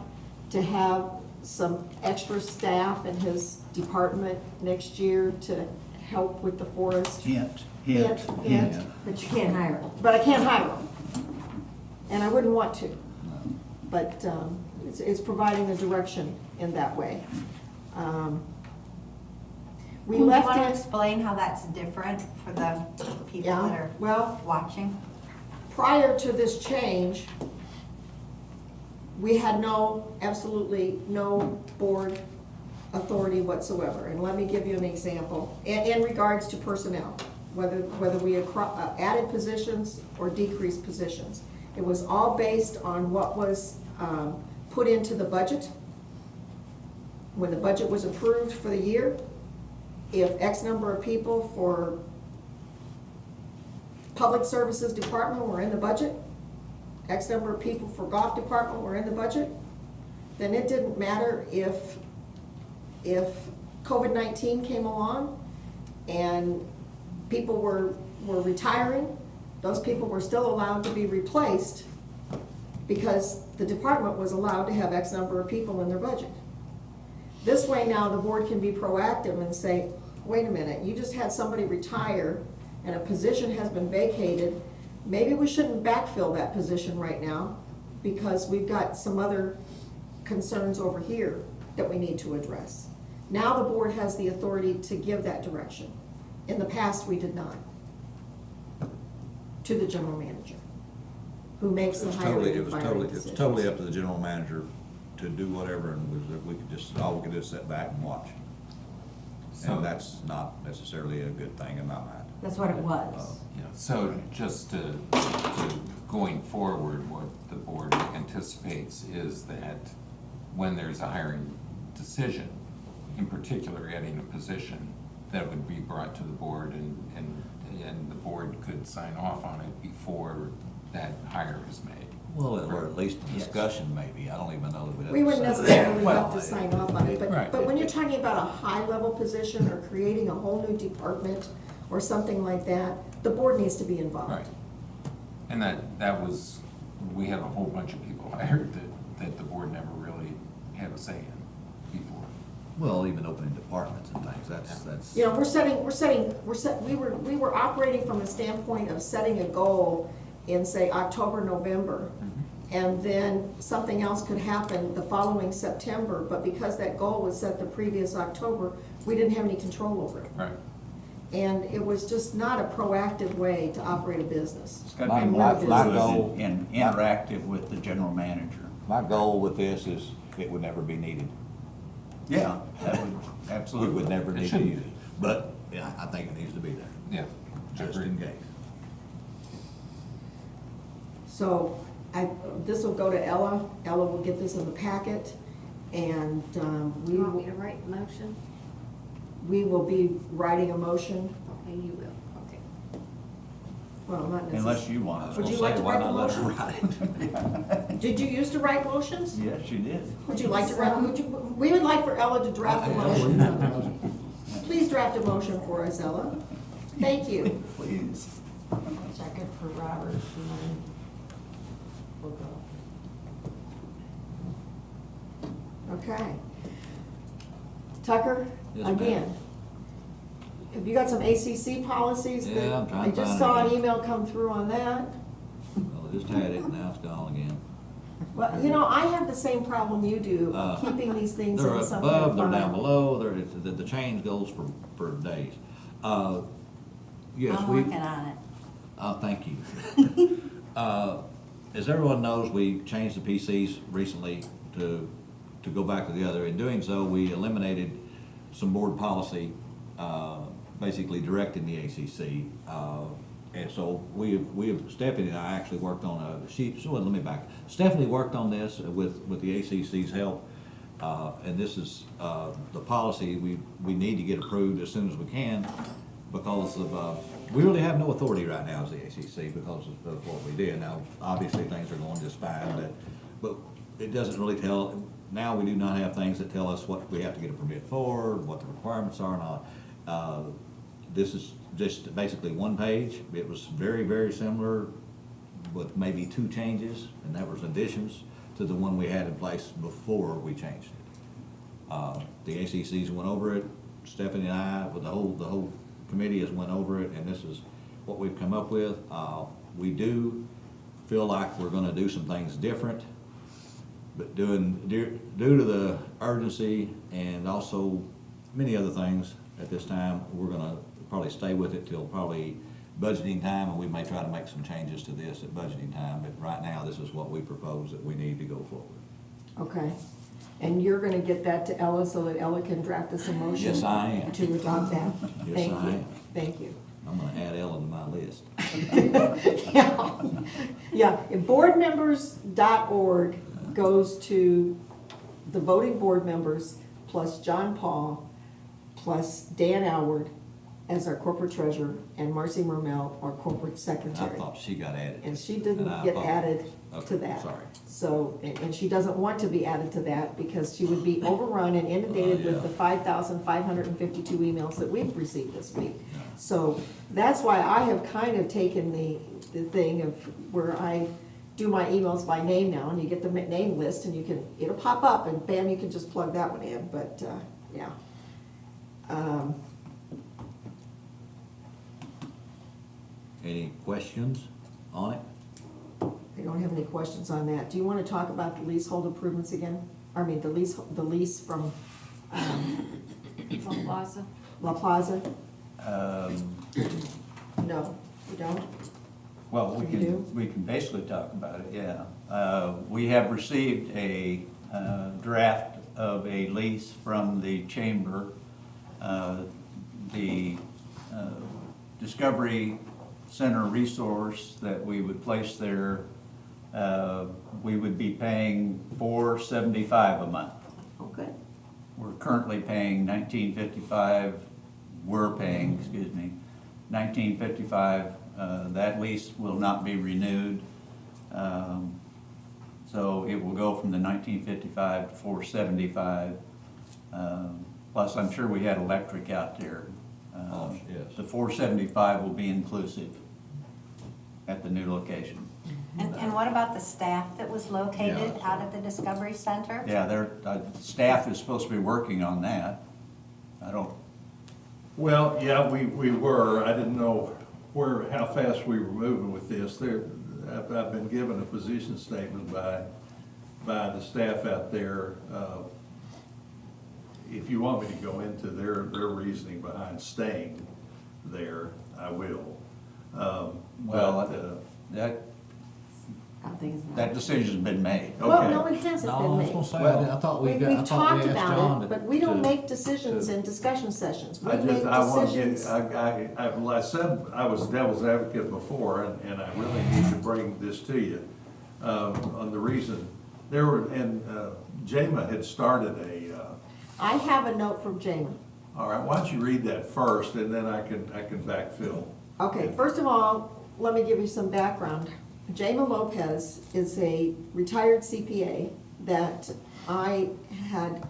Speaker 2: to have some extra staff in his department next year to help with the forest.
Speaker 3: Hint,
Speaker 2: Hint,
Speaker 3: hint,
Speaker 2: hint.
Speaker 3: hint.
Speaker 6: But you can't hire them.
Speaker 2: But I can't hire them. And I wouldn't want to.
Speaker 5: No.
Speaker 2: But it's providing the direction in that way. We
Speaker 8: Do you
Speaker 2: left
Speaker 8: want to
Speaker 2: in,
Speaker 8: explain how that's different for the people that
Speaker 2: yeah,
Speaker 8: are
Speaker 2: well,
Speaker 8: watching?
Speaker 2: prior to this change, we had absolutely no board authority whatsoever. And let me give you an example, in regards to personnel, whether we added positions or decreased positions. It was all based on what was put into the budget. When the budget was approved for the year, if X number of people for Public Services Department were in the budget, X number of people for Golf Department were in the budget, then it didn't matter if COVID-19 came along and people were retiring, those people were still allowed to be replaced because the department was allowed to have X number of people in their budget. This way now the board can be proactive and say, wait a minute, you just had somebody retire and a position has been vacated. Maybe we shouldn't backfill that position right now because we've got some other concerns over here that we need to address. Now the board has the authority to give that direction. In the past, we did not. To the general manager, who makes the hiring and firing decisions.
Speaker 5: It was totally up to the general manager to do whatever, and all we could do is sit back and watch.
Speaker 13: So-
Speaker 5: And that's not necessarily a good thing in my mind.
Speaker 6: That's what it was.
Speaker 13: Yeah, so just to going forward, what the board anticipates is that when there's a hiring decision, in particular adding a position, that would be brought to the board and and the board could sign off on it before that hire is made.
Speaker 5: Well, or at least a discussion maybe, I don't even know that we'd have to.
Speaker 2: We wouldn't
Speaker 5: say that.
Speaker 2: necessarily
Speaker 5: Well,
Speaker 2: have to sign off on it,
Speaker 13: Right.
Speaker 2: but when you're talking about a high-level position or creating a whole new department or something like that, the board needs to be involved.
Speaker 13: Right. And that was, we had a whole bunch of people hired that the board never really had a say in before.
Speaker 5: Well, even opening departments and things, that's.
Speaker 2: You know, we were operating from a standpoint of setting a goal in, say, October, November. And then something else could happen the following September, but because that goal was set the previous October, we didn't have any control over it.
Speaker 13: Right.
Speaker 2: And it was just not a proactive way to operate a business.
Speaker 3: It's got to be
Speaker 5: My
Speaker 3: more
Speaker 5: goal-
Speaker 3: and interactive with the general manager.
Speaker 5: My goal with this is it would never be needed.
Speaker 3: Yeah, that would,
Speaker 5: We
Speaker 3: absolutely.
Speaker 5: would never
Speaker 13: It
Speaker 5: need to
Speaker 13: shouldn't
Speaker 5: use it, but, yeah, I think it needs to be there,
Speaker 13: Yeah.
Speaker 5: just
Speaker 13: Agreed.
Speaker 5: in case.
Speaker 2: So this will go to Ella. Ella will get this in the packet, and we
Speaker 14: You want me
Speaker 2: will,
Speaker 14: to write the motion?
Speaker 2: we will be writing a motion.
Speaker 14: Okay, you will, okay.
Speaker 2: Well, not necessarily.
Speaker 3: Unless you want
Speaker 5: I was
Speaker 3: to.
Speaker 2: Would you
Speaker 5: gonna
Speaker 2: like
Speaker 5: say,
Speaker 2: to
Speaker 5: why
Speaker 2: write the
Speaker 5: not let her
Speaker 2: motion?
Speaker 5: write it?
Speaker 2: Did you used to write motions?
Speaker 3: Yes, you did.
Speaker 2: Would you like to write, we would like for Ella to draft a motion. Please draft a motion for us, Ella. Thank you.
Speaker 3: Please.
Speaker 2: Second for Robert, and then we'll go. Okay. Tucker,
Speaker 5: Yes, ma'am.
Speaker 2: again, have you got some ACC policies that?
Speaker 5: Yeah, I'm trying
Speaker 2: I
Speaker 5: to
Speaker 2: just
Speaker 5: find
Speaker 2: saw
Speaker 5: it
Speaker 2: an
Speaker 5: again.
Speaker 2: email come through on that.
Speaker 5: Well, I just had it, and now it's gone again.
Speaker 2: Well, you know, I have the same problem you do,
Speaker 5: Uh,
Speaker 2: keeping these things
Speaker 5: They're
Speaker 2: in some
Speaker 5: above, they're
Speaker 2: kind of
Speaker 5: down
Speaker 2: file.
Speaker 5: below, the change goes for days. Yes,
Speaker 6: I'm
Speaker 5: we.
Speaker 6: working on it.
Speaker 5: Thank you. As everyone knows, we changed the PCs recently to go back to the other. In doing so, we eliminated some board policy, basically directing the ACC. And so we have, Stephanie and I actually worked on let me back. Stephanie worked on this with the ACC's help. And this is the policy we need to get approved as soon as we can because of, we really have no authority right now as the ACC because of what we did. Now, obviously, things are going just fine, but it doesn't really tell, now we do not have things that tell us what we have to get a permit for, what the requirements are and all. This is just basically one page. It was very, very similar with maybe 2 changes, and that was additions to the one we had in place before we changed it. The ACCs went over it, Stephanie and I, with the whole committee has went over it, and this is what we've come up with. We do feel like we're gonna do some things different, but due to the urgency and also many other things at this time, we're gonna probably stay with it till probably budgeting time, and we may try to make some changes to this at budgeting time, but right now, this is what we propose that we need to go forward.
Speaker 2: Okay. And you're gonna get that to Ella so that Ella can draft us a motion?
Speaker 5: Yes, I am.
Speaker 2: To adopt that?
Speaker 5: Yes,
Speaker 2: Thank
Speaker 5: I
Speaker 2: you.
Speaker 5: am.
Speaker 2: Thank you.
Speaker 5: I'm gonna add Ellen to my list.
Speaker 2: Yeah, boardmembers.org goes to the voting board members plus John Paul plus Dan Alward as our corporate treasurer and Marcy Mermel, our corporate
Speaker 5: I
Speaker 2: secretary.
Speaker 5: thought she got added.
Speaker 2: And she didn't
Speaker 5: And I
Speaker 2: get
Speaker 5: apologize.
Speaker 2: added to
Speaker 5: Okay,
Speaker 2: that.
Speaker 5: sorry.
Speaker 2: So, and she doesn't want to be added to that because she would be overrun and inundated with
Speaker 5: yeah.
Speaker 2: the 5,552 emails that we've received this week. So that's why I have kind of taken the thing of where I do my emails by name now, and you get the name list, and it'll pop up, and bam, you can just plug that one in, but, yeah.
Speaker 5: Any questions on it?
Speaker 2: I don't have any questions on that. Do you want to talk about the leasehold improvements again? I mean, the lease from,
Speaker 14: From Plaza?
Speaker 2: La Plaza?
Speaker 3: Um,
Speaker 2: No, you don't?
Speaker 3: Well,
Speaker 2: You do?
Speaker 3: we can basically talk about it, yeah. We have received a draft of a lease from the chamber. The Discovery Center resource that we would place there, we would be paying $475 a month.
Speaker 2: Okay.
Speaker 3: We're currently paying $19.55, we're paying, excuse me, 1955. That lease will not be renewed. So it will go from the 1955 to 475. Plus, I'm sure we had electric out there.
Speaker 5: Oh, yes.
Speaker 3: The 475 will be inclusive at the new location.
Speaker 8: And what about the staff that was located out at the Discovery Center?
Speaker 3: Yeah, staff is supposed to be working on that. I don't,
Speaker 12: Well, yeah, we were. I didn't know how fast we were moving with this. I've been given a position statement by the staff out there. If you want me to go into their reasoning behind staying there, I will.
Speaker 3: that decision's been made.
Speaker 2: Well, no, it hasn't
Speaker 5: No,
Speaker 2: been
Speaker 5: I was
Speaker 2: made.
Speaker 5: gonna say,
Speaker 12: Well,
Speaker 5: I thought we
Speaker 2: We've
Speaker 5: asked
Speaker 2: talked
Speaker 5: John
Speaker 2: about it, but we don't
Speaker 5: to-
Speaker 2: make decisions in discussion sessions. We
Speaker 12: I
Speaker 2: make
Speaker 12: want to
Speaker 2: decisions.
Speaker 12: well, I said I was devil's advocate before, and I really need to bring this to you, on the reason, Jama had started
Speaker 2: I have a note from Jamin.
Speaker 12: all right, why don't you read that first, and then I can backfill.
Speaker 2: Okay, first of all, let me give you some background. Jamin Lopez is a retired CPA that I had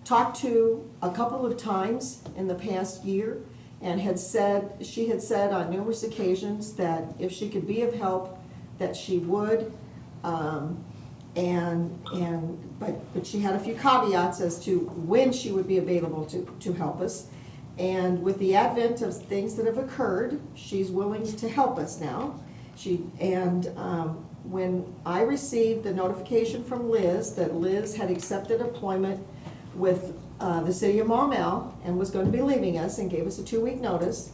Speaker 2: talked to a couple of times in the past year, and she had said on numerous occasions that if she could be of help, that she would. But she had a few caveats as to when she would be available to help us. And with the advent of things that have occurred, she's willing to help us now. When I received the notification from Liz that Liz had accepted employment with the city of Maumelle and was going to be leaving us and gave us a 2-week notice,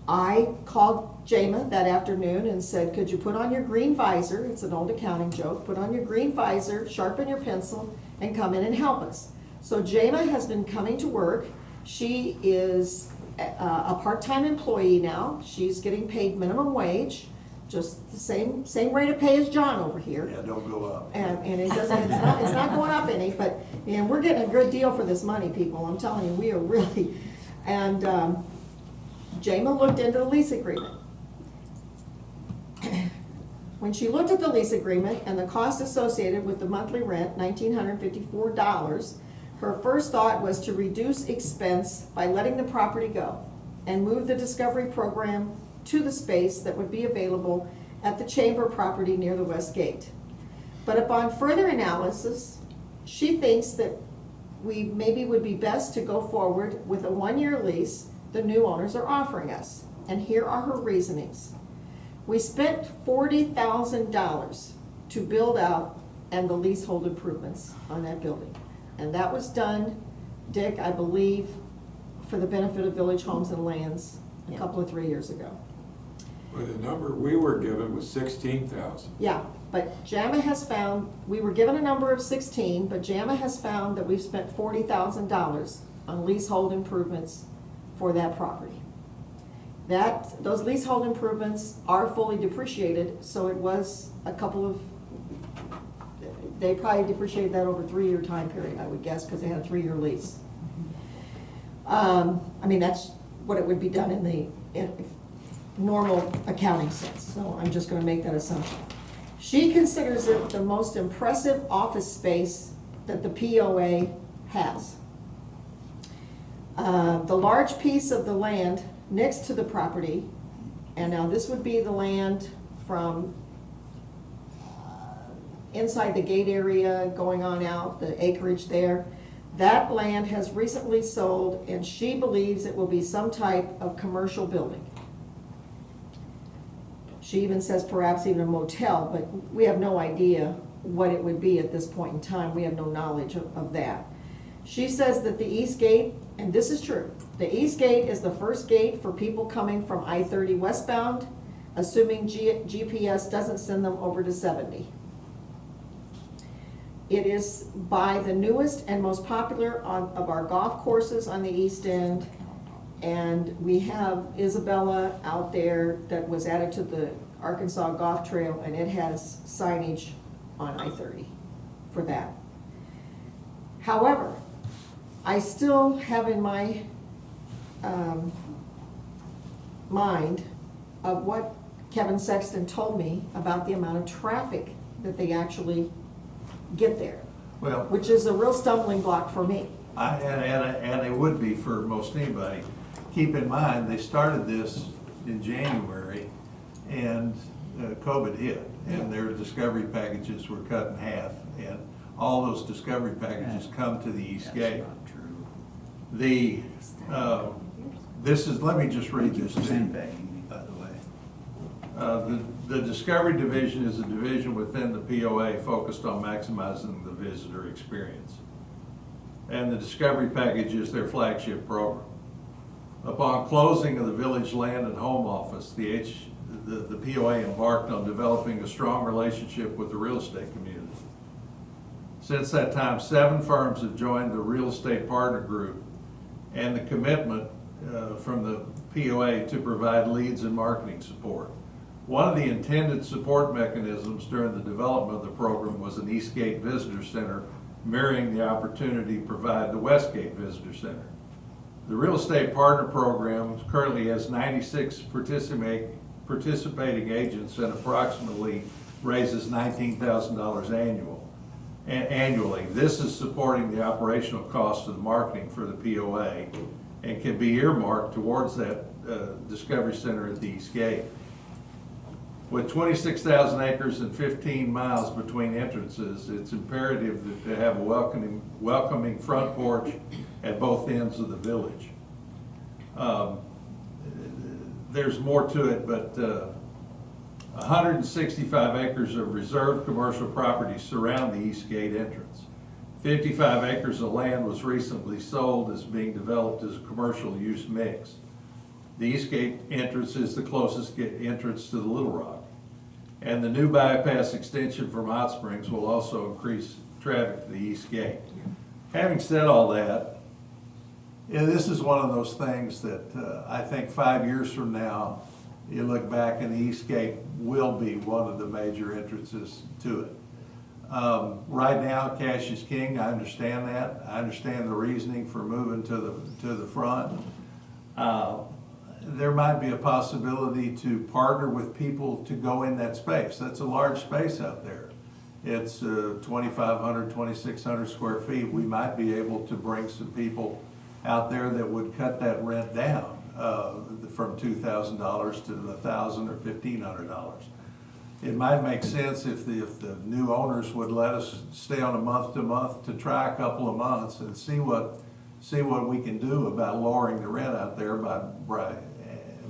Speaker 2: I called Jama that afternoon and said, could you put on your green visor, it's an old accounting joke, put on your green visor, sharpen your pencil, and come in and help us. So Jama has been coming to work. She is a part-time employee now. She's getting paid minimum wage, just the same rate of pay as John over here.
Speaker 12: Yeah, don't go up.
Speaker 2: And it doesn't, it's not going up any, but, and we're getting a good deal for this money, people, I'm telling you, we are really, and, Jama looked into the lease agreement. When she looked at the lease agreement and the cost associated with the monthly rent, $1,954, her first thought was to reduce expense by letting the property go and move the Discovery program to the space that would be available at the Chamber property near the West Gate. But upon further analysis, she thinks that we maybe would be best to go forward with a 1-year lease the new owners are offering us. And here are her reasonings. We spent $40,000 to build out and the leasehold improvements on that building. And that was done, Dick, I believe, for the benefit of Village Homes and Lands a couple of 3 years ago.
Speaker 4: Well, the number we were given was 16,000.
Speaker 2: Yeah, but JAMA has found, we were given a number of 16, but JAMA has found that we've spent $40,000 on leasehold improvements for that property. Those leasehold improvements are fully depreciated, so it was they probably depreciated that over a 3-year time period, I would guess, because they had a 3-year lease. I mean, that's what it would be done in normal accounting sense, so I'm just gonna make that assumption. She considers it the most impressive office space that the POA has. The large piece of the land next to the property, and now this would be the land from inside the gate area going on out, the acreage there. That land has recently sold, and she believes it will be some type of commercial building. She even says perhaps even a motel, but we have no idea what it would be at this point in time. We have no knowledge of that. She says that the east gate, and this is true, the east gate is the first gate for people coming from I-30 westbound, assuming GPS doesn't send them over to 70. It is by the newest and most popular of our golf courses on the east end, and we have Isabella out there that was added to the Arkansas Golf Trail, and it has signage on I-30 for that. However, I still have in my mind of what Kevin Sexton told me about the amount of traffic that they actually get there,
Speaker 12: Well,
Speaker 2: which is a real stumbling block for me.
Speaker 12: and it would be for most anybody. Keep in mind, they started this in January, and COVID hit, and their discovery packages were cut in half, and all those discovery packages come to the East Gate.
Speaker 3: That's not true.
Speaker 12: The, this is, let me just read this to you.
Speaker 3: Sandbagging me, by the way.
Speaker 12: The Discovery Division is a division within the POA focused on maximizing the visitor experience. And the Discovery Package is their flagship program. Upon closing of the Village Land and Home Office, the POA embarked on developing a strong relationship with the real estate community. Since that time, 7 firms have joined the Real Estate Partner Group, and the commitment from the POA to provide leads and marketing support. One of the intended support mechanisms during the development of the program was an Eastgate Visitor Center, mirroring the opportunity to provide the Westgate Visitor Center. The Real Estate Partner Program currently has 96 participating agents and approximately raises $19,000 annually. This is supporting the operational cost of the marketing for the POA and can be earmarked towards that Discovery Center at the East Gate. With 26,000 acres and 15 miles between entrances, it's imperative that they have a welcoming front porch at both ends of the village. There's more to it, but 165 acres of reserved commercial property surround the East Gate entrance. 55 acres of land was recently sold as being developed as a commercial use mix. The East Gate entrance is the closest entrance to the Little Rock. And the new bypass extension from Hot Springs will also increase traffic to the East Gate. Having said all that, this is one of those things that I think 5 years from now, you look back and the East Gate will be one of the major entrances to it. Right now, cash is king. I understand that. I understand the reasoning for moving to the front. There might be a possibility to partner with people to go in that space. That's a large space out there. It's 2,500, 2,600 square feet. We might be able to bring some people out there that would cut that rent down from $2,000 to $1,000 or $1,500. It might make sense if the new owners would let us stay on a month to try a couple of months and see what we can do about lowering the rent out there by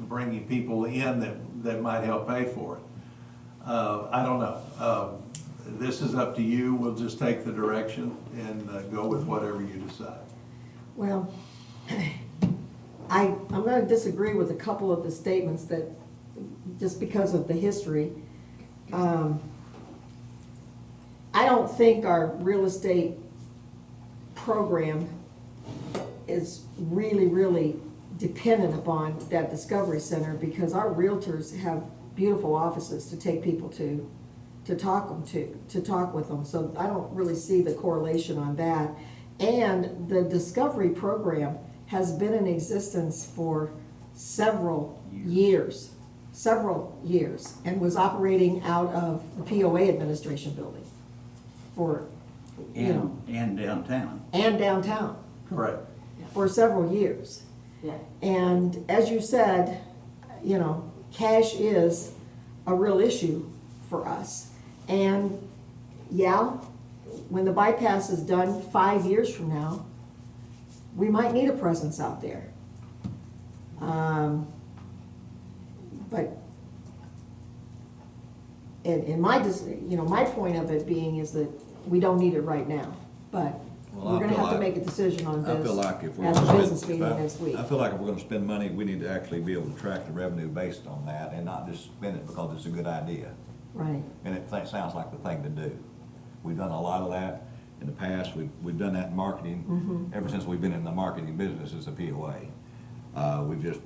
Speaker 12: bringing people in that might help pay for it. I don't know. This is up to you. We'll just take the direction and go with whatever you decide.
Speaker 2: Well, I'm going to disagree with a couple of the statements that, just because of the history. I don't think our real estate program is really dependent upon that Discovery Center, because our realtors have beautiful offices to take people to talk with them. So I don't really see the correlation on that. And the Discovery program has been in existence for several years, and was operating out of the POA administration building for,
Speaker 3: And downtown.
Speaker 2: and downtown
Speaker 12: Correct.
Speaker 2: for several years.
Speaker 6: Yeah.
Speaker 2: And as you said, cash is a real issue for us. And yeah, when the bypass is done 5 years from now, we might need a presence out there. But in my, my point of it being is that we don't need it right now. But
Speaker 5: Well,
Speaker 2: we're
Speaker 5: I
Speaker 2: gonna
Speaker 5: feel
Speaker 2: have to
Speaker 5: like-
Speaker 2: make a decision on
Speaker 5: I
Speaker 2: this
Speaker 5: feel like if we're
Speaker 2: at the
Speaker 5: gonna
Speaker 2: business
Speaker 5: spend,
Speaker 2: meeting next week.
Speaker 5: I feel like if we're gonna spend money, we need to actually be able to track the revenue based on that and not just spend it because it's a good idea.
Speaker 2: Right.
Speaker 5: And it sounds like the thing to do. We've done a lot of that in the past. We've done that in marketing ever since we've been in the marketing business as a POA. We've just,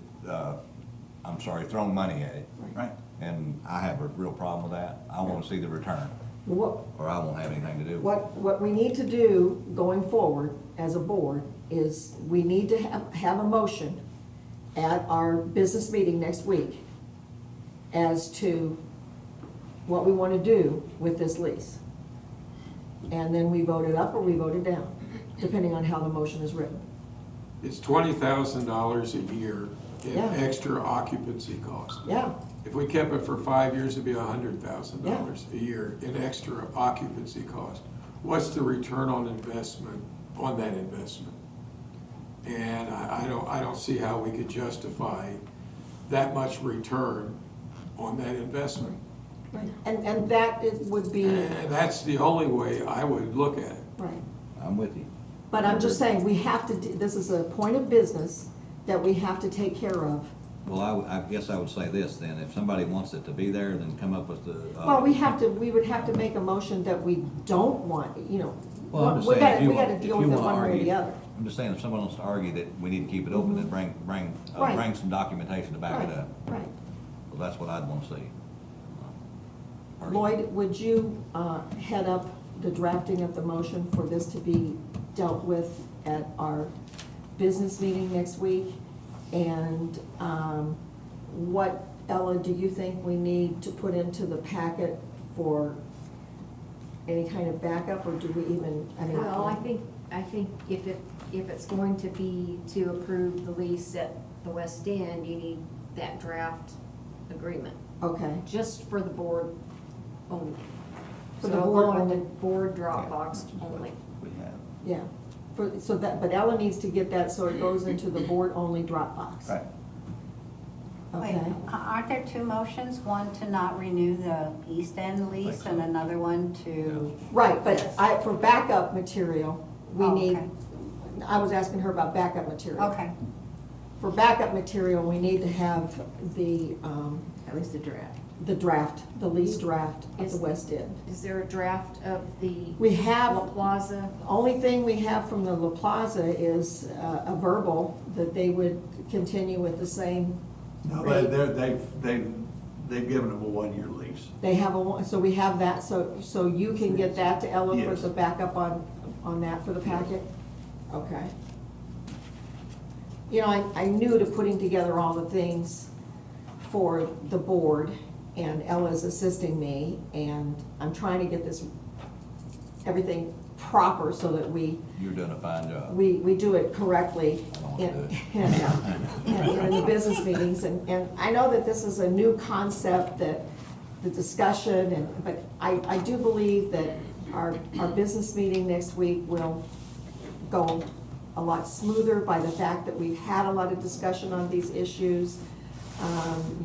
Speaker 5: thrown money at it.
Speaker 3: Right.
Speaker 5: And I have a real problem with that. I wanna see the return,
Speaker 2: What,
Speaker 5: or I won't have anything to do with it.
Speaker 2: what we need to do going forward as a board is we need to have a motion, at our business meeting next week as to what we want to do with this lease. And then we vote it up or we vote it down, depending on how the motion is written.
Speaker 4: It's $20,000 a year in
Speaker 2: Yeah.
Speaker 4: extra occupancy cost.
Speaker 2: Yeah,
Speaker 4: If we kept it for 5 years, it'd be $100,000 a year in extra occupancy cost. What's the return on investment on that investment? And I don't see how we could justify that much return on that investment.
Speaker 2: right. And that it would be,
Speaker 4: And that's the only way I would look at it.
Speaker 2: right.
Speaker 5: I'm with you.
Speaker 2: But I'm just saying, we have to, this is a point of business that we have to take care of.
Speaker 5: Well, I guess I would say this then, if somebody wants it to be there, then come up with the.
Speaker 2: Well, we would have to make a motion that we don't want, you know.
Speaker 5: Well, I'm just
Speaker 2: we
Speaker 5: saying,
Speaker 2: gotta-
Speaker 5: if you
Speaker 2: we
Speaker 5: want,
Speaker 2: gotta
Speaker 5: if
Speaker 2: deal
Speaker 5: you
Speaker 2: with it
Speaker 5: wanna
Speaker 2: one way or
Speaker 5: argue,
Speaker 2: the other.
Speaker 5: I'm just saying, if someone wants to argue that we need to keep it open, then bring
Speaker 2: Right.
Speaker 5: some documentation to back it
Speaker 2: Right,
Speaker 5: up.
Speaker 2: right.
Speaker 5: Well, that's what I'd want to see.
Speaker 2: Lloyd, would you head up the drafting of the motion for this to be dealt with at our business meeting next week? And what, Ella, do you think we need to put into the packet for any kind of backup, or do we even, I mean?
Speaker 14: Well, I think if it's going to be to approve the lease at the West End, you need that draft agreement,
Speaker 2: Okay,
Speaker 14: just for the board only.
Speaker 2: For
Speaker 14: So
Speaker 2: the
Speaker 14: it'll
Speaker 2: board
Speaker 14: go in
Speaker 2: only.
Speaker 14: the board Dropbox only.
Speaker 3: We have.
Speaker 2: yeah. So that, but Ella needs to get that so it goes into the board-only Dropbox.
Speaker 3: Right.
Speaker 8: Wait,
Speaker 2: Okay,
Speaker 8: aren't there two motions? One to not renew the East End lease and another one to?
Speaker 2: right, but for backup material, we
Speaker 8: Oh,
Speaker 2: need,
Speaker 8: okay.
Speaker 2: I was asking her about backup material.
Speaker 8: Okay.
Speaker 2: For backup material, we need to have the,
Speaker 6: At least a draft.
Speaker 2: the lease draft of the
Speaker 14: Is-
Speaker 2: West End.
Speaker 14: Is there a draft of the
Speaker 2: We have,
Speaker 14: La Plaza?
Speaker 2: the only thing we have from the La Plaza is a verbal that they would continue with the same
Speaker 12: No,
Speaker 2: rate.
Speaker 12: they've given them a 1-year lease.
Speaker 2: They have so we have that, so you can get that to Ella for
Speaker 12: Yes.
Speaker 2: the backup on that for the packet? Okay. You know, I'm new to putting together all the things for the board, and Ella's assisting me, and I'm trying to get everything proper so that we
Speaker 5: You're doing a fine job.
Speaker 2: we do it correctly
Speaker 5: I don't
Speaker 2: in,
Speaker 5: want to do
Speaker 2: in the business meetings. And I know that this is a new concept, that the discussion, but I do believe that our business meeting next week will go a lot smoother by the fact that we've had a lot of discussion on these issues.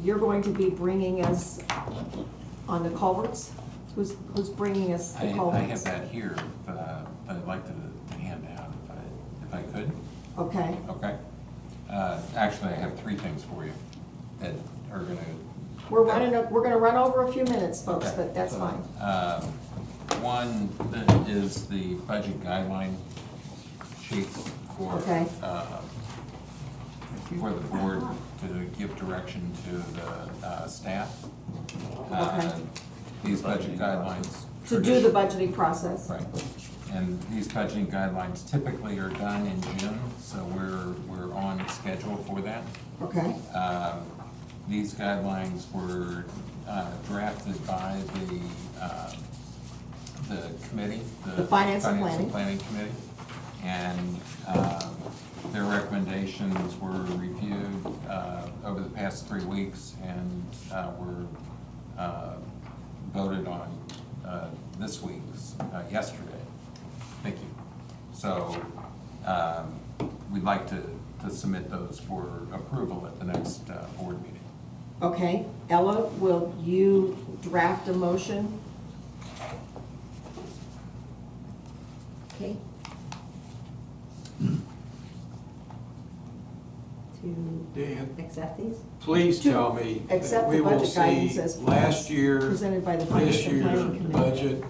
Speaker 2: You're going to be bringing us on the culverts? Who's bringing us the
Speaker 13: I
Speaker 2: culverts?
Speaker 13: have that here, but I'd like to hand out if I could.
Speaker 2: Okay.
Speaker 13: Okay. Actually, I have 3 things for you that are gonna.
Speaker 2: We're gonna run over a few minutes, folks,
Speaker 13: Okay.
Speaker 2: but that's fine.
Speaker 13: One is the budget guideline sheets for,
Speaker 2: Okay.
Speaker 13: for the board to give direction to the staff.
Speaker 2: Okay.
Speaker 13: These budget guidelines.
Speaker 2: To do the budgeting process.
Speaker 13: Right. And these budgeting guidelines typically are done in June, so we're on schedule for that.
Speaker 2: Okay,
Speaker 13: These guidelines were drafted by the committee.
Speaker 2: The Finance and Planning.
Speaker 13: Planning Committee. And their recommendations were reviewed over the past 3 weeks and were voted on this week's, yesterday. Thank you. So we'd like to submit those for approval at the next board meeting.
Speaker 2: okay. Ella, will you draft a motion?
Speaker 6: Okay. To
Speaker 4: Dan,
Speaker 6: accept these?
Speaker 4: please tell me that
Speaker 2: Accept
Speaker 4: we
Speaker 2: the
Speaker 4: will
Speaker 2: budget guidance
Speaker 4: see
Speaker 2: as
Speaker 4: last year,
Speaker 2: presented by the Finance
Speaker 4: this
Speaker 2: and
Speaker 4: year
Speaker 2: Planning Committee.
Speaker 4: budget,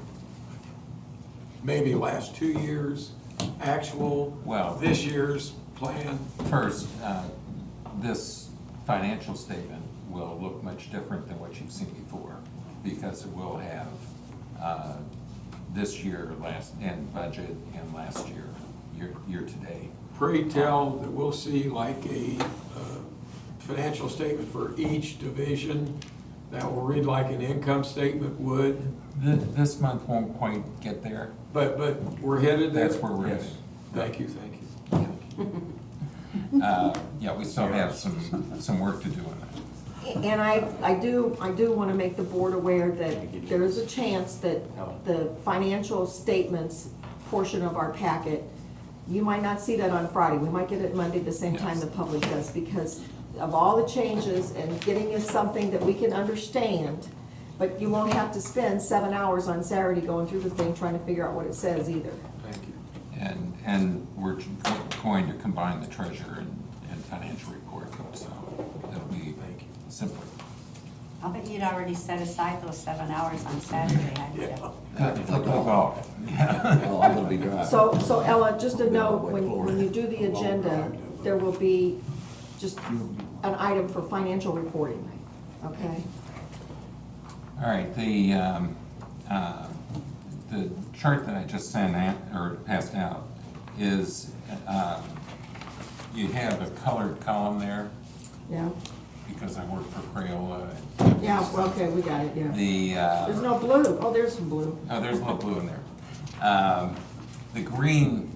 Speaker 4: maybe last 2 years, actual,
Speaker 13: Well-
Speaker 4: this year's plan.
Speaker 13: First, this financial statement will look much different than what you've seen before, because it will have this year, and budget, and last year to date.
Speaker 4: Pray tell that we'll see like financial statement for each division that will read like an income statement would,
Speaker 13: This month won't quite get there.
Speaker 4: but we're headed there?
Speaker 13: That's where we're
Speaker 4: Yes.
Speaker 13: headed.
Speaker 4: Thank you, thank you.
Speaker 13: Yeah, we still have some work to do on that.
Speaker 2: And I do want to make the board aware that there is a chance that the financial statements portion of our packet, you might not see that on Friday. We might get it Monday the same time the public does, because of all the changes and getting us something that we can understand. But you won't have to spend 7 hours on Saturday going through the thing trying to figure out what it says either.
Speaker 4: Thank you.
Speaker 13: And we're going to combine the treasurer and financial report, so it'll be simpler.
Speaker 8: I bet you'd already set aside those 7 hours on Saturday, hadn't you?
Speaker 13: Click off.
Speaker 5: Well, I'm gonna be driving.
Speaker 2: So Ella, just a note, when you do the agenda, there will be just an item for financial reporting, okay?
Speaker 13: All right, the chart that I just sent out, or passed out, is, you have a colored column there,
Speaker 2: Yeah,
Speaker 13: because I work for Crayola.
Speaker 2: yeah, well, okay, we got it, yeah.
Speaker 13: The,
Speaker 2: There's no blue, oh, there's some blue.
Speaker 13: oh, there's a little blue in there. The green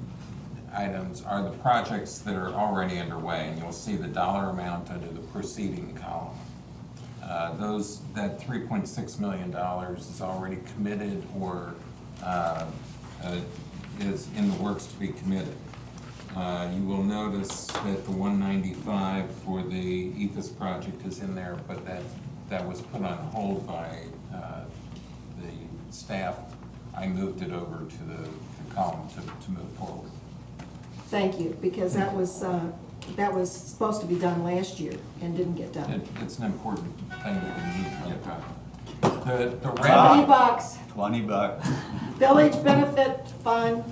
Speaker 13: items are the projects that are already underway, and you'll see the dollar amount under the preceding column. That $3.6 million is already committed or is in the works to be committed. You will notice that the 195 for the EFS project is in there, but that was put on hold by the staff. I moved it over to the column to move forward.
Speaker 2: Thank you, because that was supposed to be done last year and didn't get done.
Speaker 13: It's an important thing that we need to get done. The
Speaker 2: $20,
Speaker 13: red,
Speaker 3: $20.
Speaker 2: village benefit fund,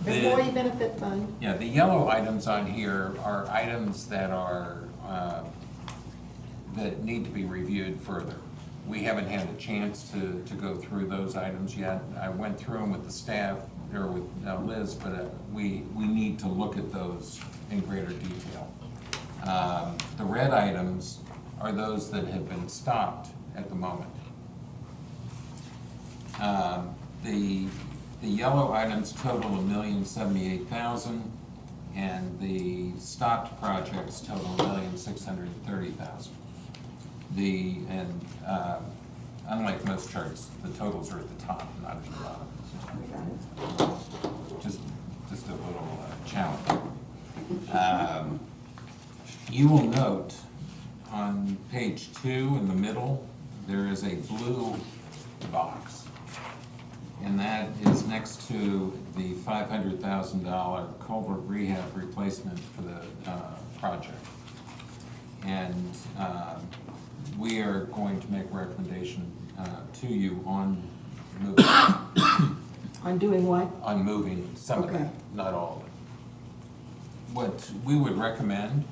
Speaker 13: The-
Speaker 2: employee benefit fund.
Speaker 13: yeah, the yellow items on here are items that are, that need to be reviewed further. We haven't had a chance to go through those items yet. I went through them with the staff, or with Liz, but we need to look at those in greater detail. The red items are those that have been stopped at the moment. The yellow items total $1,078,000, and the stopped projects total $1,630,000. Unlike most charts, the totals are at the top, not at the bottom. Just a little challenge. You will note on page 2 in the middle, there is a blue box. And that is next to the $500,000 culvert rehab replacement for the project. And we are going to make a recommendation to you on moving,
Speaker 2: On doing what?
Speaker 13: on moving some of
Speaker 2: Okay.
Speaker 13: it, not all of it. What we would recommend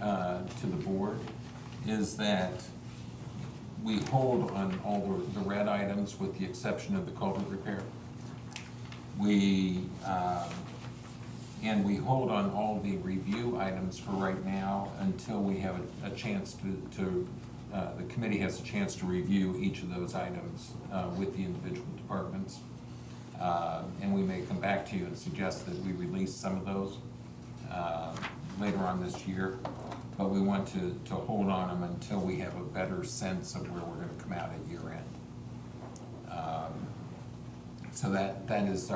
Speaker 13: to the board is that we hold on all the red items with the exception of the culvert repair. And we hold on all the review items for right now until we have a chance the committee has a chance to review each of those items with the individual departments. And we may come back to you and suggest that we release some of those later on this year. But we want to hold on them until we have a better sense of where we're going to come out at year end. So that is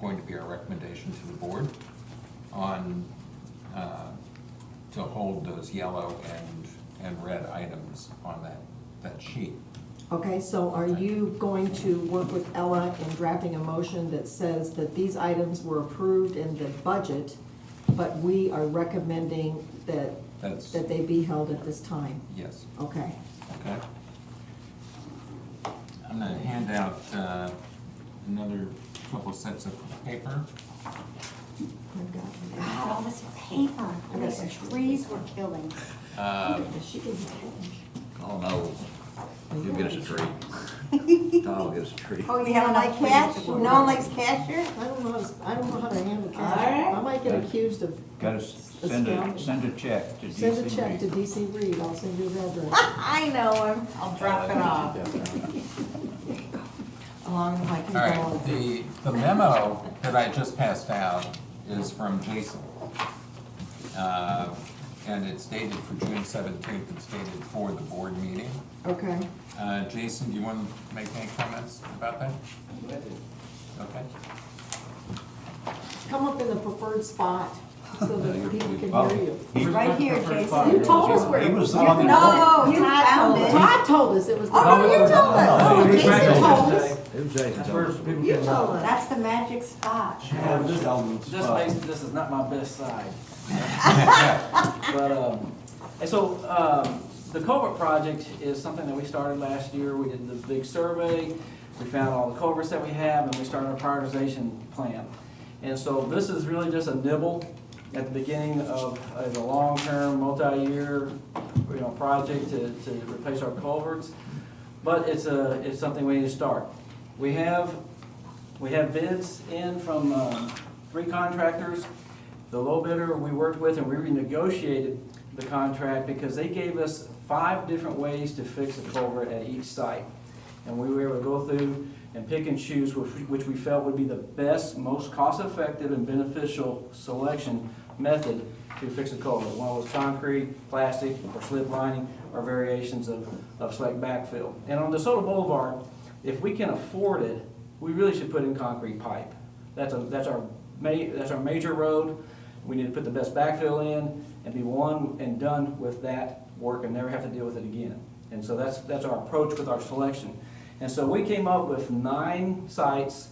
Speaker 13: going to be our recommendation to the board on to hold those yellow and red items on that sheet.
Speaker 2: Okay, so are you going to work with Ella in drafting a motion that says that these items were approved in the budget, but we are recommending that they be held at this time?
Speaker 13: Yes.
Speaker 2: Okay.
Speaker 13: Okay. I'm going to hand out another couple sets of paper.
Speaker 8: God, all this paper, these trees were killing.
Speaker 2: She can
Speaker 5: Oh, no. You'll get us a treat. Tom will get us a treat.
Speaker 6: Oh, you don't like cash? No one likes cash here?
Speaker 2: I don't know how to handle cash.
Speaker 6: Alright.
Speaker 2: I might get accused of,
Speaker 3: Gotta send a check to DC
Speaker 2: send a check to
Speaker 3: Reed.
Speaker 2: DC Reed, I'll send you his address.
Speaker 6: I know him. I'll drop it off. Along with my
Speaker 13: All right,
Speaker 6: condolences.
Speaker 13: the memo that I just passed out is from Jason. And it's dated for June 17th, it's dated for the board meeting.
Speaker 2: Okay.
Speaker 13: Jason, do you want to make any comments about that? Okay.
Speaker 2: Come up in the preferred spot so that people can
Speaker 3: Oh,
Speaker 2: hear you.
Speaker 6: Right here, Jason.
Speaker 2: You told us where
Speaker 3: He
Speaker 2: it
Speaker 3: was
Speaker 2: was.
Speaker 3: the one that.
Speaker 6: No, you found it.
Speaker 2: Todd told us it was the.
Speaker 6: Oh, no, you told us.
Speaker 2: Oh,
Speaker 6: Oh,
Speaker 2: Jason
Speaker 6: Jason
Speaker 2: told us.
Speaker 5: It was Jason.
Speaker 10: That's where people
Speaker 2: You
Speaker 10: can,
Speaker 2: told us.
Speaker 6: That's the magic spot.
Speaker 10: this is not my best side. But, and so, the culvert project is something that we started last year. We did the big survey, we found all the culverts that we have, and we started a prioritization plan. And so this is really just a nibble at the beginning of a long-term, multi-year, project to replace our culverts. But it's something we need to start. We have bids in from 3 contractors. The low bidder we worked with, and we renegotiated the contract because they gave us 5 different ways to fix a culvert at each site. And we were able to go through and pick and choose which we felt would be the best, most cost-effective and beneficial selection method to fix a culvert. One was concrete, plastic, or slip lining, or variations of select backfill. And on DeSoto Boulevard, if we can afford it, we really should put in concrete pipe. That's our major road. We need to put the best backfill in and be one and done with that work and never have to deal with it again. And so that's our approach with our selection. And so we came up with 9 sites,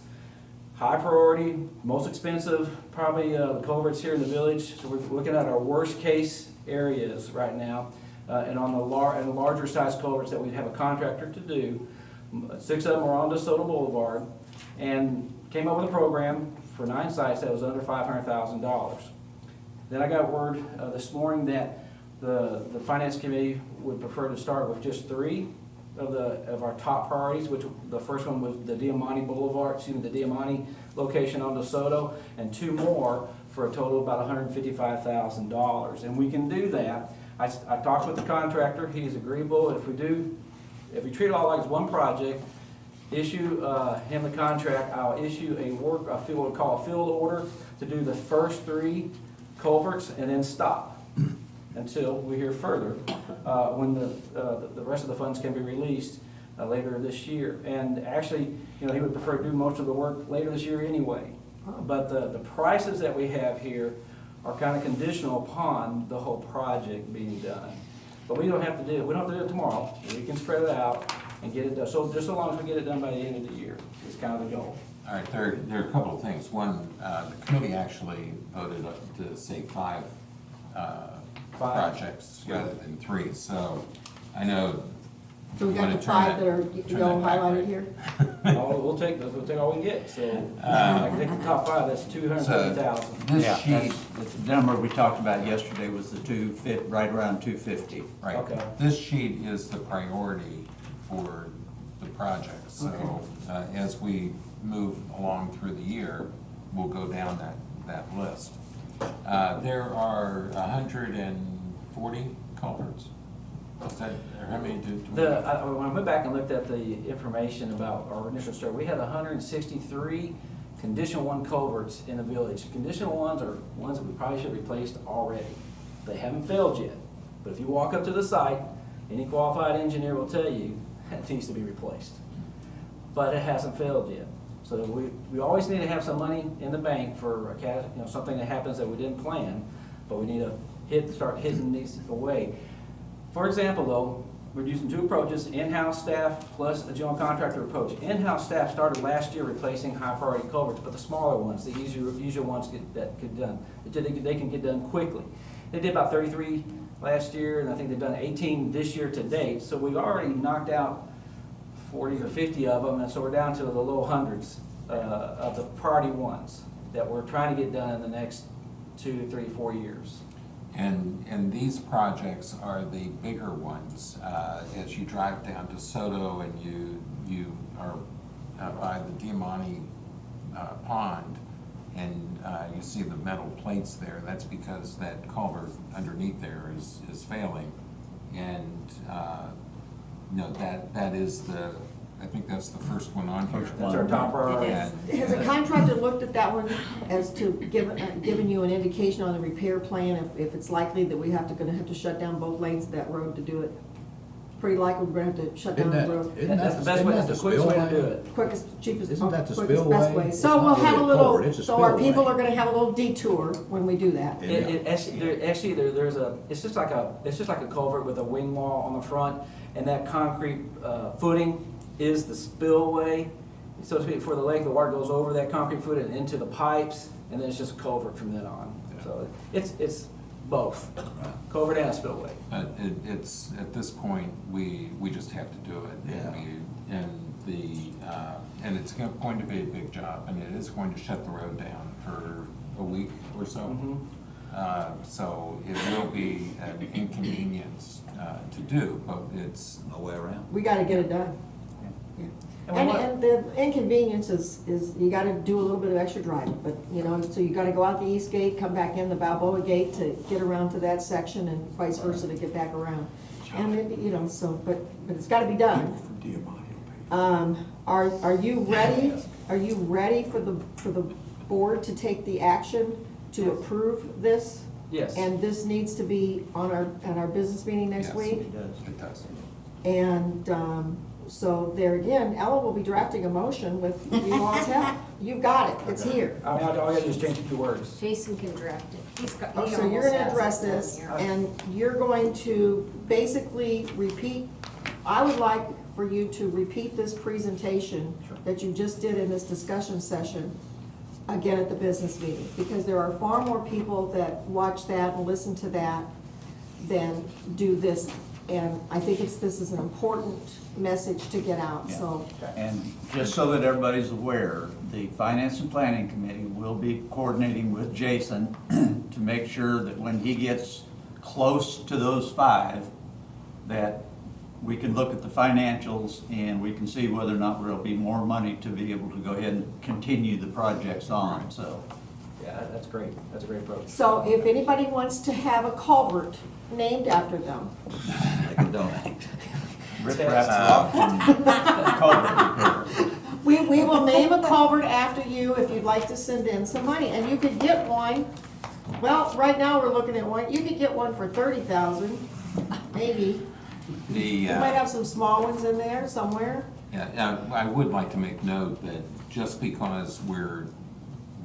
Speaker 10: high priority, most expensive, probably the culverts here in the village. So we're looking at our worst case areas right now. And on the larger size culverts that we'd have a contractor to do. 6 of them are on DeSoto Boulevard, and came up with a program for 9 sites that was under $500,000. Then I got word this morning that the finance committee would prefer to start with just 3 of our top priorities, which the first one was the Diamante location on DeSoto, and 2 more for a total of about $155,000. And we can do that. I talked with the contractor, he's agreeable. If we treat it all like it's one project, issue him the contract, I'll issue what we call a field order to do the first 3 culverts and then stop until we hear further when the rest of the funds can be released later this year. And actually, he would prefer to do most of the work later this year anyway. But the prices that we have here are kind of conditional upon the whole project being done. But we don't have to do it tomorrow. We can spread it out and get it done. So just so long as we get it done by the end of the year is kind of the goal.
Speaker 13: All right, there are a couple of things. One, the committee actually voted to say 5 projects rather than 3. So I know.
Speaker 2: So we
Speaker 13: you
Speaker 2: got
Speaker 13: wanna
Speaker 2: the
Speaker 13: turn
Speaker 2: 5
Speaker 13: that-
Speaker 2: that are
Speaker 13: turn
Speaker 2: yellow
Speaker 13: that back,
Speaker 2: highlighted
Speaker 13: right?
Speaker 2: here?
Speaker 10: We'll take all we can get. So I can take the top 5, that's 230,000.
Speaker 13: This
Speaker 3: Yeah,
Speaker 13: sheet,
Speaker 3: that's the number we talked about yesterday was the right around 250.
Speaker 13: right,
Speaker 10: Okay.
Speaker 13: this sheet is the priority for the project. So as we move along through the year, we'll go down that list. There are 140 culverts. Is that, or how many do we?
Speaker 10: When I went back and looked at the information about our initial study, we had 163 Condition 1 culverts in the village. Condition 1s are ones that we probably should have replaced already. They haven't failed yet. But if you walk up to the site, any qualified engineer will tell you it needs to be replaced. But it hasn't failed yet. So we always need to have some money in the bank for something that happens that we didn't plan, but we need to start hitting these away. For example, though, we're using 2 approaches, in-house staff plus a general contractor approach. In-house staff started last year replacing high-priority culverts, but the smaller ones, the easier ones that they can get done quickly. They did about 33 last year, and I think they've done 18 this year to date. So we've already knocked out 40 or 50 of them, and so we're down to the low hundreds of the priority ones that we're trying to get done in the next 2, 3, 4 years.
Speaker 13: And these projects are the bigger ones. As you drive down to Soto and you are by the Diamante Pond, and you see the metal plates there, that's because that culvert underneath there is failing. And, that is I think that's the first one on here.
Speaker 10: That's our top priority.
Speaker 2: Has a contractor looked at that one as to giving you an indication on the repair plan if it's likely that gonna have to shut down both lanes of that road to do it? Pretty likely we're gonna have to shut down the road.
Speaker 10: That's the best way, that's the quickest way to do it.
Speaker 2: Quickest, cheapest,
Speaker 5: Isn't that the
Speaker 2: quickest, best
Speaker 5: spillway?
Speaker 2: way.
Speaker 5: It's
Speaker 2: So
Speaker 5: not
Speaker 2: we'll
Speaker 5: really
Speaker 2: have
Speaker 5: a
Speaker 2: a little,
Speaker 5: culvert, it's a
Speaker 2: so our
Speaker 5: spillway.
Speaker 2: people are gonna have a little detour when we do that.
Speaker 10: It's just like a culvert with a wing wall on the front, and that concrete footing is the spillway, so to speak, for the lake. The water goes over that concrete footing and into the pipes, and then it's just a culvert from then on. So it's both, culvert and a spillway.
Speaker 13: But it's, at this point, we just have to do it.
Speaker 5: Yeah.
Speaker 13: And it's going to be a big job, and it is going to shut the road down for a week or so.
Speaker 10: Mhm.
Speaker 13: So it will be an inconvenience to do, but it's,
Speaker 5: No way around.
Speaker 2: We gotta get it done.
Speaker 10: And
Speaker 2: And the inconvenience is you gotta do a little bit of extra driving, but, so you gotta go out the east gate, come back in the Balboa gate to get around to that section and vice versa to get back around. And but it's gotta be done. Are you ready? Are you ready for the board to take the action to approve this?
Speaker 10: Yes.
Speaker 2: And this needs to be at our business meeting next
Speaker 13: Yes.
Speaker 2: week?
Speaker 13: it does.
Speaker 2: And so there again, Ella will be drafting a motion with you all's help. You've got it, it's here.
Speaker 10: All I gotta do is change a few words.
Speaker 14: Jason can draft it. He
Speaker 2: So you're
Speaker 14: almost
Speaker 2: gonna
Speaker 14: has
Speaker 2: address
Speaker 14: it
Speaker 2: this,
Speaker 14: here.
Speaker 2: and you're going to basically repeat, I would like for you to repeat this presentation that you just did in this discussion session again at the business meeting, because there are far more people that watch that and listen to that than do this. And I think this is an important message to get out, so.
Speaker 3: And just so that everybody's aware, the Finance and Planning Committee will be coordinating with Jason to make sure that when he gets close to those 5, that we can look at the financials and we can see whether or not there'll be more money to be able to go ahead and continue the projects on, so.
Speaker 10: Yeah, that's great. That's a great approach.
Speaker 2: So if anybody wants to have a culvert named after them,
Speaker 5: They can donate.
Speaker 3: Rip rap rock and culvert repair.
Speaker 2: we will name a culvert after you if you'd like to send in some money. And you could get one, well, right now we're looking at one, you could get one for 30,000, maybe. You might have some small ones in there somewhere.
Speaker 13: Yeah, I would like to make note that just because we're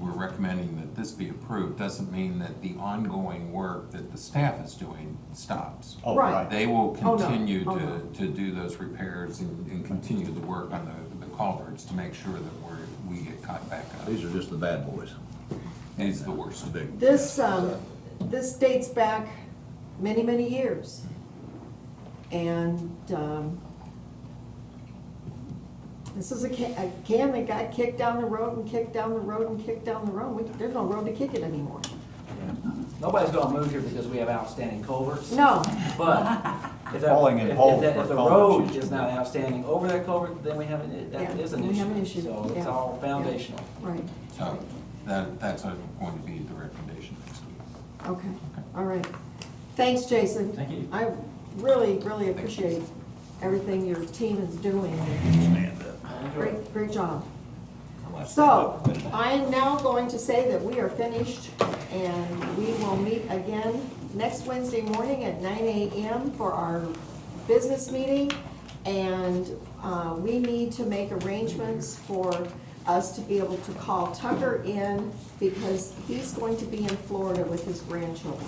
Speaker 13: recommending that this be approved doesn't mean that the ongoing work that the staff is doing stops.
Speaker 3: Oh,
Speaker 2: Right.
Speaker 13: They will
Speaker 2: Oh, no.
Speaker 13: continue
Speaker 2: Oh, no.
Speaker 13: to do those repairs and continue the work on the culverts to make sure that we get caught back up.
Speaker 5: These are just the bad boys.
Speaker 13: These are the worst.
Speaker 2: This dates back many, many years. And this is a can that got kicked down the road and kicked down the road and kicked down the road. There's no road to kick it anymore.
Speaker 10: Nobody's gonna move here because we have outstanding culverts.
Speaker 2: No,
Speaker 10: But if
Speaker 3: Falling in holes
Speaker 10: the
Speaker 3: for
Speaker 10: road
Speaker 3: culverts.
Speaker 10: is not outstanding over that culvert, then we have, that
Speaker 2: Yeah,
Speaker 10: is an
Speaker 2: we
Speaker 10: issue.
Speaker 2: have an issue,
Speaker 10: So it's
Speaker 2: yeah.
Speaker 10: all foundational.
Speaker 2: right,
Speaker 13: So that's going to be the recommendation next week.
Speaker 2: okay, all right. Thanks, Jason.
Speaker 10: Thank you.
Speaker 2: I really, really appreciate everything your team is doing. Great job. So, I am now going to say that we are finished, and we will meet again next Wednesday morning at 9 a.m. for our business meeting. And we need to make arrangements for us to be able to call Tucker in, because he's going to be in Florida with his grandchildren.